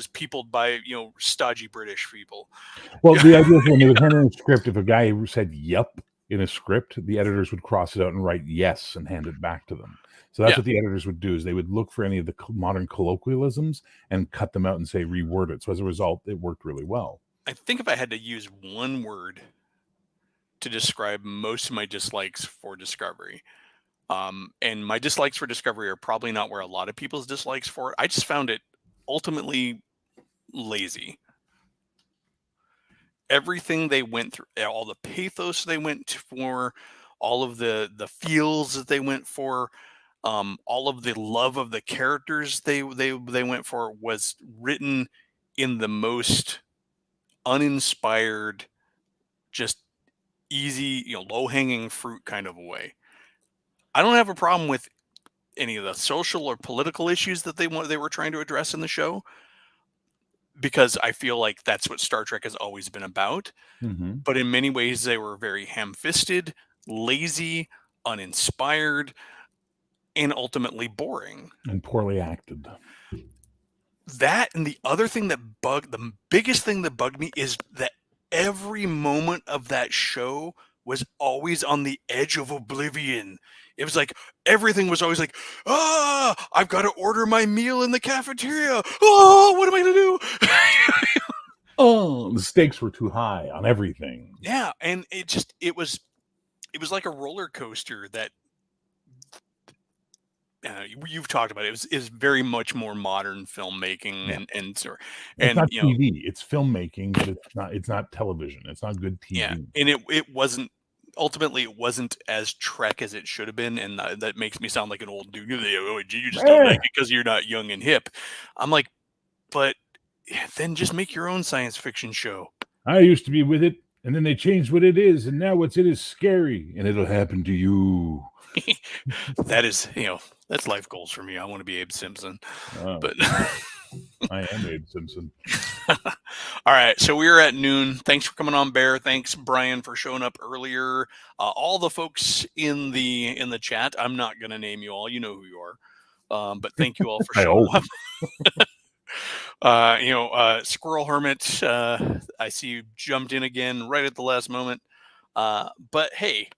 S1: peopled by stodgy British people.
S2: Well, the idea is when they would hand in a script, if a guy said "yup" in a script, the editors would cross it out and write "yes" and hand it back to them. So that's what the editors would do, is they would look for any of the modern colloquialisms and cut them out and say reword it. So as a result, it worked really well.
S1: I think if I had to use one word to describe most of my dislikes for Discovery. And my dislikes for Discovery are probably not where a lot of people's dislikes for it. I just found it ultimately lazy. Everything they went through, all the pathos they went for, all of the feels that they went for, all of the love of the characters they went for was written in the most uninspired, just easy, low hanging fruit kind of a way. I don't have a problem with any of the social or political issues that they were trying to address in the show, because I feel like that's what Star Trek has always been about.
S2: Mm-hmm.
S1: But in many ways, they were very ham-fisted, lazy, uninspired, and ultimately boring.
S2: And poorly acted.
S1: That, and the other thing the biggest thing that bugged me is that every moment of that show was always on the edge of oblivion. It was like everything was always like, I've got to order my meal in the cafeteria. Oh, what am I going to do?
S2: Oh, the stakes were too high on everything.
S1: Yeah, and it was like a roller coaster that you've talked about. It is very much more modern filmmaking,
S2: Yeah.
S1: and
S2: it's not TV. It's filmmaking, but it's not television. It's not good TV.
S1: Yeah, and it wasn't. Ultimately, it wasn't as Trek as it should have been, and that makes me sound like an old dude. You just don't like it because you're not young and hip. I'm like, but then just make your own science fiction show.
S2: I used to be with it, and then they changed what it is, and now what's it is scary, and it'll happen to you.
S1: That is, that's life goals for me. I want to be Abe Simpson, but
S2: I am Abe Simpson.
S1: All right, so we are at noon. Thanks for coming on, Bear. Thanks, Brian, for showing up earlier. All the folks in the chat, I'm not going to name you all. You know who you are. But thank you all for showing up. Squirrel Hermit, I see you jumped in again right at the last moment. But hey,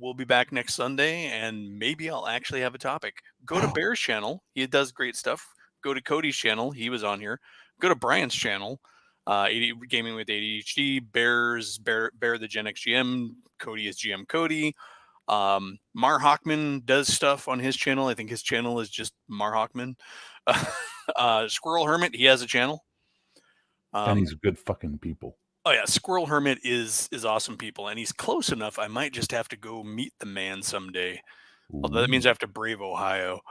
S1: we'll be back next Sunday, and maybe I'll actually have a topic. Go to Bear's channel. He does great stuff. Go to Cody's channel. He was on here. Go to Brian's channel. Gaming with ADHD, Bear the Gen X GM, Cody is GM Cody. Mar Hockman does stuff on his channel. I think his channel is just Mar Hockman. Squirrel Hermit, he has a channel.
S2: And he's good fucking people.
S1: Oh yeah, Squirrel Hermit is awesome people, and he's close enough. I might just have to go meet the man someday. Although that means I have to brave Ohio.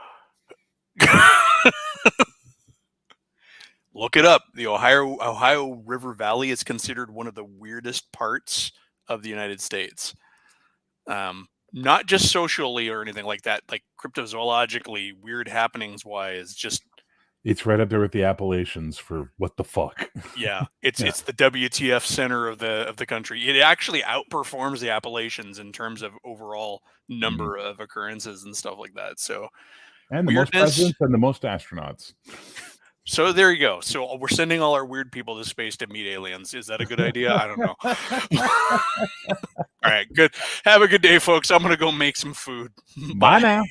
S1: Look it up. The Ohio River Valley is considered one of the weirdest parts of the United States. Not just socially or anything like that, like cryptozoologically, weird happenings wise, just
S2: it's right up there with the Appalachians for what the fuck.
S1: Yeah, it's the WTF center of the country. It actually outperforms the Appalachians in terms of overall number of occurrences and stuff like that. So,
S2: and the most presidents and the most astronauts.
S1: So there you go. So we're sending all our weird people to space to meet aliens. Is that a good idea? I don't know. All right, good. Have a good day, folks. I'm going to go make some food.
S2: Bye now.